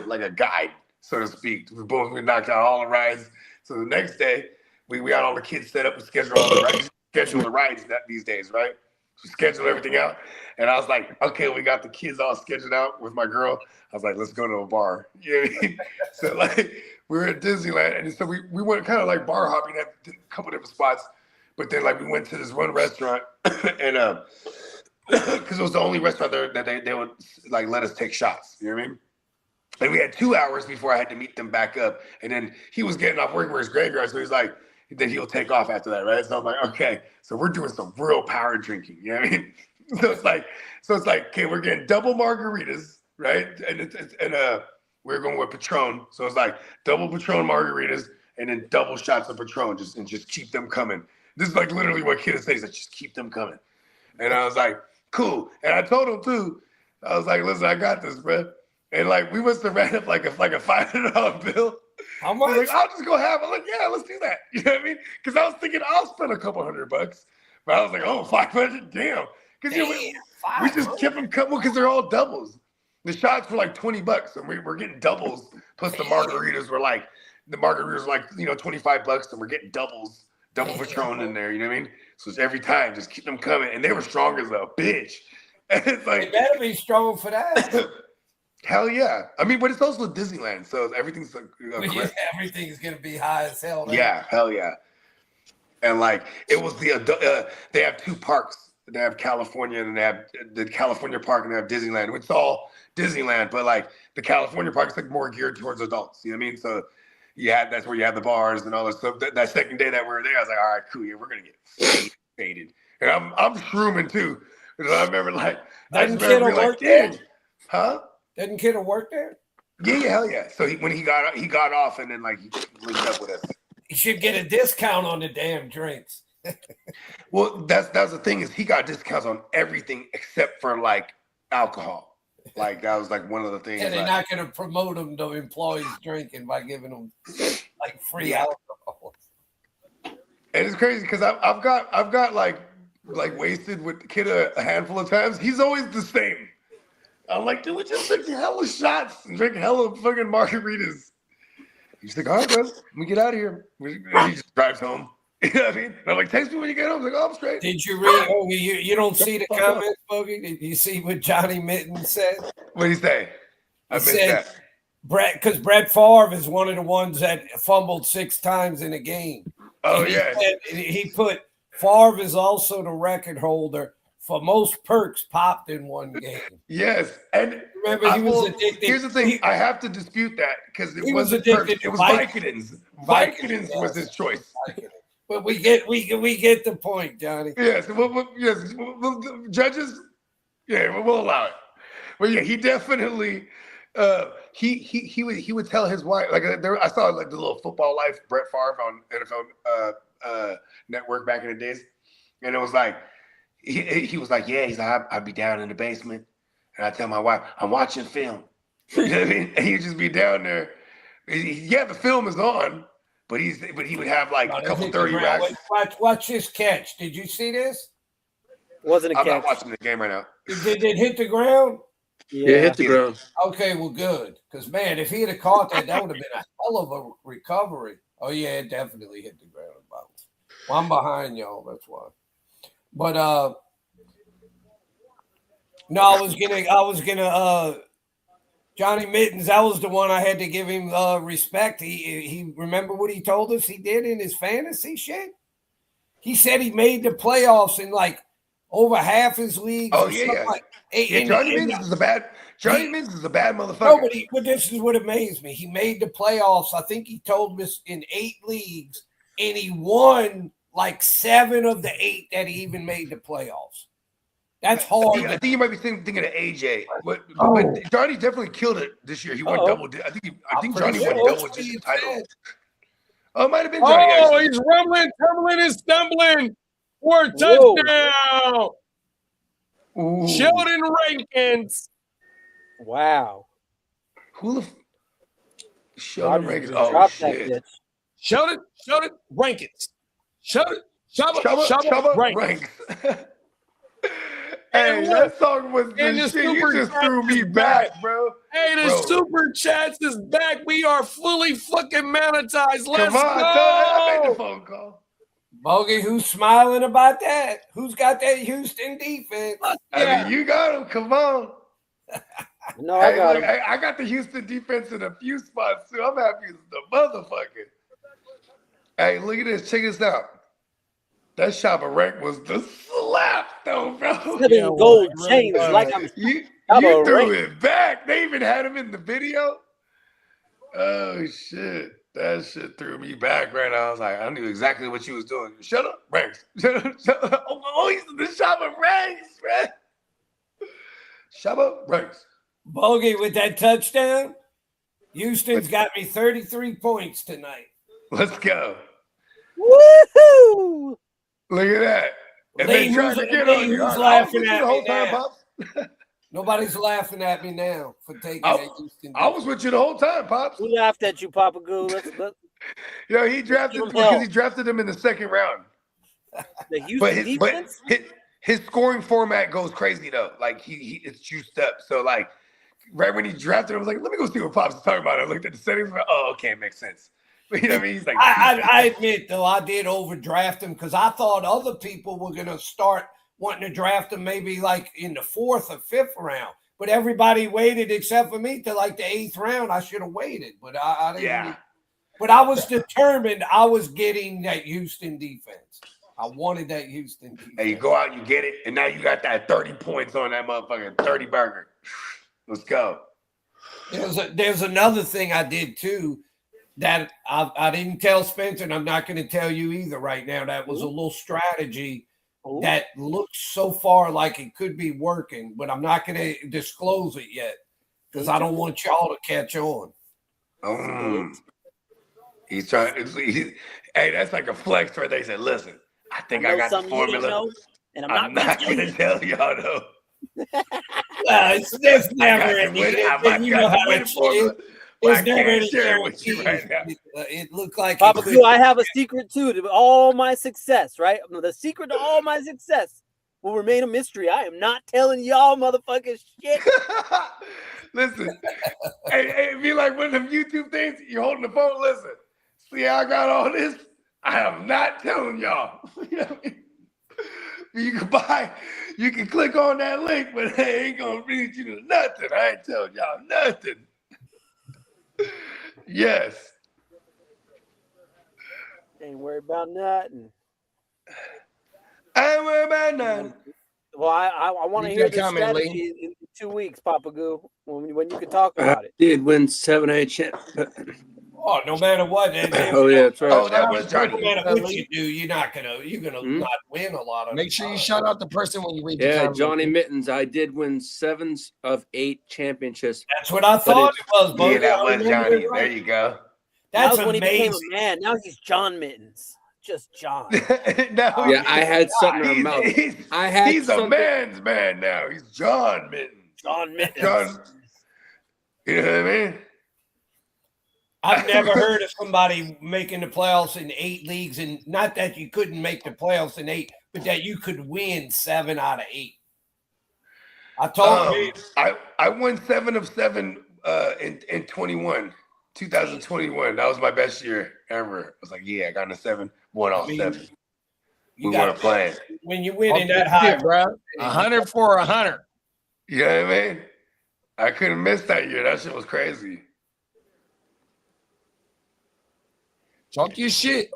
like a guide, so to speak. We knocked out all the rides. So the next day, we got all the kids set up and scheduled all the rides these days, right? So scheduled everything out. And I was like, okay, we got the kids all scheduled out with my girl. I was like, let's go to a bar. You know what I mean? So like we were at Disneyland, and so we went kind of like bar hopping at a couple different spots. But then like we went to this one restaurant, and because it was the only restaurant there that they would like let us take shots. You know what I mean? And we had 2 hours before I had to meet them back up. And then he was getting off work for his graveyard, so he's like, then he'll take off after that, right? So I'm like, okay, so we're doing some real power drinking. You know what I mean? So it's like, okay, we're getting double margaritas, right? And we're going with Patron. So it's like double Patron margaritas and then double shots of Patron, just keep them coming. This is like literally what Kidda says, like, just keep them coming. And I was like, cool. And I told him too, I was like, listen, I got this, bro. And like we must have ran up like a $500 bill. How much? He's like, I'll just go have it. I'm like, yeah, let's do that. You know what I mean? Because I was thinking I'll spend a couple $100, but I was like, oh, 500, damn. Because you know, we just kept them coming because they're all doubles. The shots were like $20, and we're getting doubles. Plus the margaritas were like you know, $25, and we're getting double Patron in there. You know what I mean? So it's every time, just keep them coming, and they were strong as a bitch. And it's like, you better be strong for that. Hell yeah. I mean, but it's also Disneyland, so everything's like everything's gonna be high as hell. Now. Yeah, hell yeah. And like it was they have two parks. They have California and they have the California park and they have Disneyland. It's all Disneyland, but like the California park is like more geared towards adults. You know what I mean? So that's where you have the bars and all that stuff. That second day that we were there, I was like, all right, cool, yeah, we're gonna get faded. And I'm shrooming too. And I remember like Doesn't Kidda work there? Huh? Doesn't Kidda work there? Yeah, hell yeah. So when he got off and then like he linked up with us. He should get a discount on the damn drinks. Well, that's the thing is he got discounts on everything except for like alcohol. Like that was like one of the things. And they're not going to promote them to employees drinking by giving them like free alcohol. And it's crazy because I've got like wasted with the kid a handful of times. He's always the same. I'm like, dude, we just drink hella shots and drink hella fucking margaritas. He's like, all right, bro, let me get out of here. He just drives home. You know what I mean? And I'm like, text me when you get home. I was like, oh, I'm straight. Did you read? Oh, you don't see the comments, Bogey? Did you see what Johnny Mitten said? What did he say? I missed that. Because Brett Favre is one of the ones that fumbled 6 times in a game. Oh, and yeah. He put Favre is also the record holder for most perks popped in one game. Yes. And remember, he was addicted. Here's the thing. I have to dispute that because it wasn't addicted perks. It was Vicodins. Vicodins was his choice. But we get the point, Johnny. Yes. Judges, yeah, we'll allow it. But yeah, he definitely he would tell his wife, like I saw like the little Football Life Brett Favre on NFL Network back in the days, and it was like he was like, yeah, he's like, I'd be down in the basement, and I tell my wife I'm watching film. You know what I mean? And he'd just be down there. Yeah, the film is on, but he would have like a couple 30 racks. Watch this catch. Did you see this? Wasn't a catch. I'm not watching the game right now. Did it hit the ground? Yeah, it hit the ground. Okay, well, good. Because, man, if he had caught that, that would have been a hell of a recovery. Oh, yeah, it definitely hit the ground. Well, I'm behind y'all. That's why. But, no, I was gonna, Johnny Mittens, that was the one I had to give him respect. He remember what he told us he did in his fantasy shit? He said he made the playoffs in, like, over half his leagues. Oh, yeah. Johnny Mintz is a bad motherfucker. No, but this is what amazed me. He made the playoffs. I think he told us in 8 leagues, and he won like 7 of the 8 that he even made the playoffs. That's hard. I think you might be thinking of AJ, but Johnny definitely killed it this year. He won double. I think Johnny won double digit titles. Oh, it might have been Johnny. Oh, he's rumbling, tumbling, and stumbling for a touchdown. Ooh. Sheldon Rankins. Wow. Who the Sheldon Rankins? Oh, shit. Sheldon Rankins. Shabba Ranks. Hey, that song was the shit. You just threw me back, bro. Hey, the super chats is back. We are fully fucking monetized. Let's go. I made the phone call. Bogey, who's smiling about that? Who's got that Houston defense? I mean, you got him. Come on. No, I got him. I got the Houston defense in a few spots, too. I'm happy as the motherfucker. Hey, look at this. Check this out. That Shabba Rank was the slap, though, bro. Gold chains like I'm. You threw it back. They even had him in the video. Oh, shit. That shit threw me back right now. I was like, I knew exactly what you was doing. Shut up, Ranks. Shut up. Oh, he's the Shabba Ranks, man. Shabba Ranks. Bogey with that touchdown. Houston's got me 33 points tonight. Let's go. Woohoo! Look at that. And they trying to get on you. Who's laughing at the whole me time, now? Pops. Nobody's laughing at me now for taking that Houston. I was with you the whole time, Pops. We laughed at you, Papa Goo. He drafted because he drafted him in the second round. The Houston defense? But his scoring format goes crazy though. Like it's juiced up. So like right when he drafted him, I was like, let me go see what Pops is talking about. I looked at the settings, like, oh, okay, it makes sense. But you know what I mean? He's like, I admit though, I did overdraft him because I thought other people were gonna start wanting to draft him maybe like in the 4th or 5th round. But everybody waited except for me to like the 8th round. I should have waited, but I didn't. Yeah. But I was determined I was getting that Houston defense. I wanted that Houston defense. Hey, you go out, you get it, and now you got that 30 points on that motherfucking 30 burger. Let's go. There's another thing I did too that I didn't tell Spencer, and I'm not going to tell you either right now. That was a little strategy that looks so far like it could be working, but I'm not going to disclose it yet because I don't want y'all to catch on. He's trying. Hey, that's like a flex where they said, "Listen, I think I got the formula, and I'm not going to tell y'all though." There's never any. You know how it is. There's never any guarantee right now. It looked like Papa Q, I have a secret too to all my success, right? The secret to all my success will remain a mystery. I am not telling y'all motherfuckers shit. Listen, hey, it be like one of them YouTube things. You're holding the phone. Listen, see how I got all this? I am not telling y'all. You know what I mean? You can click on that link, but they ain't gonna read you to nothing. I ain't telling y'all nothing. Yes. Ain't worried about nothing. I ain't worried about nothing. Well, I want to Read hear that the comment, strategy in 2 weeks, Papa Goo, when you can talk about it. Did win 7 8 champ. Oh, no matter what. Oh yeah, that's right. Oh, that was No Johnny. matter what you do, you're gonna not win a lot of. Make sure you shout out the person when you read the Yeah, comment. Johnny Mittens. I did win 7 of 8 championships. That's what I thought it was, Bo. Yeah, that I was remember Johnny. it right. There you go. That That's was when he amazing. became a man. Now he's John Mittens. Just John. No, Yeah, I had something in my mouth. He's a man's man now. He's John Mittens. John Mittens. John, you know what I mean? I've never heard of somebody making the playoffs in 8 leagues, and not that you couldn't make the playoffs in 8, but that you could win 7 out of 8. I told you. I won 7 of 7 in 2021. That was my best year ever. I was like, yeah, I got a 7, won all 7. We weren't playing. When you win in that high, bro. 100 for 100. You know what I mean? I couldn't miss that year. That shit was crazy. Talk your shit.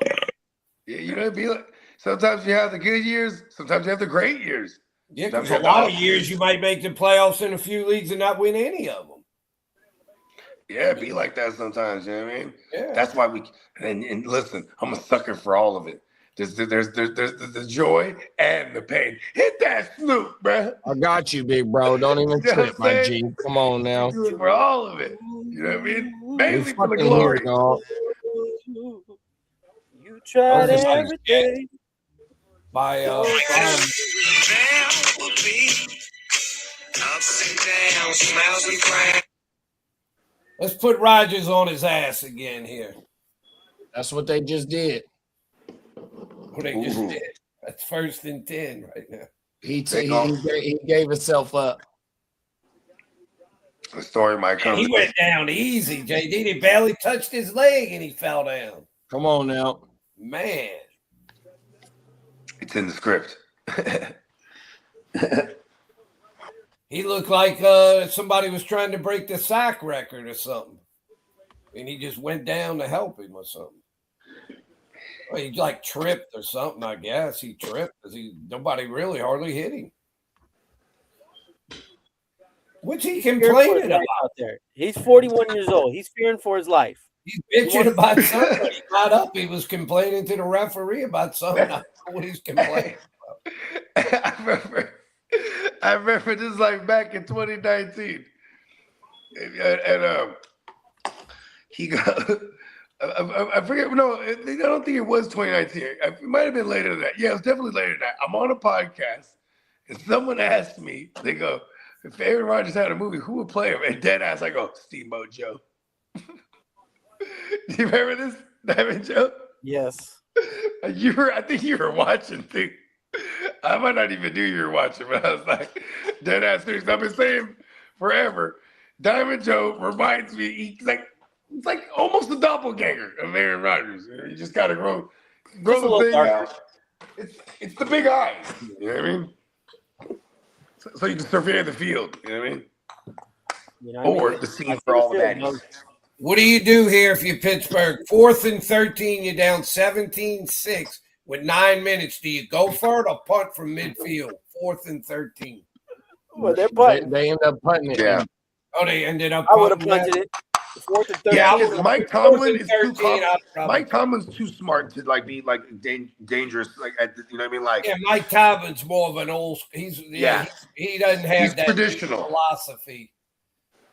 Yeah, you know, it'd be like sometimes you have the good years, sometimes you have the great years. yeah, because a lot of years you might make the playoffs in a few leagues and not win any of them. Yeah, it'd be like that sometimes, you know what I mean? Yeah. That's why and listen, I'm a sucker for all of it. There's the joy and the pain. Hit that Snoop, bro. I got you, big bro. Don't even You know trip, what I'm my saying? G. Come on now. Do it for all of it. You know what I mean? We Mainly for the fucking glory. here, dog. You tried Those are everything. By let's put Rodgers on his ass again here. That's what they just did. What they just did. That's 1st and 10 right now. He gave himself up. The story might come. He went down easy, JD. He barely touched his leg and he fell down. Come on now. Man. It's in the script. He looked like somebody was trying to break the sack record or something. And he just went down to help him or something. Well, he like tripped or something, I guess. He tripped because nobody really hardly hit him. What's he complaining about? Out there. He's 41 years old. He's fearing for his life. He's bitching about something. He got up. He was complaining to the referee about something. I don't know what he's complaining about. I remember this like back in 2019. And he got I forget. No, I don't think it was 2019. It might have been later than that. Yeah, it was definitely later than that. I'm on a podcast, and someone asked me, they go, if Aaron Rodgers had a movie, who would play him? And dead ass, I go, Steamboat Joe. Do you remember this, Diamond Joe? Yes. I think you were watching too. I might not even do you were watching, but I was like, dead ass serious. I've been saying forever. Diamond Joe reminds me, it's like almost a doppelganger of Aaron Rodgers. You just gotta grow the thing out. It's the big eyes. You know what I mean? So you can survey the field. You know what I mean? You know or the scene for all that. What do you do here if you're Pittsburgh? 4th and 13, you're down 17-6 with 9 minutes. Do you go for it or punt from midfield? 4th and 13. Well, they're punting. They end up punting it. Yeah. Oh, they ended up. I would have punted it. 4th and 13. Yeah, because Mike Tomlin is too 13, Mike Tomlin's too smart to be dangerous. You know what I mean? Like, yeah, Mike Tomlin's more of an old. He doesn't have that traditional philosophy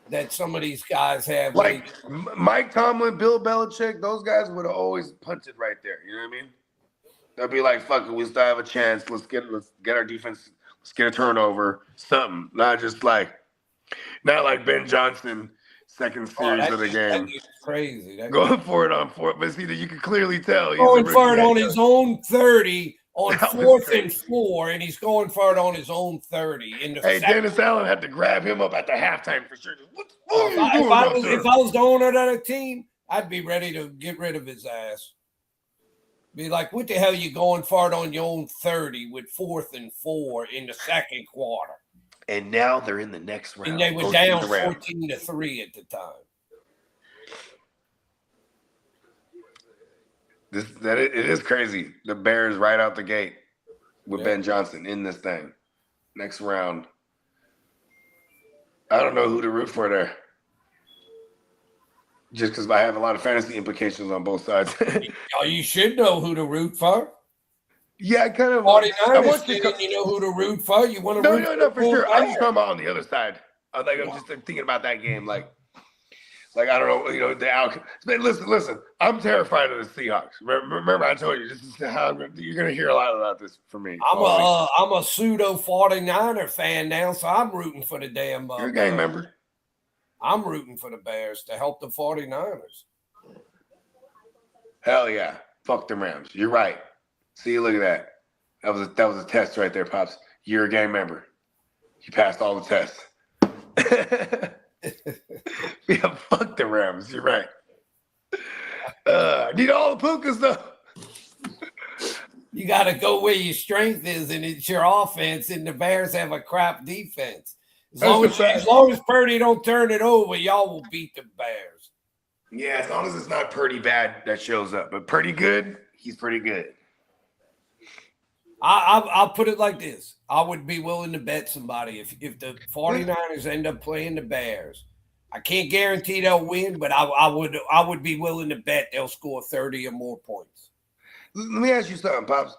that some of these guys have. Like Mike Tomlin, Bill Belichick, those guys would have always punted right there. You know what I mean? They'll be like, "Fuck it, we still have a chance. Let's get our defense. Let's get a turnover. Something, not like Ben Johnson." Second series of the game. That's crazy. Going for it on 4th, but see that you can clearly tell. Going for it on his own 30 on 4th and 4, and he's going for it on his own 30. Hey, Dennis Allen had to grab him up at the halftime for sure. What are you doing? If I was the owner of that team, I'd be ready to get rid of his ass. Be like, what the hell you going for it on your own 30 with 4th and 4 in the second quarter? And now they're in the next round. And they were down 14-3 at the time. It is crazy. The Bears right out the gate with Ben Johnson in this thing. Next round. I don't know who to root for there. Just because I have a lot of fantasy implications on both sides. You should know who to root for. Yeah, I kind of. 49ers, you know who to root for. You want to root for? No, for sure. I'm just talking about on the other side. I'm just thinking about that game. Like I don't know, the outcome. Listen. I'm terrified of the Seahawks. Remember, I told you this is how you're going to hear a lot about this from me. I'm a pseudo 49er fan now, so I'm rooting for the damn. You're a gang member. I'm rooting for the Bears to help the 49ers. Hell yeah. Fuck the Rams. You're right. See, look at that. That was a test right there, Pops. You're a gang member. You passed all the tests. Yeah, fuck the Rams. You're right. Need all the pukas, though. You got to go where your strength is, and it's your offense, and the Bears have a crap defense. As long as Purdy don't turn it over, y'all will beat the Bears. Yeah, as long as it's not Purdy bad that shows up. But Purdy good, he's pretty good. I'll put it like this. I would be willing to bet somebody if the 49ers end up playing the Bears. I can't guarantee they'll win, but I would be willing to bet they'll score 30 or more points. Let me ask you something, Pops.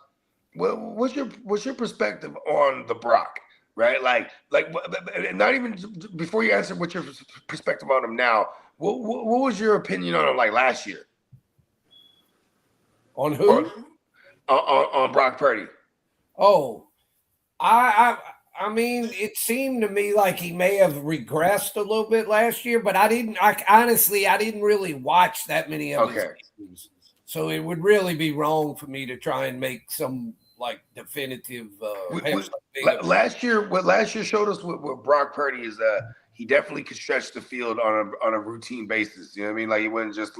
What's your perspective on the Brock? Right, like, not even before you answer. What's your perspective on him now? What was your opinion on him like last year? On who? On Brock Purdy. Oh, I mean, it seemed to me like he may have regressed a little bit last year, but I didn't really watch that many of his games, so it would really be wrong for me to try and make some definitive. Last year, what last year showed us with Brock Purdy is he definitely could stretch the field on a routine basis. You know what I mean? Like, it wasn't just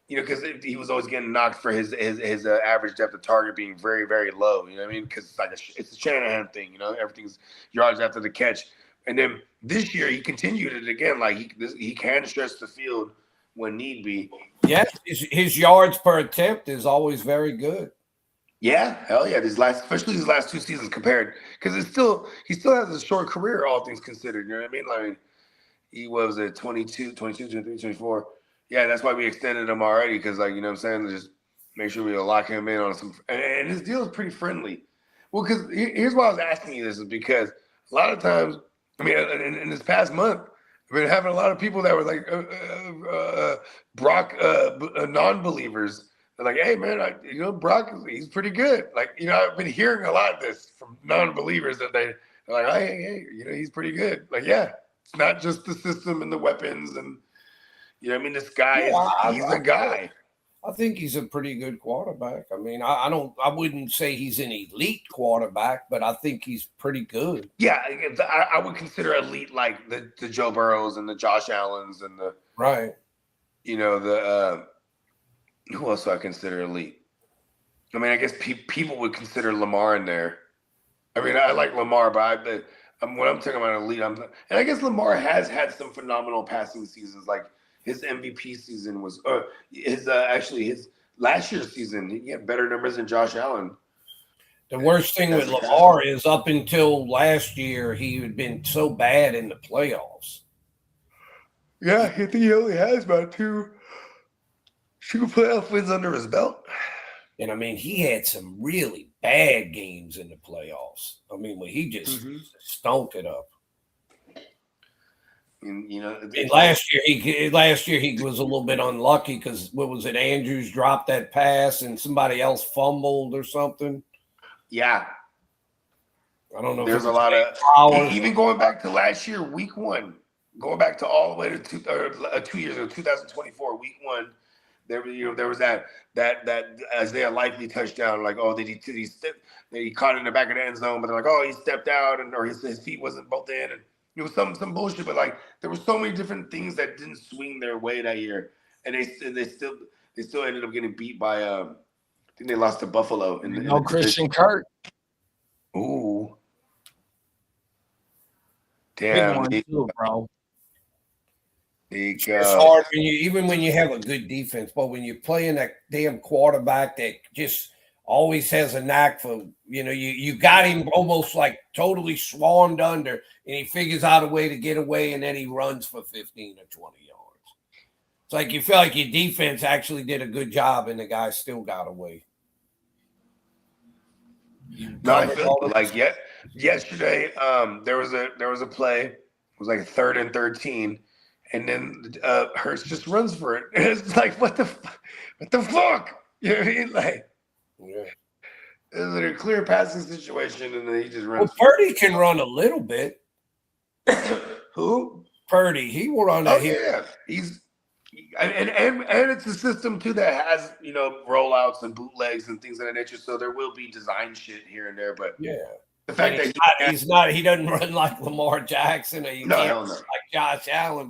because he was always getting knocked for his average depth of target being very, very low. You know what I mean? Because it's a Shanahan thing. Everything's yards after the catch. And then this year he continued it again. Like he can stretch the field when need be. Yes, his yards per attempt is always very good. Yeah, hell yeah. Especially these last two seasons compared, because he still has a short career, all things considered. You know what I mean? Like, he was at 22, 23, 24. Yeah, that's why we extended him already, because, you know what I'm saying? Just make sure we lock him in on some. And his deal is pretty friendly. Well, because here's why I was asking you this, is because a lot of times, I mean, in this past month, I've been having a lot of people that were like Brock non-believers. They're like, hey, man, Brock, he's pretty good. I've been hearing a lot of this from non-believers that they're like, hey, he's pretty good. Like, yeah, it's not just the system and the weapons and, this guy, he's a guy. I think he's a pretty good quarterback. I mean, I wouldn't say he's an elite quarterback, but I think he's pretty good. Yeah, I would consider elite like the Joe Burrows and the Josh Allens and the right. Who else do I consider elite? I mean, I guess people would consider Lamar in there. I mean, I like Lamar, but when I'm talking about elite, and I guess Lamar has had some phenomenal passing seasons. Like his MVP season was, his last year's season, he had better numbers than Josh Allen. The worst thing with Lamar is up until last year, he had been so bad in the playoffs. Yeah, I think he only has about two playoff wins under his belt. And I mean, he had some really bad games in the playoffs. I mean, when he just stomped it up. And, last year he was a little bit unlucky because what was it? Andrews dropped that pass and somebody else fumbled or something. Yeah, I don't know. There's a lot of even going back to last year, week 1, going back to all the way to 2 years ago, 2024, week 1. There was that Isaiah Likely touchdown. Like, he caught it in the back of the end zone, but they're like, oh, he stepped out or his feet wasn't both in, and it was some bullshit. But there were so many different things that didn't swing their way that year, and they still ended up getting beat by think they lost to Buffalo. No Christian Kirk. Ooh. Big Damn. one too, bro. It's hard even when you have a good defense, but when you're playing that damn quarterback that just always has a knack for, you got him almost like totally swanned under, and he figures out a way to get away, and then he runs for 15 or 20 yards. It's like you feel like your defense actually did a good job, and the guy still got away. No, I feel like yesterday there was a play. It was like 3rd and 13. And then Hurts just runs for it. It's like, what the fuck? You know what I mean? Like, it was a clear passing situation, and then he just runs. Well, Purdy can run a little bit. Who? Purdy. He will run. Yeah. He's and it's a system too that has rollouts and bootlegs and things of that nature. So there will be design shit here and there, but the fact that he doesn't run like Lamar Jackson, or he can't like Josh Allen.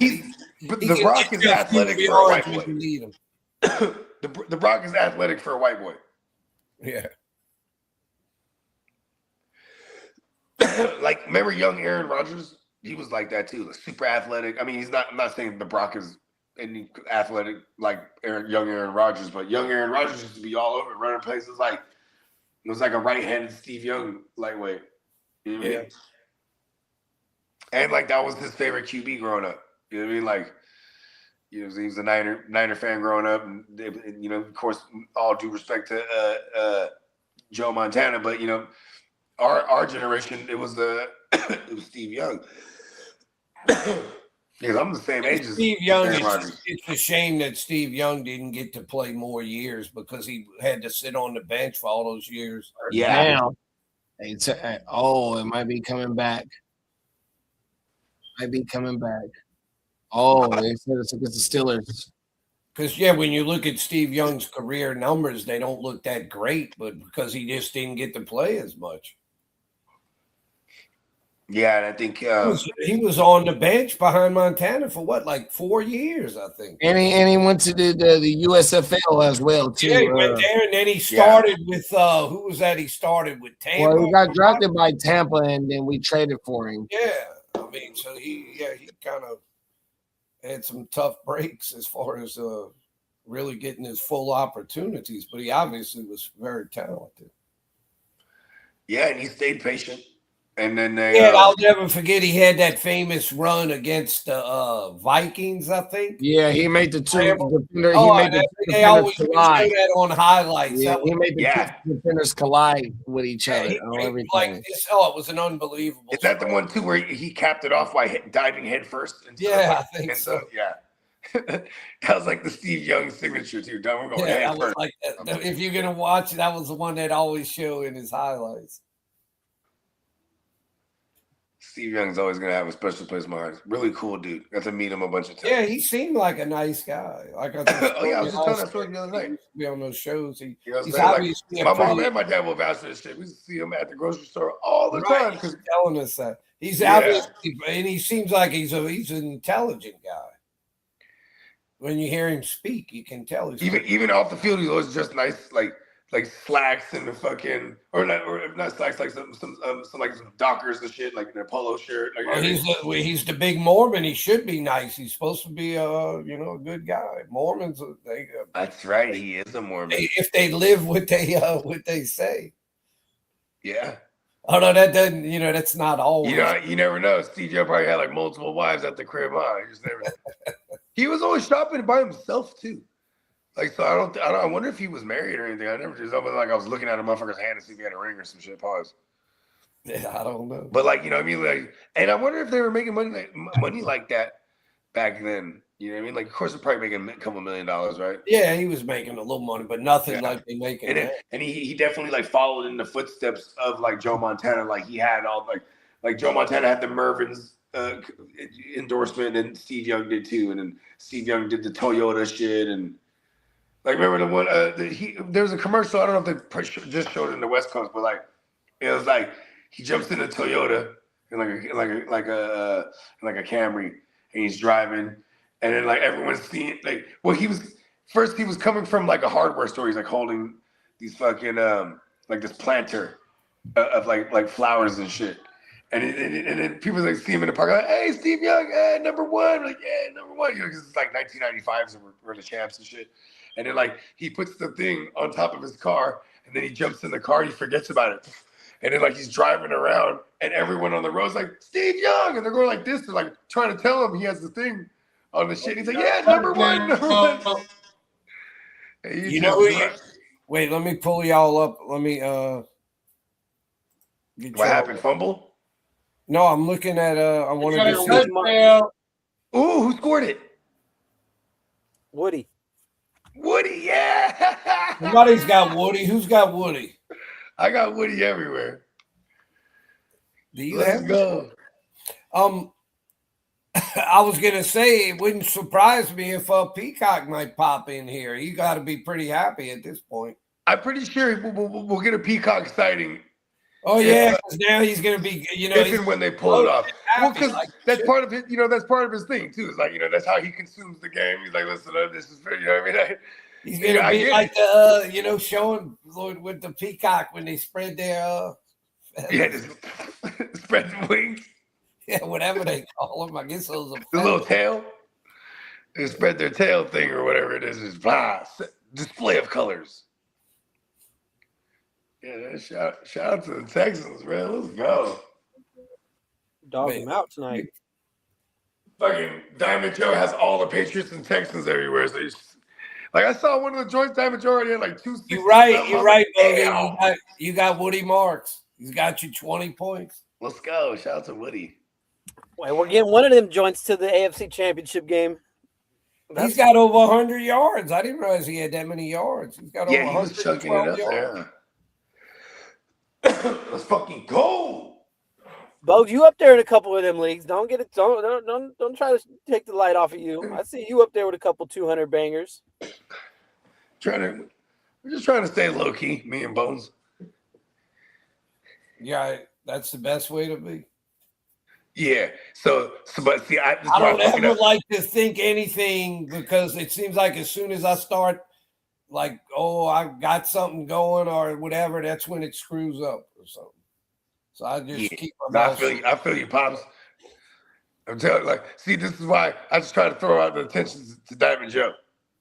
But the Rock is athletic for a white boy. The Rock is athletic for a white boy. Yeah. Like, remember young Aaron Rodgers? He was like that too, super athletic. I mean, I'm not saying the Brock is any athletic like young Aaron Rodgers, but young Aaron Rodgers used to be all over running places like. It was like a right-handed Steve Young lightweight. You know what I mean? And like that was his favorite QB growing up. You know what I mean? Like, he was a Niner fan growing up, and of course, all due respect to Joe Montana, but our generation, it was Steve Young. Because I'm the same age as Steve Young. It's a shame that Steve Young didn't get to play more years because he had to sit on the bench for all those years. Yeah. It might be coming back. Oh, they said it's against the Steelers. Because, when you look at Steve Young's career numbers, they don't look that great, but because he just didn't get to play as much. Yeah, and I think he was on the bench behind Montana for like 4 years, I think. And he went to the USFL as well too. Yeah, he went there, and then he started with who was that? He started with Tampa. Well, he got drafted by Tampa, and then we traded for him. Yeah, I mean, so he kind of had some tough breaks as far as really getting his full opportunities, but he obviously was very talented. Yeah, and he stayed patient. And then I'll never forget he had that famous run against the Vikings, I think. Yeah, he made the two defenders. They always show that on highlights. Yeah, he made the two defenders collide with each other. It was an unbelievable. Is that the one too where he capped it off by diving head first? I think so. Yeah. That was like the Steve Young signature too. We're going head first. Like that. If you're gonna watch it, that was the one that always show in his highlights. Steve Young's always going to have a special place in my heart. Really cool dude. Got to meet him a bunch of times. Yeah, he seemed like a nice guy. Like I I was just telling that story the other night. Be on those shows. He's obviously my mom and my dad will vouch for this shit. We see him at the grocery store all the time. He's telling us that he's obviously, and he seems like he's an intelligent guy. When you hear him speak, you can tell he's even off the field. He's always just nice, like slacks and the fucking or not slacks, like some like some Dockers and shit, like in a polo shirt. Like, he's the big Mormon. He should be nice. He's supposed to be a good guy. Mormons, that's right. He is a Mormon. If they live what they say. Yeah. Oh no, that doesn't. That's not always. You never know. Steve Young probably had like multiple wives at the crib. You just never. He was always shopping by himself too. Like, so I wonder if he was married or anything. I never just like I was looking at a motherfucker's hand to see if he had a ring or some shit. Pause. Yeah, I don't know. But like, what I mean? Like, and I wonder if they were making money like that back then. You know what I mean? Like, of course, they're probably making a couple $1 million, right? Yeah, he was making a little money, but nothing like they making. And he definitely like followed in the footsteps of like Joe Montana. Like he had all like Joe Montana had the Mervin's endorsement, and Steve Young did too. And then Steve Young did the Toyota shit and. Like, remember the one, there was a commercial, I don't know if they just showed it in the West Coast, but like, it was like, he jumps in a Toyota in like a Camry, and he's driving, and then like everyone's seeing, like, well, he was coming from like a hardware store, he's like holding these fucking like this planter of like flowers and shit. And then people like see him in the park, like, hey, Steve Young, number one. Like, yeah, number one. Because it's like 1995, so we're the champs and shit. And then like he puts the thing on top of his car, and then he jumps in the car and he forgets about it. And then like he's driving around, and everyone on the road's like, Steve Young, and they're going like this. They're like trying to tell him he has the thing on the shit. He's like, yeah, number one. Hey, you know who wait, let me pull y'all up. Let me what happened? Fumble? No, I'm looking at I wanted to see. Ooh, who scored it? Woody. Woody, yeah. Somebody's got Woody. Who's got Woody? I got Woody everywhere. Do you Let's have go. I was gonna say it wouldn't surprise me if Peacock might pop in here. You got to be pretty happy at this point. I'm pretty sure we'll get a Peacock sighting. Oh yeah, because now he's gonna be, if and when they pull it off. Well, because like that's part of it. That's part of his thing too. It's like that's how he consumes the game. He's like, listen, this is very. What I mean, he's gonna be like the showing with the Peacock when they spread their just spread the wings. Yeah, whatever they call them. I guess those are the little tail. They spread their tail thing or whatever it is. Is display of colors. Yeah, shout out to the Texans, man. Let's go. Dog him out tonight. Fucking Diamond Joe has all the Patriots and Texans everywhere. So like I saw one of the joints, Diamond Joe already had like 260. You're right, Logan. You got Woody Marks. He's got you 20 points. Let's go. Shout out to Woody. Wait, we're getting one of them joints to the AFC Championship game. He's got over 100 yards. I didn't realize he had that many yards. He's got over 100 he was chucking it up there. Let's fucking go. Bogue, you up there in a couple of them leagues. Don't get it. Don't try to take the light off of you. I see you up there with a couple 200 bangers. We're just trying to stay low key, me and Bones. Yeah, that's the best way to be. Yeah. But see, I don't ever like to think anything because it seems like as soon as I start, like, oh, I got something going or whatever, that's when it screws up or something. So I just keep my mouth. I feel you, Pops. I'm telling you, see, this is why I just try to throw out the attention to Diamond Joe.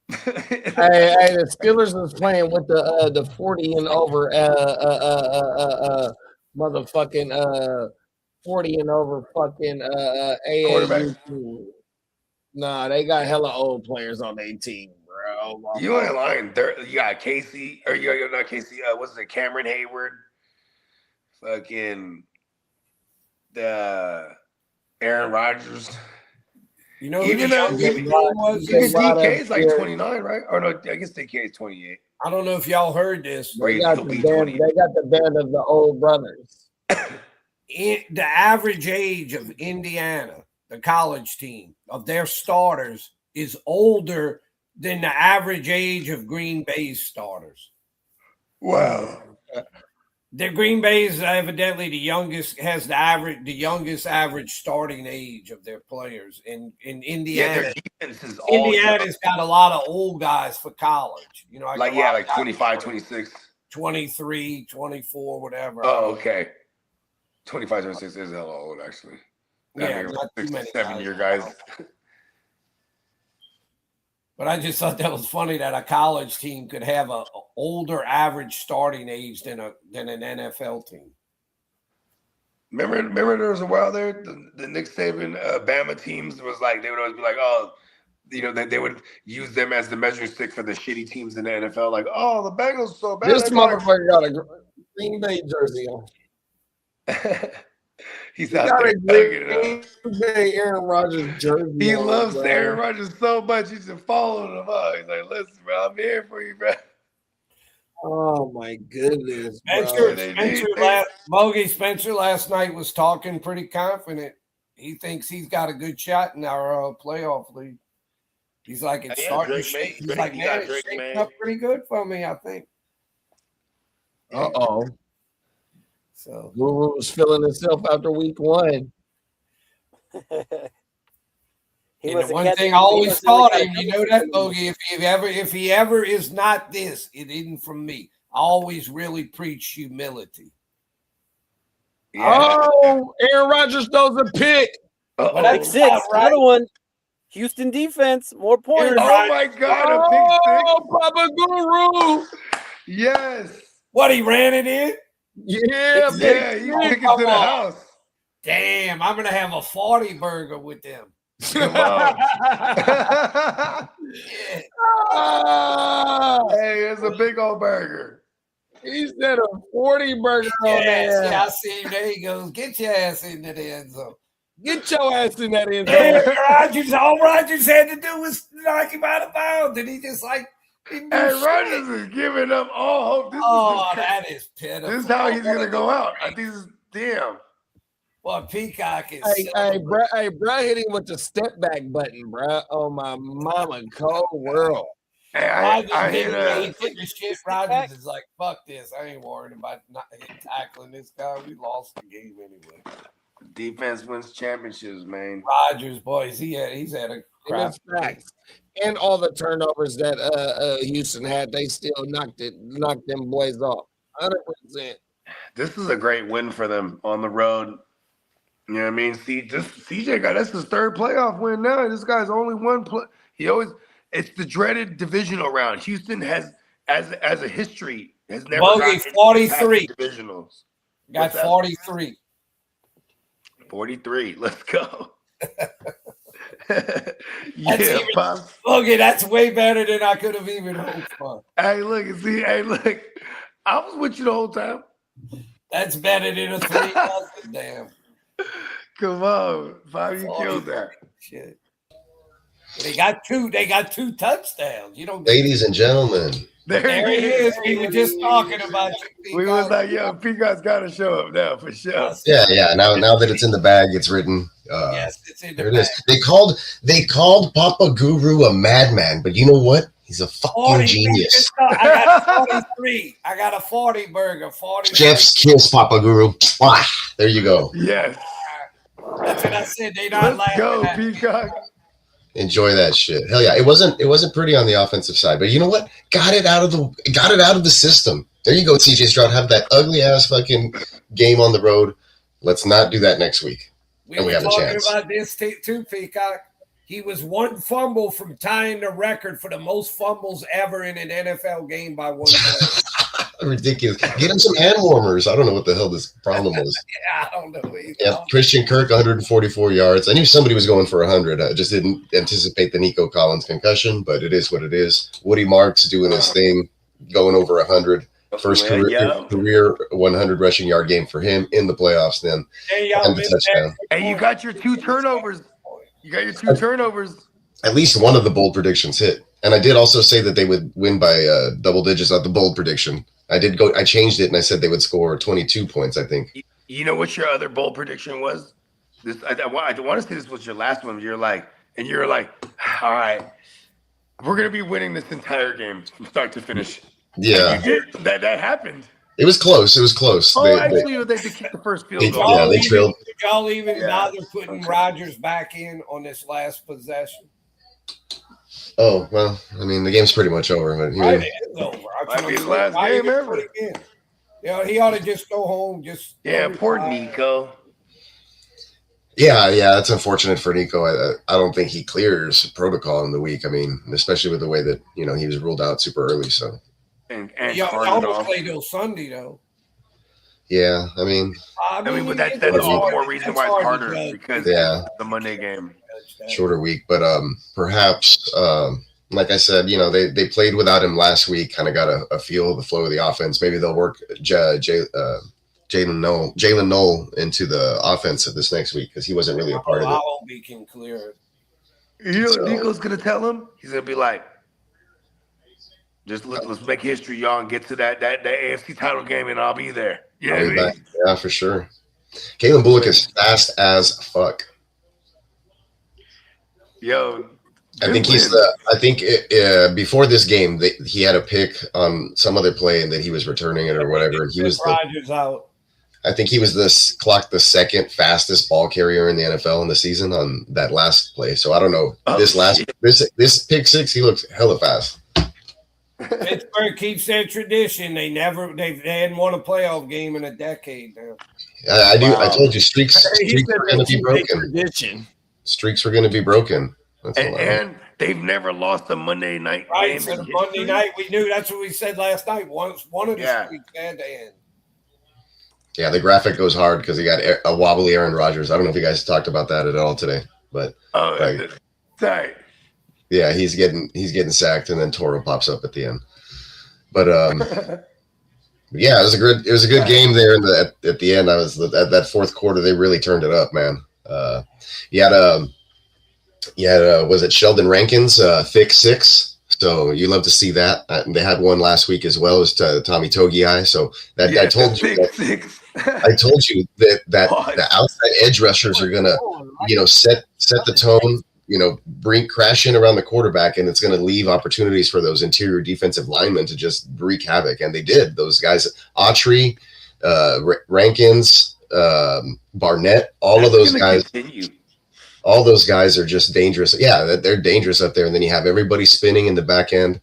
Hey, the Steelers was playing with the 40 and over motherfucking 40 and over fucking AAU. Nah, they got hella old players on their team, bro. You ain't lying. You got Casey, or you're not Casey. What's it? Cameron Hayward. Fucking the Aaron Rodgers. You know, even DK is like 29, right? Or no, I guess DK is 28. I don't know if y'all heard this. They got the band of the old brothers. The average age of Indiana, the college team, of their starters is older than the average age of Green Bay's starters. Wow. The Green Bay is evidently the youngest average starting age of their players in Indiana. Indiana's got a lot of old guys for college. You know, like 25, 26. 23, 24, whatever. Oh, okay. 25, 26 is hella old, actually. Yeah, not too many 7-year guys. But I just thought that was funny that a college team could have a older average starting age than an NFL team. Remember there was a while there, the Nick Saban Bama teams was like, they would always be like, oh, you know, they would use them as the measuring stick for the shitty teams in the NFL. Like, oh, the Bengals are so bad. This motherfucker got a Green Bay jersey on. He's out there thugging it up. Aaron Rodgers jersey. He loves Aaron Rodgers so much. He's just following him up. He's like, listen, bro, I'm here for you, bro. Oh my goodness. Spencer last night was talking pretty confident. He thinks he's got a good shot in our playoff league. He's like, it's starting to shake. He's like, man, it's shaking up pretty good for me, I think. Uh-oh. So Guru was feeling himself after week 1. And the one thing I always taught him, you know that, Bogey, if he ever is not this, it isn't from me. I always really preach humility. Yeah. Oh, Aaron Rodgers throws a pick. Well, Pick that's 6. not right. Another one. Houston defense. More points. Oh my God, a pick Oh, Papa Guru. six. Yes. What, he ran it in? Yeah, Yeah, you took it to the house. Damn, I'm going to have a 40 burger with them. Come on. Yeah. Hey, it's a big old burger. He said a 40 burger on Yes, there. yeah, I see him. There he goes. Get your ass into the end zone. Get your ass in that end Aaron zone. Rodgers, all Rodgers had to do was knock him out of bounds, and he just like, he knew Hey, shit. Rodgers is giving up all hope. Oh, that is pitiful. This is how he's gonna go out. I think this is damn. Well, Peacock is. Hey, bro, hit him with the step back button, bro. Oh, my mama, cold world. Hey, Rodgers I did hit it. He took his shit. Rodgers is like, fuck this. I ain't worried about not tackling this guy. We lost the game anyway. defense wins championships, man. Rodgers, boys, he's had a crap. Facts. And all the turnovers that Houston had, they still knocked them boys off. 100%. This is a great win for them on the road. You know what I mean? CJ got that's his third playoff win now. This guy's only one play. It's the dreaded divisional round. Houston has, as a history, has never Bogey, gotten 43. divisionals. Got 43. 43. Let's go. Even- Pops. Okay, that's way better than I could have even hoped for. Hey, look. I was with you the whole time. That's better than a 3-0. Damn. Come on, Bobby, you killed that. Shit. They got two touchdowns. You don't. Ladies and gentlemen, There he is. We were just talking about you. We was like, yo, Peacock's got to show up now for sure. yeah. Now that it's in the bag, it's written. Yes, it's in the There it bag. is. They called Papa Guru a madman, but you know what? He's a fucking 40. genius. I got a 43. I got a 40 burger. 40. Chef's kiss, Papa Guru. Mwah. There you go. Yes. That's what I said. They not Let's laughing go, at me. Peacock. Enjoy that shit. Hell yeah. It wasn't pretty on the offensive side, but you know what? Got it out of the system. There you go, CJ Stroud. Have that ugly ass fucking game on the road. Let's not do that next week. We And we were have a talking chance. about this too, Peacock. He was one fumble from tying the record for the most fumbles ever in an NFL game by one player. Ridiculous. Get him some hand warmers. I don't know what the hell this problem is. Yeah, I don't know either. Yeah, Christian Kirk, 144 yards. I knew somebody was going for 100. I just didn't anticipate the Nico Collins concussion, but it is what it is. Woody Marks doing his thing, going over 100. First career 100 rushing yard game for him in the playoffs then. Hey, y'all And the missed touchdown. that. And you got your 2 turnovers. You got your 2 turnovers. At least one of the bold predictions hit. And I did also say that they would win by double digits on the bold prediction. I changed it and I said they would score 22 points, I think. You know what your other bold prediction was? I want to say this was your last one. You're like, all right, we're going to be winning this entire game from start to finish. Yeah. And you did. That happened. It was close. Oh, actually, they kicked the first field goal. Yeah, they trailed. Did y'all even bother putting Rodgers back in on this last possession? Oh, well, I mean, the game's pretty much over. But Right, it is over. Might be his last game ever. You know, he ought to just go home. Poor Nico. Yeah, that's unfortunate for Nico. I don't think he clears protocol in the week. I mean, especially with the way that, he was ruled out super early. So, And y'all almost play till Sunday, though. yeah, I mean, but that's all more reason why it's harder because the Monday game. shorter week. But perhaps, like I said, they played without him last week, kind of got a feel of the flow of the offense. Maybe they'll work Jalen Noel into the offense of this next week because he wasn't really a part of it. I hope he can clear it. You know what Nico's going to tell him? He's going to be like, let's make history, y'all, and get to that AFC title game, and I'll be there. Yeah, yeah, for sure. Kalen Bullock is fast as fuck. Yo, I think before this game, he had a pick on some other play and that he was returning it or whatever. He was Rodgers out. I think he was clocked the second fastest ball carrier in the NFL in the season on that last play. So I don't know. This pick six, he looks hella fast. Pittsburgh keeps their tradition. They hadn't won a playoff game in a decade now. I do. I told you streaks He said were going to be keep broken. their tradition. Streaks were going to be broken. That's all I know. And they've never lost a Monday night Right, game. so in the history. Monday night, we knew that's what we said last night. One of the streaks had to end. Yeah, the graphic goes hard because he got a wobbly Aaron Rodgers. I don't know if you guys talked about that at all today, but Sorry. yeah, he's getting sacked, and then Toro pops up at the end. But yeah, it was a good game there. At the end, I was at that fourth quarter. They really turned it up, man. Was it Sheldon Rankins thick six? So you love to see that. And they had one last week as well as Tommy Togiai. So that I told you. I told you that the outside edge rushers are gonna, set the tone. Crash in around the quarterback, and it's going to leave opportunities for those interior defensive linemen to just wreak havoc. And they did. Those guys, Autry, Rankins, Barnett, all of those guys. All those guys are just dangerous. Yeah, they're dangerous up there. And then you have everybody spinning in the back end.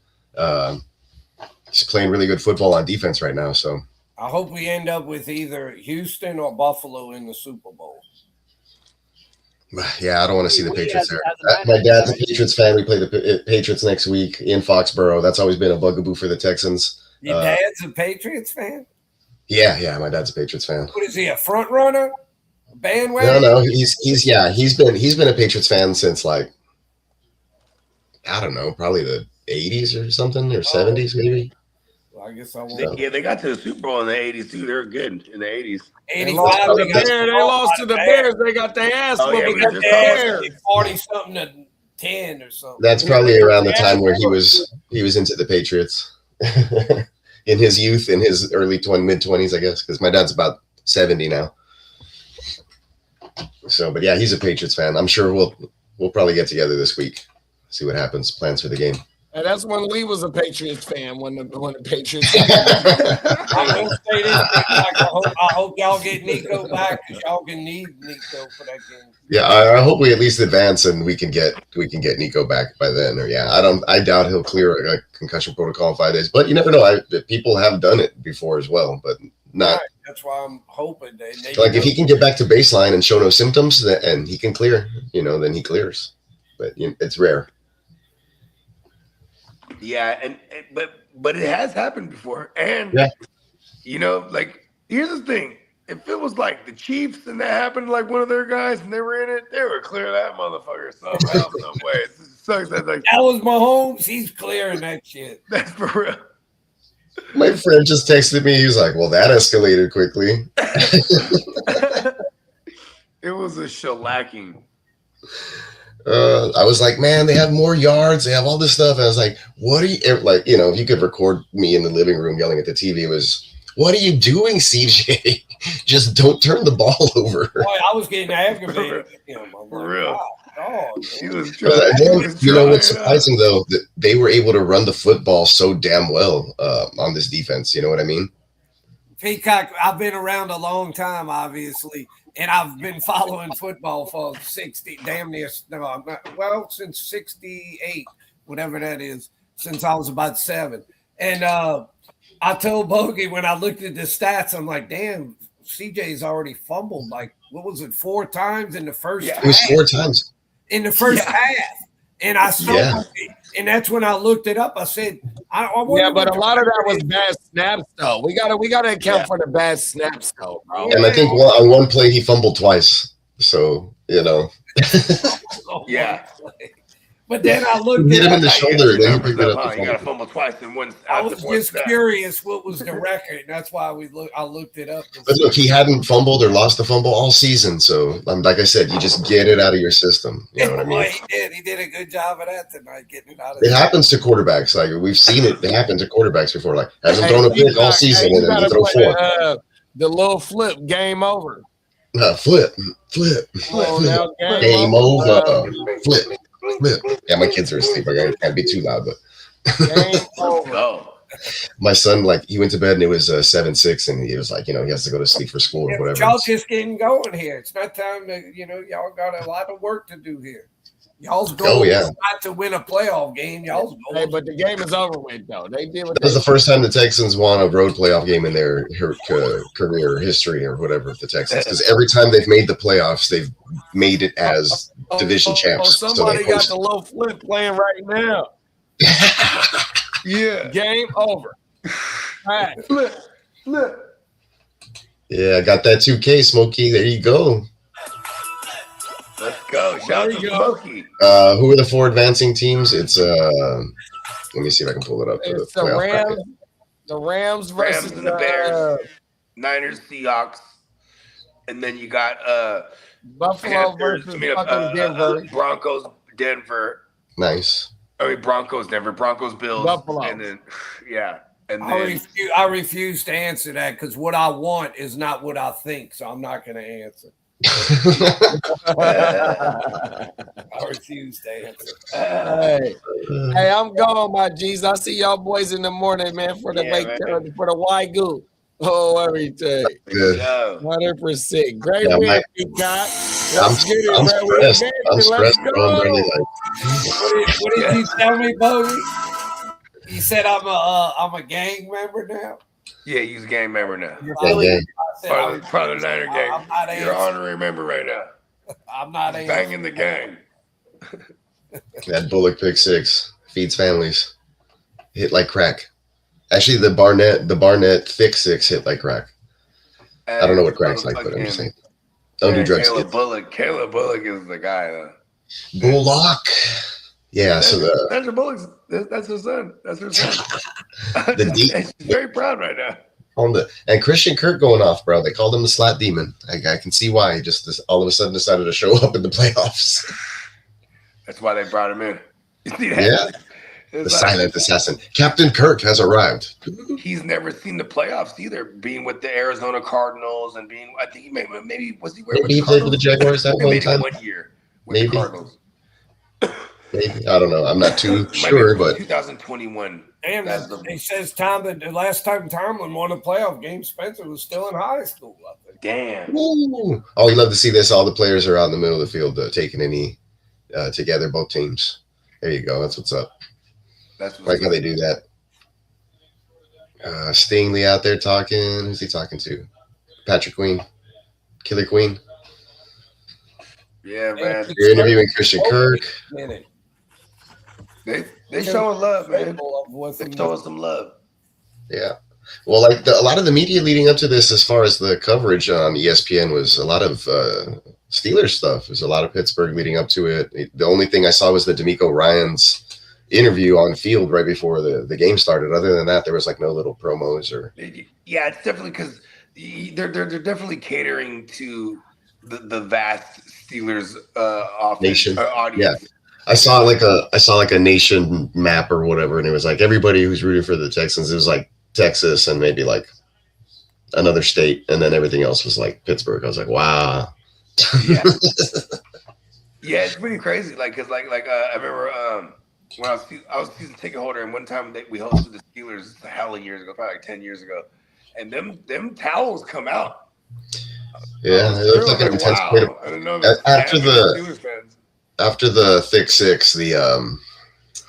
He's playing really good football on defense right now. So I hope we end up with either Houston or Buffalo in the Super Bowl. Yeah, I don't want to see the Patriots there. My dad's a Patriots fan. We play the Patriots next week in Foxborough. That's always been a bugaboo for the Texans. Your dad's a Patriots fan? Yeah, my dad's a Patriots fan. What is he, a front runner? A bandwagon? No, he's been a Patriots fan since I don't know, probably the 80s or something, or 70s maybe. Well, I guess I won't. Yeah, they got to the Super Bowl in the 80s too. They're good in the 80s. 85, They lost to the Bears. They got their ass whooped against the Bears. 40-something to 10 or something. That's probably around the time where he was into the Patriots in his youth, in his early mid-20s, I guess, because my dad's about 70 now. So, but yeah, he's a Patriots fan. I'm sure we'll probably get together this week, see what happens, plans for the game. And that's when Lee was a Patriots fan. When the Patriots. I'm gonna say this. I hope y'all get Nico back because y'all can need Nico for that game. Yeah, I hope we at least advance and we can get Nico back by then. Or I doubt he'll clear a concussion protocol in 5 days. But you never know. People have done it before as well, but not. Right, that's why I'm hoping If he can get back to baseline and show no symptoms, and he can clear, then he clears. But it's rare. Yeah, but it has happened before. And here's the thing. If it was like the Chiefs and that happened to like one of their guys and they were in it, they would clear that motherfucker somehow, some way. It sucks. That was Mahomes. He's clearing that shit. That's for real. My friend just texted me. He was like, "Well, that escalated quickly." It was a shellacking. I was like, man, they have more yards. They have all this stuff. And I was like, what are you if you could record me in the living room yelling at the TV, it was, what are you doing, CJ? Just don't turn the ball over. Boy, I was getting aggravated. For real. He was what's surprising though, that they were able to run the football so damn well on this defense. You know what I mean? Peacock, I've been around a long time, obviously. And I've been following football for since 68, whatever that is, since I was about 7. And I told Bogey when I looked at the stats, I'm like, damn, CJ's already fumbled. Like, what was it, 4 times in the first half? It was 4 times. In the first half. And I saw it. And that's when I looked it up. I said, but a lot of that was bad snaps, though. We gotta account for the bad snaps, though, bro. And I think on one play he fumbled twice. So Yeah. But then I looked hit him in the shoulder. Then he picked it up. You got to fumble twice and one. I was just curious what was the record. That's why I looked it up. But look, he hadn't fumbled or lost a fumble all season. So, like I said, you just get it out of your system. You know what I mean? He did. He did a good job of that tonight, getting it out of. It happens to quarterbacks. Like we've seen it happen to quarterbacks before. Like hasn't thrown a pick all season, and then he throw 4. The little flip, game over. Flip. Game over. Flip. Yeah, my kids are asleep. I can't be too loud, but my son, he went to bed and it was 7:06, and he was like, he has to go to sleep for school or whatever. Y'all just getting going here. It's not time to, y'all got a lot of work to do here. Y'all's goal yeah. is not to win a playoff game. Y'all's goal. Hey, but the game is over with, though. They did what That was the first time the Texans won a road playoff game in their career history or whatever. The Texans, because every time they've made the playoffs, they've made it as division champs. Somebody got the low flip playing right now. Yeah. Game over. Right. Flip. Yeah, I got that 2K, Smokey. There you go. Let's go. Shout out to Smokey. Who are the 4 advancing teams? It's let me see if I can pull it up. It's the Rams. The Rams versus and the Bears. Niners, Seahawks, and then you got Buffalo Panthers, versus fucking Denver. Broncos, Denver. Nice. I mean Broncos, Denver, Broncos, Bills, Buffalo. And then and I refuse to answer that because what I want is not what I think, so I'm not going to answer. I refuse to answer. Hey, I'm going, my G's. I'll see y'all boys in the morning, man, for the for the Wagyu. Oh, everything. Good. 100%. Great win, Peacock. I'm stressed. I'm stressed. Bro. I'm really What did you tell me, Bogey? You said I'm a gang member now. Yeah, he's a gang member now. Part of the Niner gang. You're an honorary member right now. I'm not banging the gang. That Bullock pick 6 feeds families. Hit like crack. Actually, the Barnett thick 6 hit like crack. I don't know what crack's like, but I'm just saying. Don't do drugs. Caleb Bullock is the guy. Bullock. Yeah, so Sandra Bullock's that's her son. That's her son. She's very proud right now. And Christian Kirk going off, bro. They called him the slot demon. I can see why. He just all of a sudden decided to show up in the playoffs. That's why they brought him in. Yeah. The silent assassin. Captain Kirk has arrived. He's never seen the playoffs either, being with the Arizona Cardinals and being, I think maybe was he Maybe he played for the Jaguars that one time? 1 year with maybe. the Cardinals. Maybe. I don't know. I'm not too sure, but 2021. Damn, he says the last time Tomlin won a playoff game, Spencer was still in high school. I think. Damn. Ooh. Oh, you love to see this. All the players are out in the middle of the field taking a knee together, both teams. There you go. That's what's up. Like how they do that. Stingley out there talking. Who's he talking to? Patrick Queen. Killer Queen. Yeah, man. You're interviewing Christian Kirk. They showing love, man. They showing some love. Yeah. Well, like a lot of the media leading up to this, as far as the coverage on ESPN, was a lot of Steelers stuff. There's a lot of Pittsburgh leading up to it. The only thing I saw was the D'Amico Ryans interview on field right before the game started. Other than that, there was like no little promos or. Yeah, it's definitely because they're definitely catering to the vast Steelers nation audience. Yeah. I saw like a nation map or whatever, and it was like everybody who's rooting for the Texans. It was like Texas and maybe like another state, and then everything else was like Pittsburgh. I was like, wow. Yeah, yeah, it's pretty crazy. Like, cause like I remember when I was a season ticket holder, and one time we hosted the Steelers a hell of years ago, probably like 10 years ago, and them towels come out. Yeah, it looked like an intense. Wow. I didn't know after the thick 6, they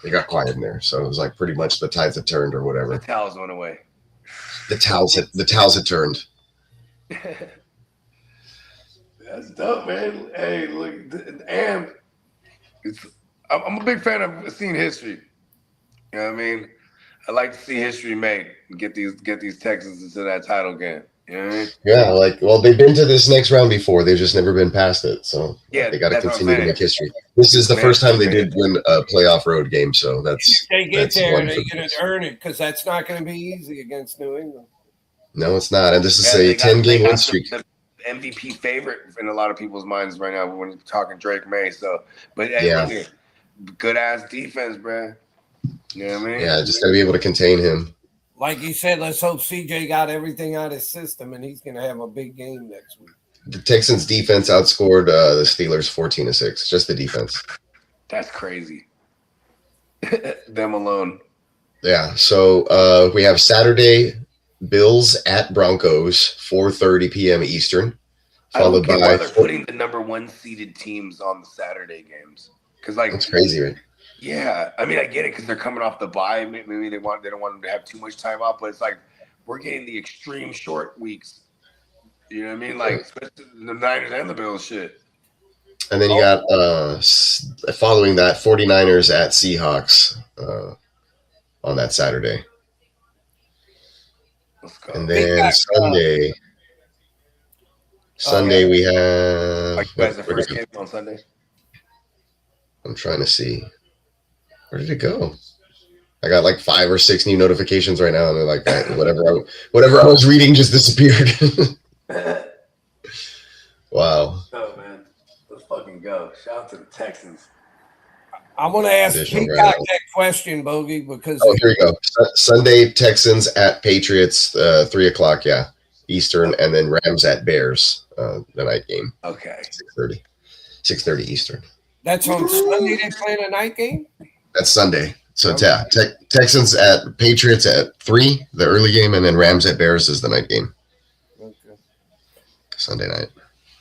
got quiet in there, so it was like pretty much the tides had turned or whatever. The towels went away. The towels had turned. That's dope, man. Hey, look, and I'm a big fan of seeing history. You know what I mean? I like to see history made and get these Texans into that title game. You know what I mean? Yeah, they've been to this next round before. They've just never been past it. So yeah, they got to continue to make history. This is the first time they did win a playoff road game. So that's they get there and they're going to earn it because that's not going to be easy against New England. No, it's not. And this is a 10-game win streak. The MVP favorite in a lot of people's minds right now when you're talking Drake May. So, but yeah, good ass defense, bro. You know what I mean? Yeah, just got to be able to contain him. Like you said, let's hope CJ got everything out of his system and he's going to have a big game next week. The Texans defense outscored the Steelers 14-6. Just the defense. That's crazy. Them alone. Yeah. So we have Saturday Bills at Broncos, 4:30 p.m. Eastern, followed by they're putting the number 1 seeded teams on the Saturday games. Because like That's crazy, right? Yeah, I mean, I get it because they're coming off the bye. Maybe they don't want them to have too much time off. But it's like we're getting the extreme short weeks. You know what I mean? Like especially the Niners and the Bills shit. And then you got following that 49ers at Seahawks on that Saturday. Let's go. And then Sunday we have. Like you guys the first game on Sunday. I'm trying to see. Where did it go? I got like 5 or 6 new notifications right now, and they're like whatever I was reading just disappeared. Wow. Oh man, let's fucking go! Shout out to the Texans. I'm gonna ask Additional Peacock round. that question, Bogey, because Oh, here we go. Sunday Texans at Patriots, 3:00, yeah, Eastern, and then Rams at Bears, the night game. Okay. 6:30 Eastern. that's on Sunday. They playing a night game. That's Sunday. So yeah, Texans at Patriots at 3, the early game, and then Rams at Bears is the night game. Okay. Sunday night.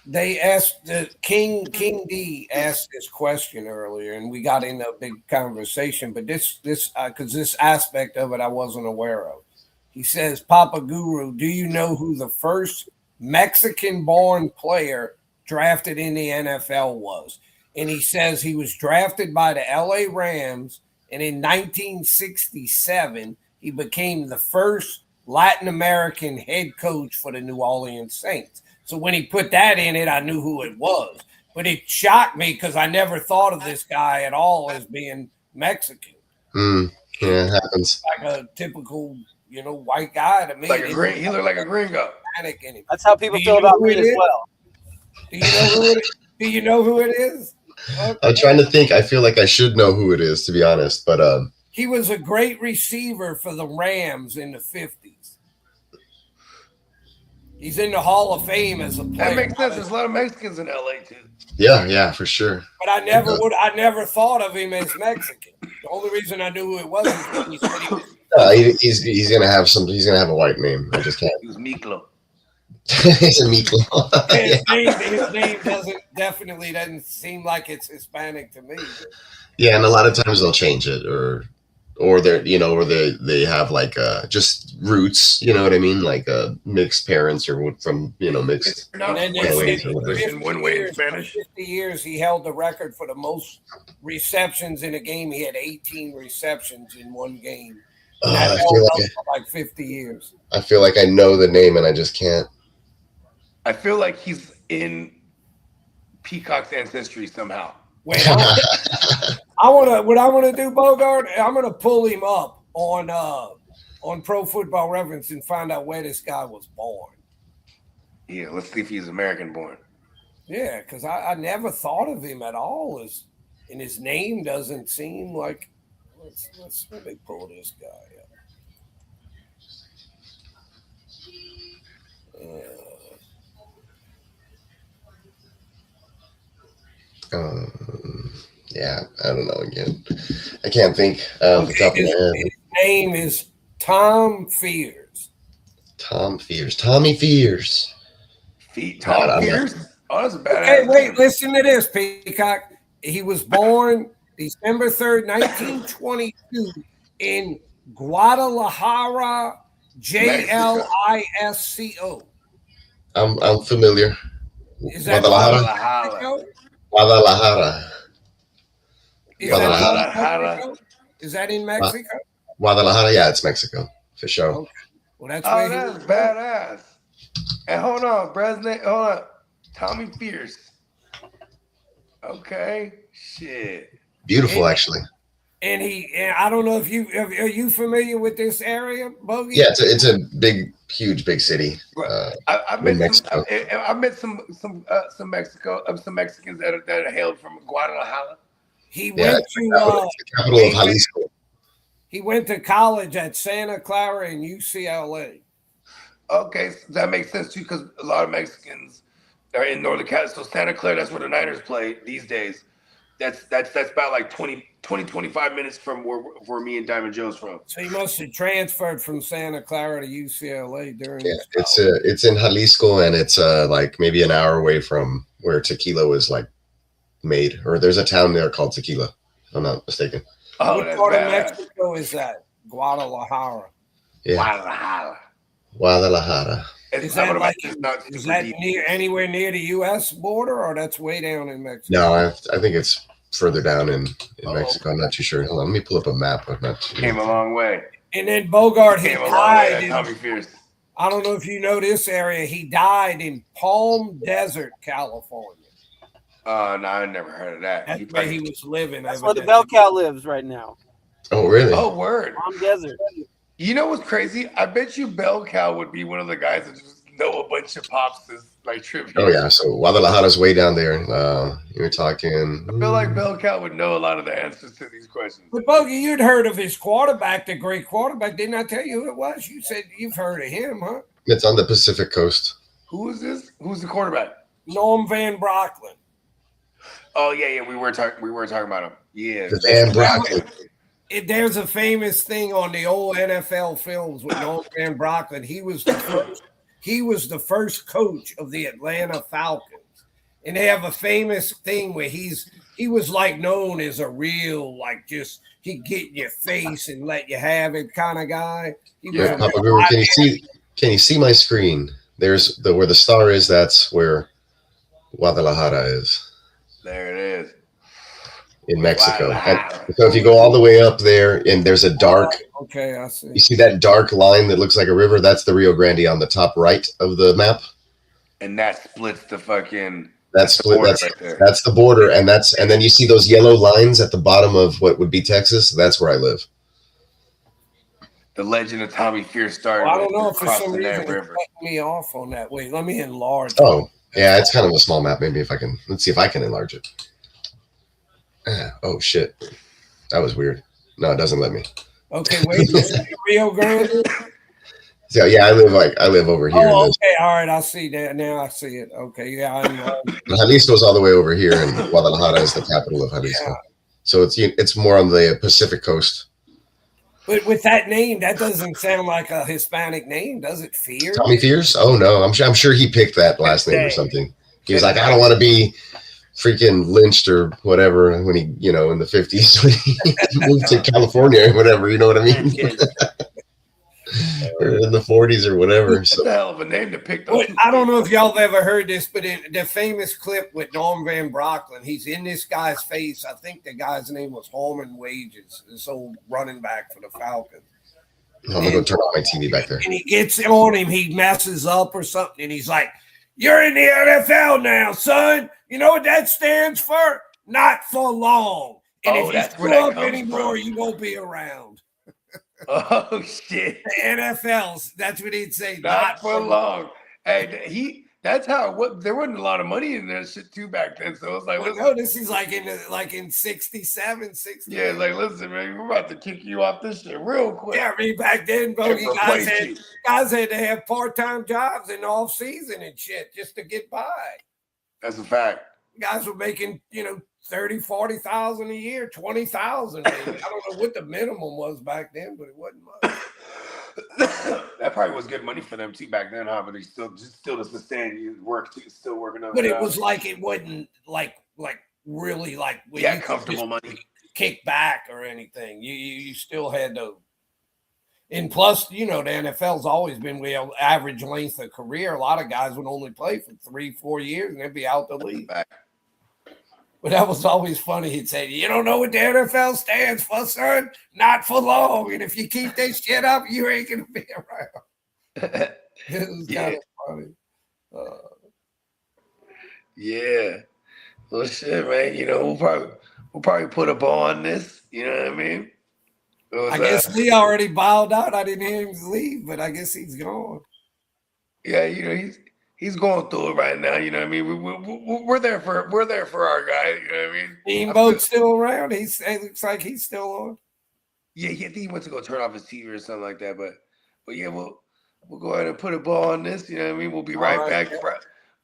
They asked King D asked this question earlier, and we got into a big conversation. But this because this aspect of it I wasn't aware of. He says, "Papa Guru, do you know who the first Mexican-born player drafted in the NFL was?" And he says he was drafted by the LA Rams, and in 1967 he became the first Latin American head coach for the New Orleans Saints. So when he put that in it, I knew who it was. But it shocked me because I never thought of this guy at all as being Mexican. Yeah, it happens. Like a typical, white guy to me. Like a green, he looked like a gringo. That's how people feel about me as well. Do you know who it is? Do you know who it is? Okay. I'm trying to think. I feel like I should know who it is, to be honest. But He was a great receiver for the Rams in the 50s. He's in the Hall of Fame as a player. That makes sense. There's a lot of Mexicans in LA too. yeah, for sure. But I never thought of him as Mexican. The only reason I knew who it was because he said he was. He's gonna have some. He's gonna have a white name. I just can't. He was Miklo. He's a Miklo. His name definitely doesn't seem like it's Hispanic to me. Yeah, and a lot of times they'll change it, or they're or they have like just roots. You know what I mean? Like mixed parents or from mixed. And then in one way in Spanish. 50 years, he held the record for the most receptions in a game. He had 18 receptions in one game. I feel for like 50 years. I feel like I know the name and I just can't. I feel like he's in Peacock's ancestry somehow. Wait, what I want to do, Bogart, I'm going to pull him up on Pro Football Reference and find out where this guy was born. Yeah, let's see if he's American born. Yeah, because I never thought of him at all and his name doesn't seem like. Let me pull this guy up. Yeah, I don't know. Again, I can't think off the top of my head. His name is Tom Fears. Tommy Fears. Tommy Fears. Oh, that's a bad. Hey, wait, listen to this, Peacock. He was born December 3rd, 1922 in Guadalajara, Jalisco. I'm familiar. Is that Guadalajara. Is that in Mexico? Guadalajara, yeah, it's Mexico for sure. Okay. Well, that's badass. And hold on, Bresnik. Hold on, Tommy Fears. Okay, shit. Beautiful, actually. And I don't know if are you familiar with this area, Bogey? Yeah, it's a huge city. I met some Mexicans that are hailed from Guadalajara. He went to the capital of Jalisco. He went to college at Santa Clara and UCLA. Okay, so that makes sense too because a lot of Mexicans are in Northern California. So Santa Clara, that's where the Niners play these days. That's about like 25 minutes from where me and Diamond Joe's from. So he must have transferred from Santa Clara to UCLA during. Yeah, it's in Jalisco and it's like maybe an hour away from where Tequila was like made, or there's a town there called Tequila, if I'm not mistaken. Oh, What that's part of badass. Mexico is that? Guadalajara. Yeah, Guadalajara. Guadalajara. Is that near anywhere near the U.S. border, or that's way down in Mexico? No, I think it's further down in Mexico. I'm not too sure. Hold on, let me pull up a map. Came a long way. And then Bogart, he Came a long way. died. Tommy Fierce. I don't know if you know this area. He died in Palm Desert, California. No, I never heard of that. That's where he was living. That's where the bell cow lives right now. Oh, really? Oh, word. Palm Desert. You know what's crazy? I bet you Bell Cow would be one of the guys that just know a bunch of pops as like trivia. Oh yeah, so Guadalajara's way down there. You're talking. I feel like Bell Cow would know a lot of the answers to these questions. But Bogey, you'd heard of his quarterback, the great quarterback. Didn't I tell you who it was? You said you've heard of him, huh? It's on the Pacific coast. Who is this? Who's the quarterback? Norm Van Brocklin. Oh yeah, we were talking about him. Yeah, Van Brocklin. There's a famous thing on the old NFL films with Norm Van Brocklin. He was the first coach of the Atlanta Falcons, and they have a famous thing where he was like known as a real he'd get in your face and let you have it kind of guy. Yeah, Papa Guru, can you see my screen? There's where the star is. That's where Guadalajara is. There it is. In Mexico. So if you go all the way up there, and there's a dark. Okay, I see. You see that dark line that looks like a river? That's the Rio Grande on the top right of the map. And that splits the fucking. That's the border right there. That's the border, and then you see those yellow lines at the bottom of what would be Texas. That's where I live. The legend of Tommy Fierce started. Well, I don't know if for some crossing reason that it's river. cutting me off on that. Wait, let me enlarge. Oh, yeah, it's kind of a small map. Maybe if I can, let's see if I can enlarge it. Oh shit, that was weird. No, it doesn't let me. Okay, wait. Rio Grande. So yeah, I live over here. Oh, okay, all right. I see that now. I see it. Okay, yeah. Jalisco's all the way over here, and Guadalajara is the capital of Jalisco. Yeah. So it's more on the Pacific coast. But with that name, that doesn't sound like a Hispanic name, does it? Fierce? Tommy Fierce? Oh no, I'm sure he picked that last name or something. He was like, I don't want to be freaking lynched or whatever when he, in the 50s when he moved to California or whatever, you know what I mean? Or in the 40s or whatever. So. That's a hell of a name to pick. I don't know if y'all have ever heard this, but in the famous clip with Norm Van Brocklin, he's in this guy's face. I think the guy's name was Holman Wages, this old running back for the Falcons. I'm going to go turn on my TV back there. And he gets on him, he messes up or something, and he's like, "You're in the NFL now, son. You know what that stands for? Not for long. And if you screw up anymore, you won't be around." Oh shit! The NFL's, that's what he'd say. Not for long. Hey, that's how. There wasn't a lot of money in that shit too back then. So it's like, no, this is like in 67, 60. Yeah, like listen, man, we're about to kick you off this shit real quick. Yeah, I mean back then, Bogey, guys had to have part-time jobs in off season and shit just to get by. That's a fact. Guys were making 30,000, 40,000 a year, 20,000. I don't know what the minimum was back then, but it wasn't much. That probably was good money for them too back then, huh? But they still to sustain work, still working on. But it was like it wasn't like really like comfortable money, kick back or anything. You still had to. And plus, the NFL's always been average length of career. A lot of guys would only play for 3-4 years and they'd be out the league. But that was always funny. He'd say, "You don't know what the NFL stands for, son? Not for long. And if you keep this shit up, you ain't going to be around." It was kind of funny. Yeah. Well, shit, man. We'll probably put a ball on this. You know what I mean? I guess Lee already bowed out. I didn't hear him leave, but I guess he's gone. Yeah, he's going through it right now. You know what I mean? We're there for our guy. You know what I mean? Steamboat's still around. It looks like he's still on. Yeah, I think he went to go turn off his TV or something like that. But yeah, we'll go ahead and put a ball on this. You know what I mean? We'll be right back.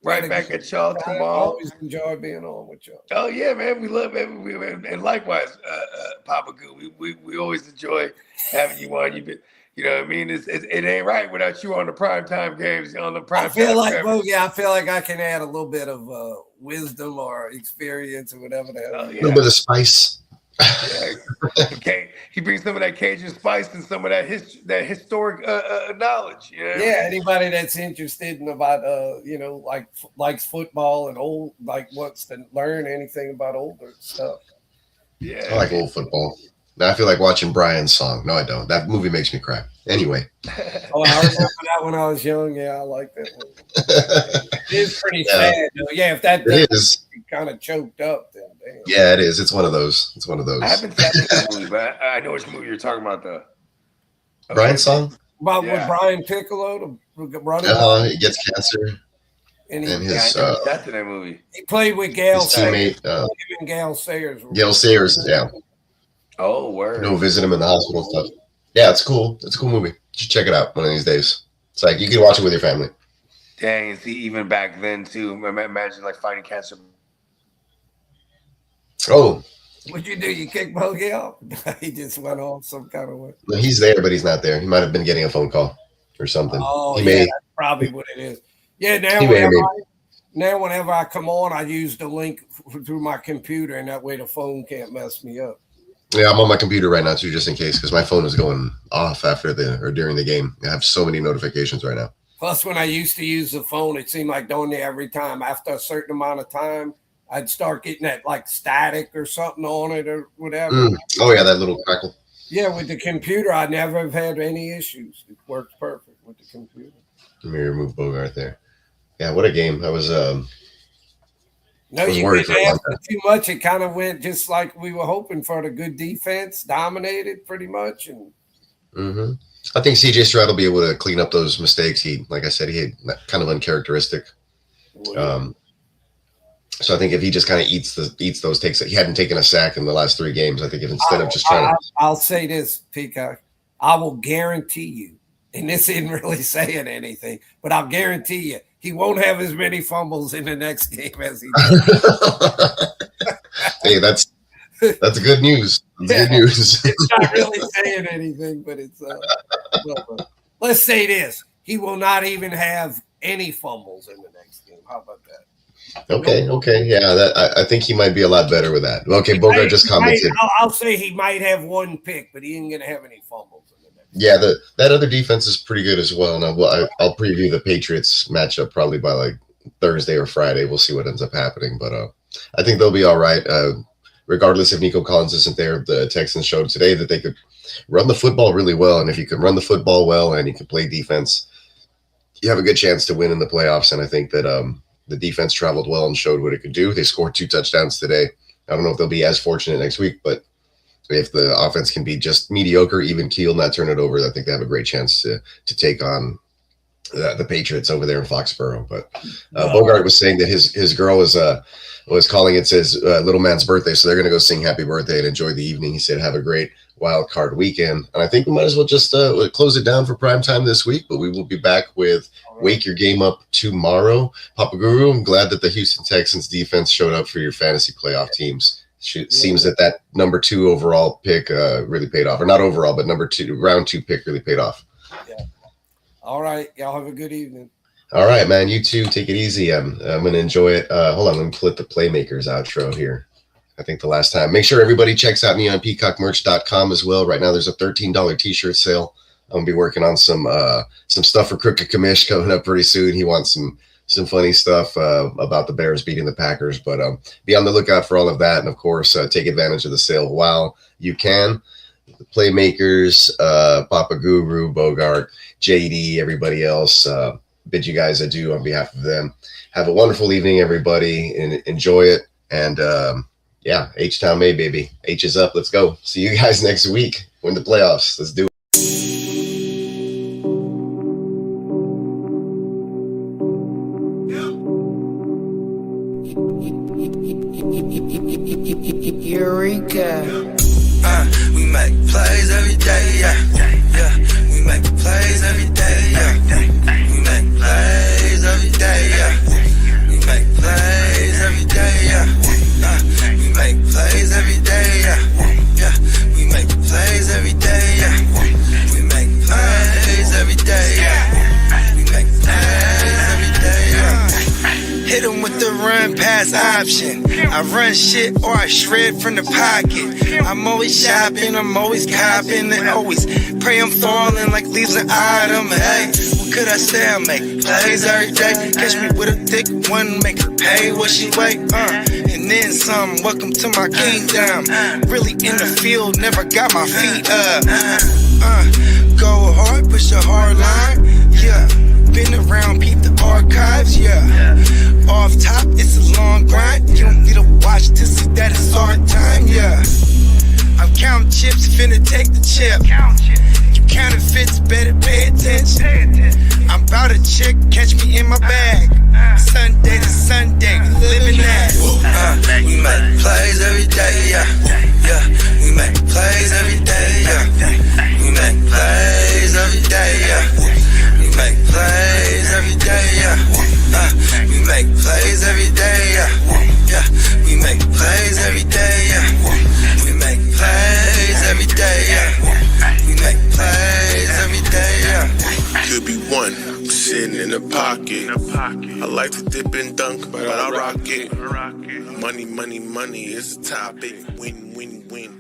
Right back at y'all tomorrow. I always enjoy being on with y'all. Oh yeah, man, we love it. And likewise, Papa Goo, we always enjoy having you on. You know what I mean? It ain't right without you on the primetime games. On the prime. I feel like I can add a little bit of wisdom or experience or whatever the hell. A little bit of spice. Okay, he brings some of that Cajun spice and some of that historic knowledge. Yeah, anybody that's interested in about likes football and wants to learn anything about older stuff. Yeah, I like old football. Now I feel like watching Brian's song. No, I don't. That movie makes me cry. Anyway. Oh, I remember that when I was young. Yeah, I like that one. It is pretty sad, though. Yeah, if that is kind of choked up, then damn. Yeah, it is. It's one of those. I haven't seen that movie, but I know which movie you're talking about. The Brian's song? With Brian Piccolo, the brother. He gets cancer. And his that's in that movie. He played with Gail teammate. Gail Sayers. Gail Sayers, yeah. Oh, word. Go visit him in the hospital and stuff. Yeah, it's cool. It's a cool movie. You should check it out one of these days. It's like you can watch it with your family. Dang, see, even back then too. Imagine like fighting cancer. Oh. What'd you do? You kick Bogey off? He just went off some kind of way. No, he's there, but he's not there. He might have been getting a phone call or something. Oh, that's probably what it is. Yeah, now whenever I come on, I use the link through my computer, and that way the phone can't mess me up. Yeah, I'm on my computer right now too, just in case, because my phone is going off during the game. I have so many notifications right now. Plus, when I used to use the phone, it seemed like only every time after a certain amount of time, I'd start getting that like static or something on it or whatever. Oh yeah, that little crackle. Yeah, with the computer, I never have had any issues. It works perfect with the computer. Let me remove Bogart there. Yeah, what a game. I was No, you couldn't ask for too much. It kind of went just like we were hoping for. The good defense dominated pretty much. And I think CJ Stroud will be able to clean up those mistakes. Like I said, he had kind of uncharacteristic. So I think if he just kind of eats those takes, he hadn't taken a sack in the last 3 games. I think if instead of just trying to, I'll say this, Peacock, I will guarantee you, and this isn't really saying anything, but I'll guarantee you, he won't have as many fumbles in the next game as he did. Hey, that's good news. That's good news. It's not really saying anything, but it's let's say this. He will not even have any fumbles in the next game. How about that? Okay. Yeah, I think he might be a lot better with that. Okay, Bogart just commented. I'll say he might have 1 pick, but he ain't going to have any fumbles. Yeah, that other defense is pretty good as well. And I'll preview the Patriots matchup probably by like Thursday or Friday. We'll see what ends up happening. But I think they'll be all right. Regardless if Nico Collins isn't there, the Texans showed today that they could run the football really well. And if you can run the football well and you can play defense, you have a good chance to win in the playoffs. And I think that the defense traveled well and showed what it could do. They scored 2 touchdowns today. I don't know if they'll be as fortunate next week, but if the offense can be just mediocre, even keel, not turn it over, I think they have a great chance to take on the Patriots over there in Foxborough. But Bogart was saying that his girl was calling it his little man's birthday, so they're going to go sing happy birthday and enjoy the evening. He said, have a great Wildcard Weekend. And I think we might as well just close it down for prime time this week, but we will be back with Wake Your Game Up tomorrow. Papa Guru, I'm glad that the Houston Texans defense showed up for your fantasy playoff teams. Seems that number 2 overall pick really paid off, or not overall, but round 2 pick really paid off. Yeah. All right. Y'all have a good evening. All right, man. You too. Take it easy. I'm going to enjoy it. Hold on. Let me put the Playmakers outro here. I think the last time. Make sure everybody checks out me on peacockmerch.com as well. Right now, there's a $13 t-shirt sale. I'm going to be working on some stuff for Crooked Commish coming up pretty soon. He wants some funny stuff about the Bears beating the Packers, but be on the lookout for all of that. And of course, take advantage of the sale while you can. The Playmakers, Papa Guru, Bogart, JD, everybody else, bid you guys adieu on behalf of them. Have a wonderful evening, everybody, and enjoy it. And yeah, H-Town May, baby. H is up. Let's go. See you guys next week. Win the playoffs. Let's do it. Eureka. We make plays every day, yeah. We make plays every day, yeah. We make plays every day, yeah. We make plays every day, yeah. We make plays every day, yeah. We make plays every day, yeah. We make plays every day, yeah. We make plays every day, yeah. Hit 'em with the run pass. I run shit or I shred from the pocket. I'm always shopping, I'm always copping, and always pray I'm falling like leaves an item. Hey, what could I say? I make plays every day. Catch me with a thick one, make her pay what she weigh. And then some. Welcome to my kingdom. Really in the field, never got my feet up. Go hard, push a hard line. Yeah, been around, peep the archives. Yeah, off top, it's a long grind. You don't need to watch to see that it's hard time. Yeah, I'm counting chips, finna take the chip. You counterfeits, better pay attention. I'm about a chick, catch me in my bag. Sunday to Sunday, living that. We make plays every day, yeah. Yeah, we make plays every day, yeah. We make plays every day, yeah. We make plays every day, yeah. We make plays every day, yeah. Yeah, we make plays every day, yeah. We make plays every day, yeah. We make plays every day, yeah. Could be one sitting in the pocket. I like to dip and dunk, but I rock it. Money, money, money is a topic. Win, win, win.